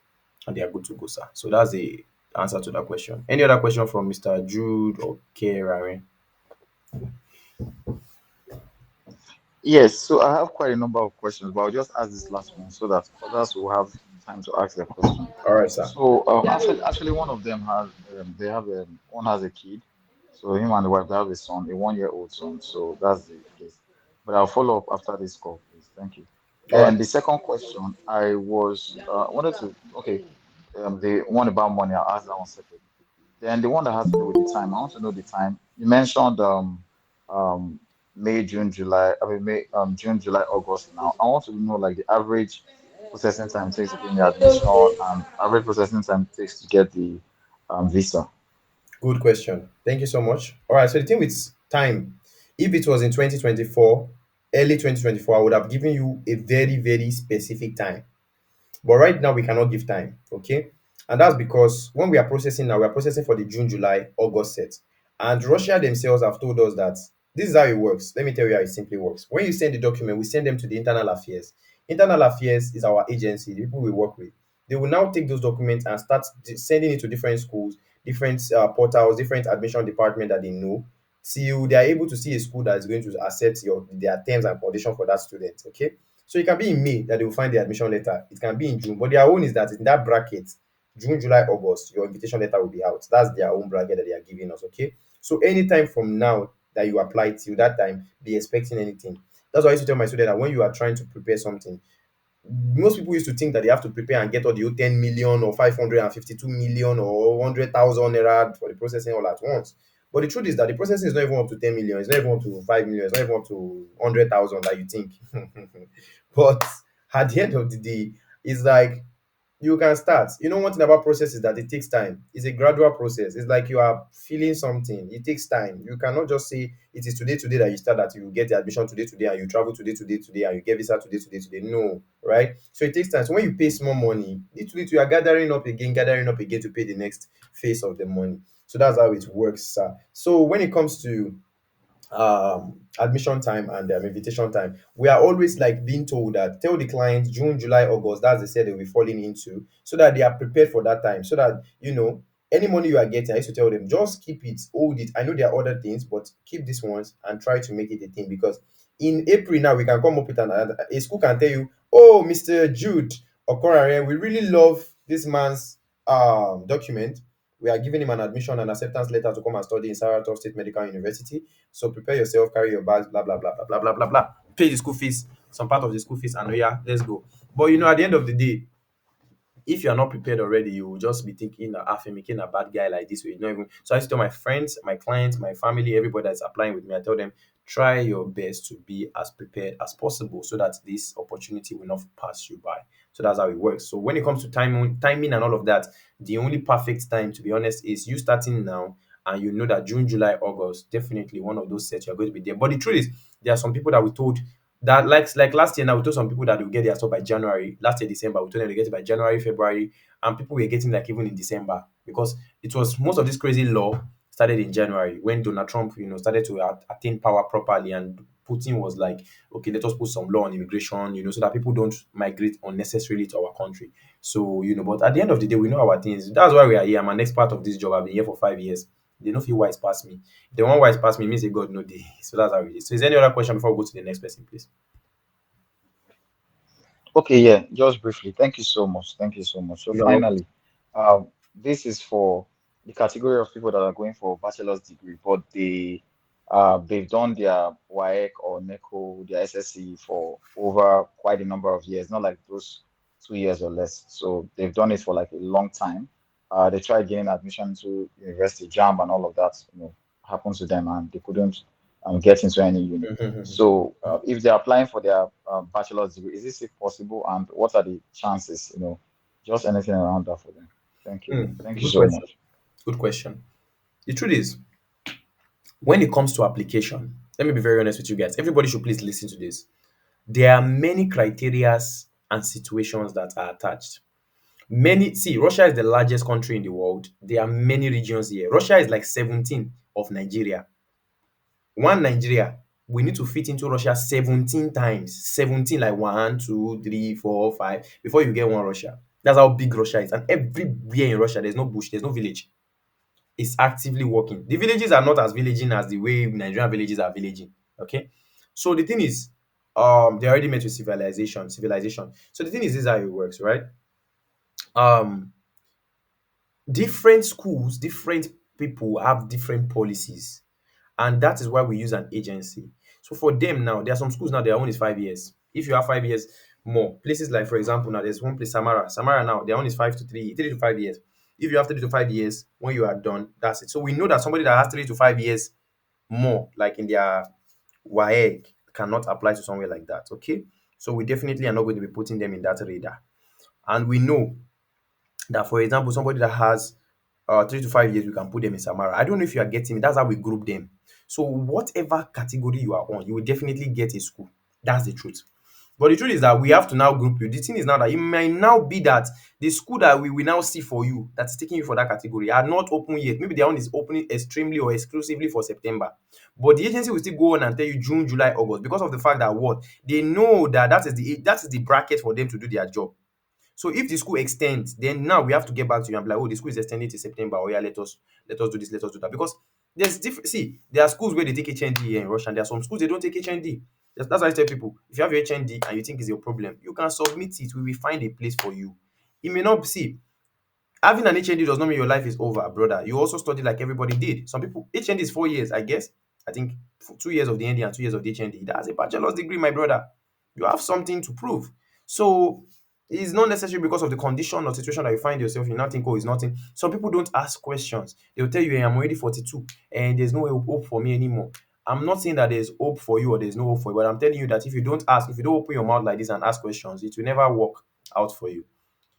and they are good to go, sir. So that's the answer to that question. Any other question from Mr. Jude or Raren? Yes, so I have quite a number of questions, but I'll just ask this last one so that others will have time to ask their question. All right, sir. So actually, one of them has they have one has a kid. So him and the wife they have a son, a 1 year old son. So that's the case. But I'll follow up after this call, please. Thank you. All right. And the second question, I was wanted to okay, the one about money, I'll ask that one separately. Then the one that has to do with the time, I want to know the time. You mentioned um May, June, July. I mean May, June, July, August. Now I want to know like the average processing time it takes to gain the admission and average processing time it takes to get the visa. Good question. Thank you so much. All right. So the thing with time, if it was in 2024, early 2024, I would have given you a very, very specific time. But right now, we cannot give time. Okay. And that's because when we are processing now, we are processing for the June, July, August set. And Russia themselves have told us that this is how it works. Let me tell you how it simply works. When you send the document, we send them to the Internal Affairs. Internal Affairs is our agency, the people we work with. They will now take those documents and start sending it to different schools, different portals, different admission department that they know, till they are able to see a school that is going to accept their terms and condition for that student. Okay. So it can be in May that they will find the admission letter. It can be in June, but their own is that in that bracket, June, July, August, your invitation letter will be out. That's their own bracket that they are giving us. Okay. So anytime from now that you apply till that time, be expecting anything. That's why I used to tell my student that when you are trying to prepare something, most people used to think that they have to prepare and get all the 10 million or 552 million or 100,000 naira for the processing all at once. But the truth is that the processing is not even up to 10 million, it's not even up to 5 million, it's not even up to 100,000 that you think. But at the end of the day, it's like you can start. You know, one thing about process is that it takes time. It's a gradual process. It's like you are feeling something. It takes time. You cannot just say it is today that you start, that you get the admission today and you travel today and you get visa today. No, right? So it takes time. So when you pay small money, little you are gathering up again to pay the next phase of the money. So that's how it works, sir. So when it comes to admission time and invitation time, we are always like being told that tell the clients June, July, August, that's the set they'll be falling into, so that they are prepared for that time, so that any money you are getting, I used to tell them, just keep it, hold it. I know there are other things, but keep these ones and try to make it a thing, because in April now we can come up with a school can tell you, oh, Mr. Jude Okorare, we really love this man's document. We are giving him an admission and acceptance letter to come and study in Saratoga State Medical University. So prepare yourself, carry your bags, blah blah blah blah blah blah blah blah. Pay the school fees, some part of the school fees, and oh yeah, let's go. But at the end of the day, if you're not prepared already, you will just be thinking that I'm making a bad guy like this. Way. Not even so. I used to tell my friends, my clients, my family, everybody that's applying with me. I tell them, try your best to be as prepared as possible, so that this opportunity will not pass you by. So that's how it works. So when it comes to timing and all of that, the only perfect time, to be honest, is you starting now, and you know that June, July, August, definitely one of those sets you're going to be there. But the truth is, there are some people that we told that, like last year now, we told some people that they'll get their stuff by January. Last year, December, we told them they get it by January, February, and people were getting like even in December, because it was most of this crazy law started in January when Donald Trump, started to attain power properly, and Putin was like, okay, let us put some law on immigration, so that people don't migrate unnecessarily to our country. So, but at the end of the day, we know our things. That's why we are here. I'm an expert of this job. I've been here for 5 years. They don't feel wise past me. If they want wise past me, means they God know they. So that's how it is. So is there any other question before we go to the next person, please? Okay, yeah, just briefly. Thank you so much. Thank you so much. So You're welcome. finally, this is for the category of people that are going for a bachelor's degree, but they've done their WAEC or NECO, their SSC for over quite a number of years, not like those 2 years or less. So they've done it for like a long time. They tried getting admission to university, JAMB, and all of that, happened to them, and they couldn't get into any uni. Mhm. So, if they're applying for their bachelor's degree, is this possible, and what are the chances? Just anything around that for them. Thank you. Thank you Good so question. much. Good question. The truth is, when it comes to application, let me be very honest with you guys. Everybody should please listen to this. There are many criterias and situations that are attached. Many see, Russia is the largest country in the world. There are many regions here. Russia is like 17 of Nigeria. One Nigeria, we need to fit into Russia 17 times. 17 like one, two, three, four, five before you get one Russia. That's how big Russia is. And everywhere in Russia, there's no bush, there's no village. It's actively working. The villages are not as villaging as the way Nigerian villages are villaging. Okay. So the thing is, they already met with civilization. So the thing is, this is how it works, right? Um, Different schools, different people have different policies, and that is why we use an agency. So for them now, there are some schools now their own is 5 years. If you have 5 years more, places like for example now there's one place Samara now their own is 3 to 5 years. If you have 3 to 5 years, when you are done, that's it. So we know that somebody that has 3 to 5 years more, like in their WAEC, cannot apply to somewhere like that. Okay, so we definitely are not going to be putting them in that radar. And we know that, for example, somebody that has 3 to 5 years, we can put them in Samara. I don't know if you are getting me. That's how we group them. So whatever category you are on, you will definitely get a school. That's the truth. But the truth is that we have to now group you. The thing is now that it might now be that the school that we will now see for you that is taking you for that category are not open yet. Maybe their own is opening extremely or exclusively for September. But the agency will still go on and tell you June, July, August because of the fact that what they know that is the bracket for them to do their job. So if the school extends, then now we have to get back to you and be like, oh, the school is extending to September. Oh yeah, let us do this, let us do that. Because there's different. See, there are schools where they take HND here in Russia, and there are some schools they don't take HND. That's why I tell people, if you have your HND and you think it's your problem, you can submit it. We will find a place for you. It may not see. Having an HND does not mean your life is over, brother. You also study like everybody did. Some people HND is 4 years, I guess. I think 2 years of the ND and 2 years of the HND. That's a bachelor's degree, my brother. You have something to prove. So it's not necessarily because of the condition or situation that you find yourself in. Nothing, oh, it's nothing. Some people don't ask questions. They'll tell you, hey, I'm already 42 and there's no hope for me anymore. I'm not saying that there's hope for you or there's no hope for you, but I'm telling you that if you don't ask, if you don't open your mouth like this and ask questions, it will never work out for you.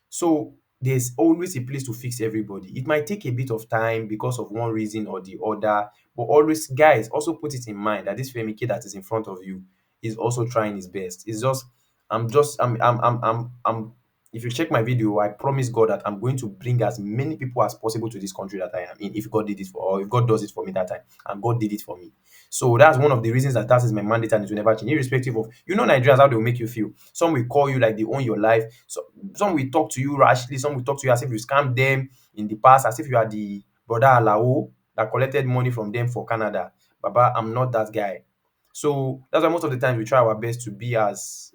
So there's always a place to fix everybody. It might take a bit of time because of one reason or the other, but always, guys, also put it in mind that this Femike that is in front of you is also trying his best. It's just, I'm just, I'm. If you check my video, I promise God that I'm going to bring as many people as possible to this country that I am in. If God did it for, or if God does it for me that time, and God did it for me. So that's one of the reasons that is my mandate and it will never change, irrespective of Nigerians how they will make you feel. Some will call you like they own your life. So some will talk to you rashly, some will talk to you as if you scammed them in the past, as if you are the brother Alao that collected money from them for Canada. Baba, I'm not that guy. So that's why most of the time we try our best to be as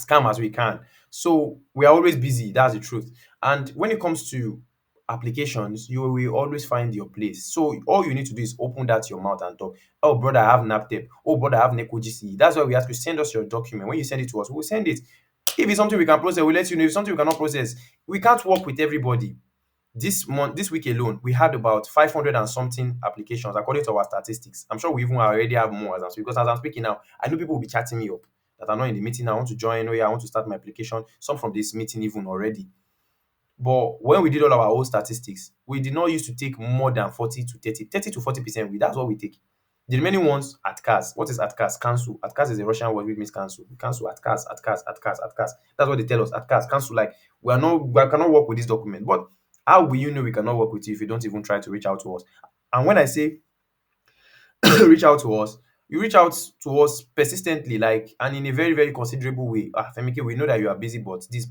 calm as we can. So we are always busy. That's the truth. And when it comes to applications, you will always find your place. So all you need to do is open that your mouth and talk. Oh, brother, I have NAPTEP. Oh, brother, I have NECO GCE. That's why we ask you send us your document. When you send it to us, we'll send it. If it's something we can process, we'll let you know. If it's something we cannot process, we can't work with everybody. This week alone, we had about 500 and something applications according to our statistics. I'm sure we even already have more as I'm speaking, because as I'm speaking now, I know people will be chatting me up that are not in the meeting. I want to join. Oh yeah, I want to start my application. Some from this meeting even already. But when we did all our own statistics, we did not used to take more than 40 to 30 to 40%. That's what we take. The remaining ones at CAS. What is at CAS? Cancel. At CAS is a Russian word which means cancel. We cancel at CAS, at CAS, at CAS, at CAS. That's what they tell us at CAS. Cancel. Like we cannot work with this document. But how will you know we cannot work with you if you don't even try to reach out to us? And when I say reach out to us, you reach out to us persistently, like, and in a very, very considerable way. Femike, we know that you are busy, but this.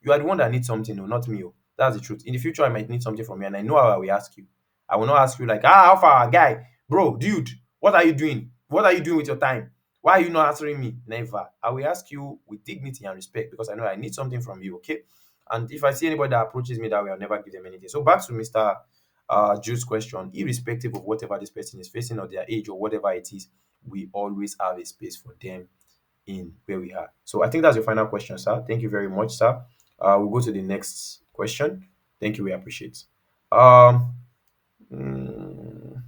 You are the one that needs something, no, not me. Oh. That's the truth. In the future, I might need something from you, and I know how I will ask you. I will not ask you like, how far, guy, bro, dude, what are you doing? What are you doing with your time? Why are you not answering me? Never. I will ask you with dignity and respect because I know I need something from you, okay? And if I see anybody that approaches me that way, I'll never give them anything. So back to Mr. Jude's question, irrespective of whatever this person is facing or their age or whatever it is, we always have a space for them in where we are. So I think that's your final question, sir. Thank you very much, sir. We'll go to the next question. Thank you. We appreciate. Um, mm,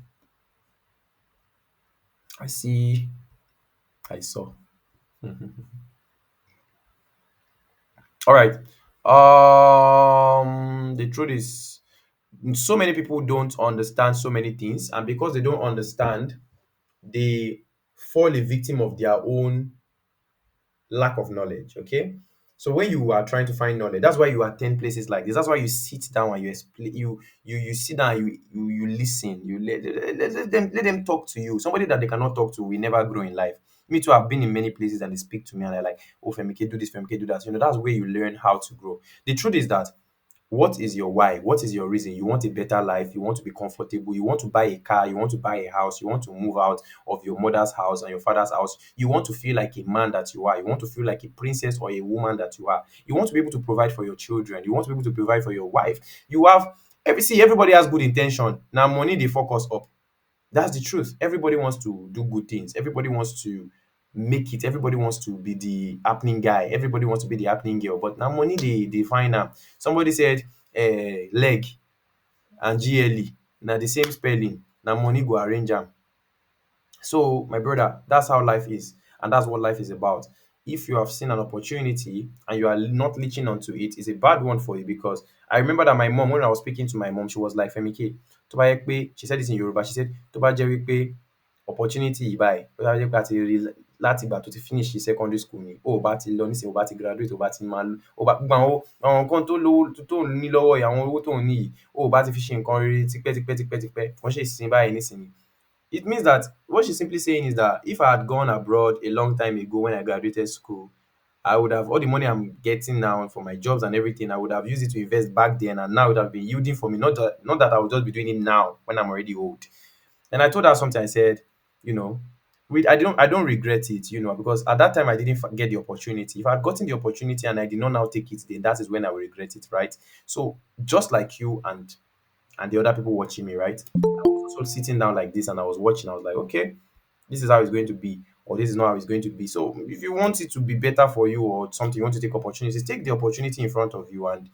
I see. I saw. All right. The truth is, so many people don't understand so many things, and because they don't understand, they fall a victim of their own lack of knowledge. Okay. So when you are trying to find knowledge, that's why you attend places like this. That's why you sit down and you explain. You sit down. You listen. You let them talk to you. Somebody that they cannot talk to will never grow in life. Me too. I've been in many places and they speak to me and they're like, "Oh, Femike, do this. Femike, do that." That's where you learn how to grow. The truth is that what is your why? What is your reason? You want a better life, you want to be comfortable, you want to buy a car, you want to buy a house, you want to move out of your mother's house and your father's house, you want to feel like a man that you are, you want to feel like a princess or a woman that you are, you want to be able to provide for your children, you want to be able to provide for your wife. You have everybody has good intention. Now money they focus up. That's the truth. Everybody wants to do good things. Everybody wants to make it. Everybody wants to be the happening guy. Everybody wants to be the happening girl. But now money they find out. Somebody said leg and GLE. Now the same spelling. Now money go arrange them. So, my brother, that's how life is, and that's what life is about. If you have seen an opportunity and you are not leeching onto it, it's a bad one for you because I remember that my mom, when I was speaking to my mom, she was like, Femike, tó bá jẹ́ pé, she said this in Yoruba, she said, tó bá jẹ́ wípé opportunity yìí báyìí, tó bá jẹ́ pé àti rí láti ìgbà tó ti finish secondary school ni, ó bá ti lọ nísìnyí, ó bá ti graduate, ó bá ti máa, ó bá gbogbo àwọn nǹkan tó lówó tó ń ní lọ́wọ́ yìí, àwọn owó tó ń ní yìí, ó bá ti fi ṣe nǹkan rere tipẹ́ tipẹ́ tipẹ́ tipẹ́, wọ́n ṣe ìsìn báyìí nísìnyí. It means that what she's simply saying is that if I had gone abroad a long time ago when I graduated school, I would have all the money I'm getting now for my jobs and everything. I would have used it to invest back then, and now it would have been yielding for me. Not that I would just be doing it now when I'm already old. And I told her something. I said, you know, I don't regret it, because at that time I didn't get the opportunity. If I had gotten the opportunity and I did not now take it, then that is when I will regret it, right? So just like you and the other people watching me, right? I was also sitting down like this and I was watching. I was like, okay, this is how it's going to be, or this is not how it's going to be. So if you want it to be better for you or something, you want to take opportunities, take the opportunity in front of you and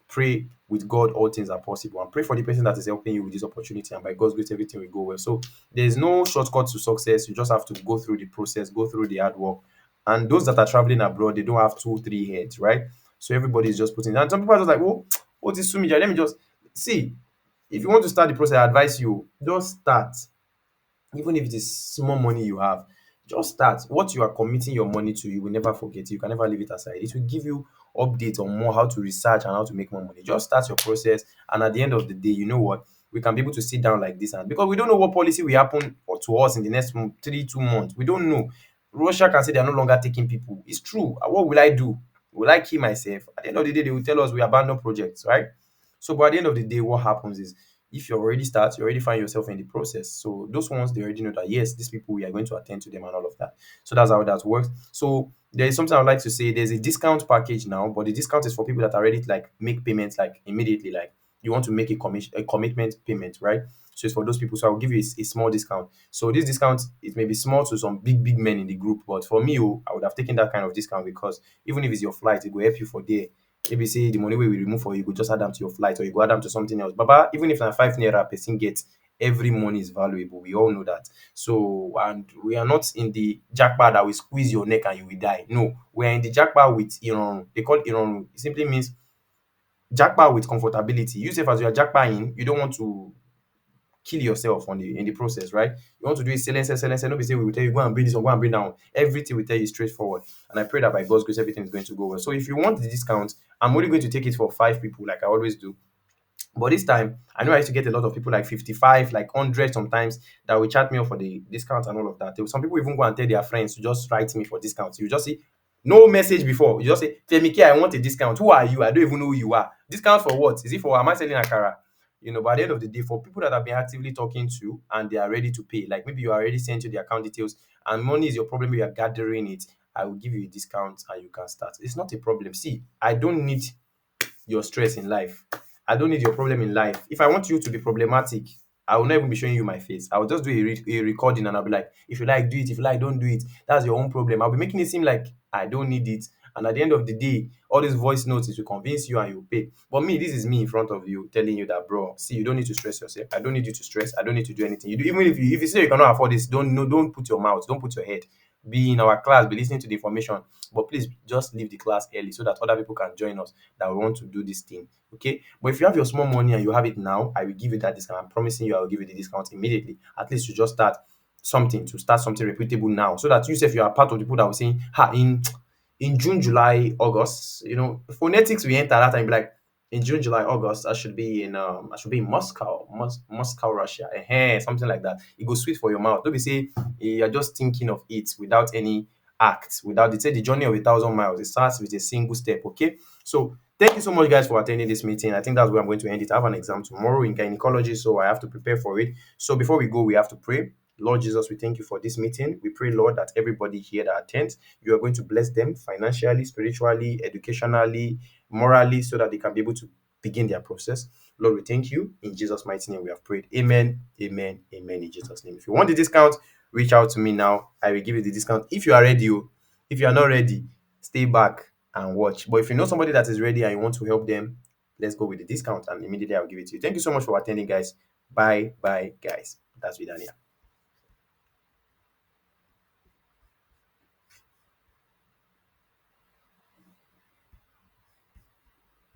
pray with God all things are possible and pray for the person that is helping you with this opportunity, and by God's grace everything will go well. So there's no shortcut to success. You just have to go through the process, go through the hard work. And those that are traveling abroad, they don't have two, three heads, right? So everybody is just putting, and some people are just like, oh, what is Sumija? Let me just see. If you want to start the process, I advise you just start. Even if it is small money you have, just start. What you are committing your money to, you will never forget. You can never leave it aside. It will give you updates on more how to research and how to make more money. Just start your process, and at the end of the day, you know what? We can be able to sit down like this, and because we don't know what policy will happen to us in the next 2 months, we don't know. Russia can say they are no longer taking people. It's true. What will I do? Will I kill myself? At the end of the day, they will tell us we abandon projects, right? So, but at the end of the day, what happens is if you already start, you already find yourself in the process. So those ones they already know that yes, these people we are going to attend to them and all of that. So that's how that works. So there is something I'd like to say. There's a discount package now, but the discount is for people that are ready to like make payments like immediately. Like you want to make a commitment payment, right? So it's for those people. So I'll give you a small discount. So this discount it may be small to some big men in the group, but for me, oh, I would have taken that kind of discount because even if it's your flight, it will help you for there. Maybe say the money wey we remove for you, go just add am to your flight or you go add am to something else. Baba, even if na 5 naira person get, every money is valuable. We all know that. So, and we are not in the jackpot that will squeeze your neck and you will die. No, we are in the jackpot with Iron. They call it Iron. It simply means jackpot with comfortability. You say as you are jackpotting, you don't want to kill yourself in the process, right? You want to do it silence. Nobody say we will tell you go and bring this or go and bring down. Everything we tell you is straightforward. And I pray that by God's grace, everything is going to go well. So if you want the discount, I'm only going to take it for 5 people, like I always do. But this time, I know I used to get a lot of people like 55, like 100 sometimes that will chat me up for the discount and all of that. Some people even go and tell their friends to just write me for discounts. You just see no message before. You just say, Femike, I want a discount. Who are you? I don't even know who you are. Discount for what? Is it for am I selling Akara? By the end of the day, for people that have been actively talking to and they are ready to pay, like maybe you already sent you the account details and money is your problem, you are gathering it, I will give you a discount and you can start. It's not a problem. See, I don't need your stress in life. I don't need your problem in life. If I want you to be problematic, I will not even be showing you my face. I will just do a recording and I'll be like, if you like, do it. If you like, don't do it. That's your own problem. I'll be making it seem like I don't need it And at the end of the day, all these voice notes is to convince you and you pay. But me, this is me in front of you telling you that, bro, see, you don't need to stress yourself. I don't need you to stress. I don't need to do anything. You do, even if you say you cannot afford this, don't no, don't put your mouth, don't put your head. Be in our class, be listening to the information, but please just leave the class early so that other people can join us that we want to do this thing. Okay. But if you have your small money and you have it now, I will give you that discount. I'm promising you I will give you the discount immediately. At least to just start something reputable now. So that you say if you are part of the people that were saying, ha, in June, July, August, phonetics we enter that time be like in June, July, August, I should be in Moscow, Moscow, Russia, something like that. It goes sweet for your mouth. Don't be say you're just thinking of it without any act, without it. Say the journey of 1,000 miles. It starts with a single step. Okay, so thank you so much, guys, for attending this meeting. I think that's where I'm going to end it. I have an exam tomorrow in gynecology, so I have to prepare for it. So before we go, we have to pray. Lord Jesus, we thank you for this meeting. We pray, Lord, that everybody here that attends, you are going to bless them financially, spiritually, educationally, morally, so that they can be able to begin their process. Lord, we thank you. In Jesus' mighty name, we have prayed. Amen, amen, amen. In Jesus' name. If you want the discount, reach out to me now. I will give you the discount. If you are ready, if you are not ready, stay back and watch. But if you know somebody that is ready and you want to help them, let's go with the discount and immediately I'll give it to you. Thank you so much for attending, guys. Bye, bye, guys. That's with Daniel.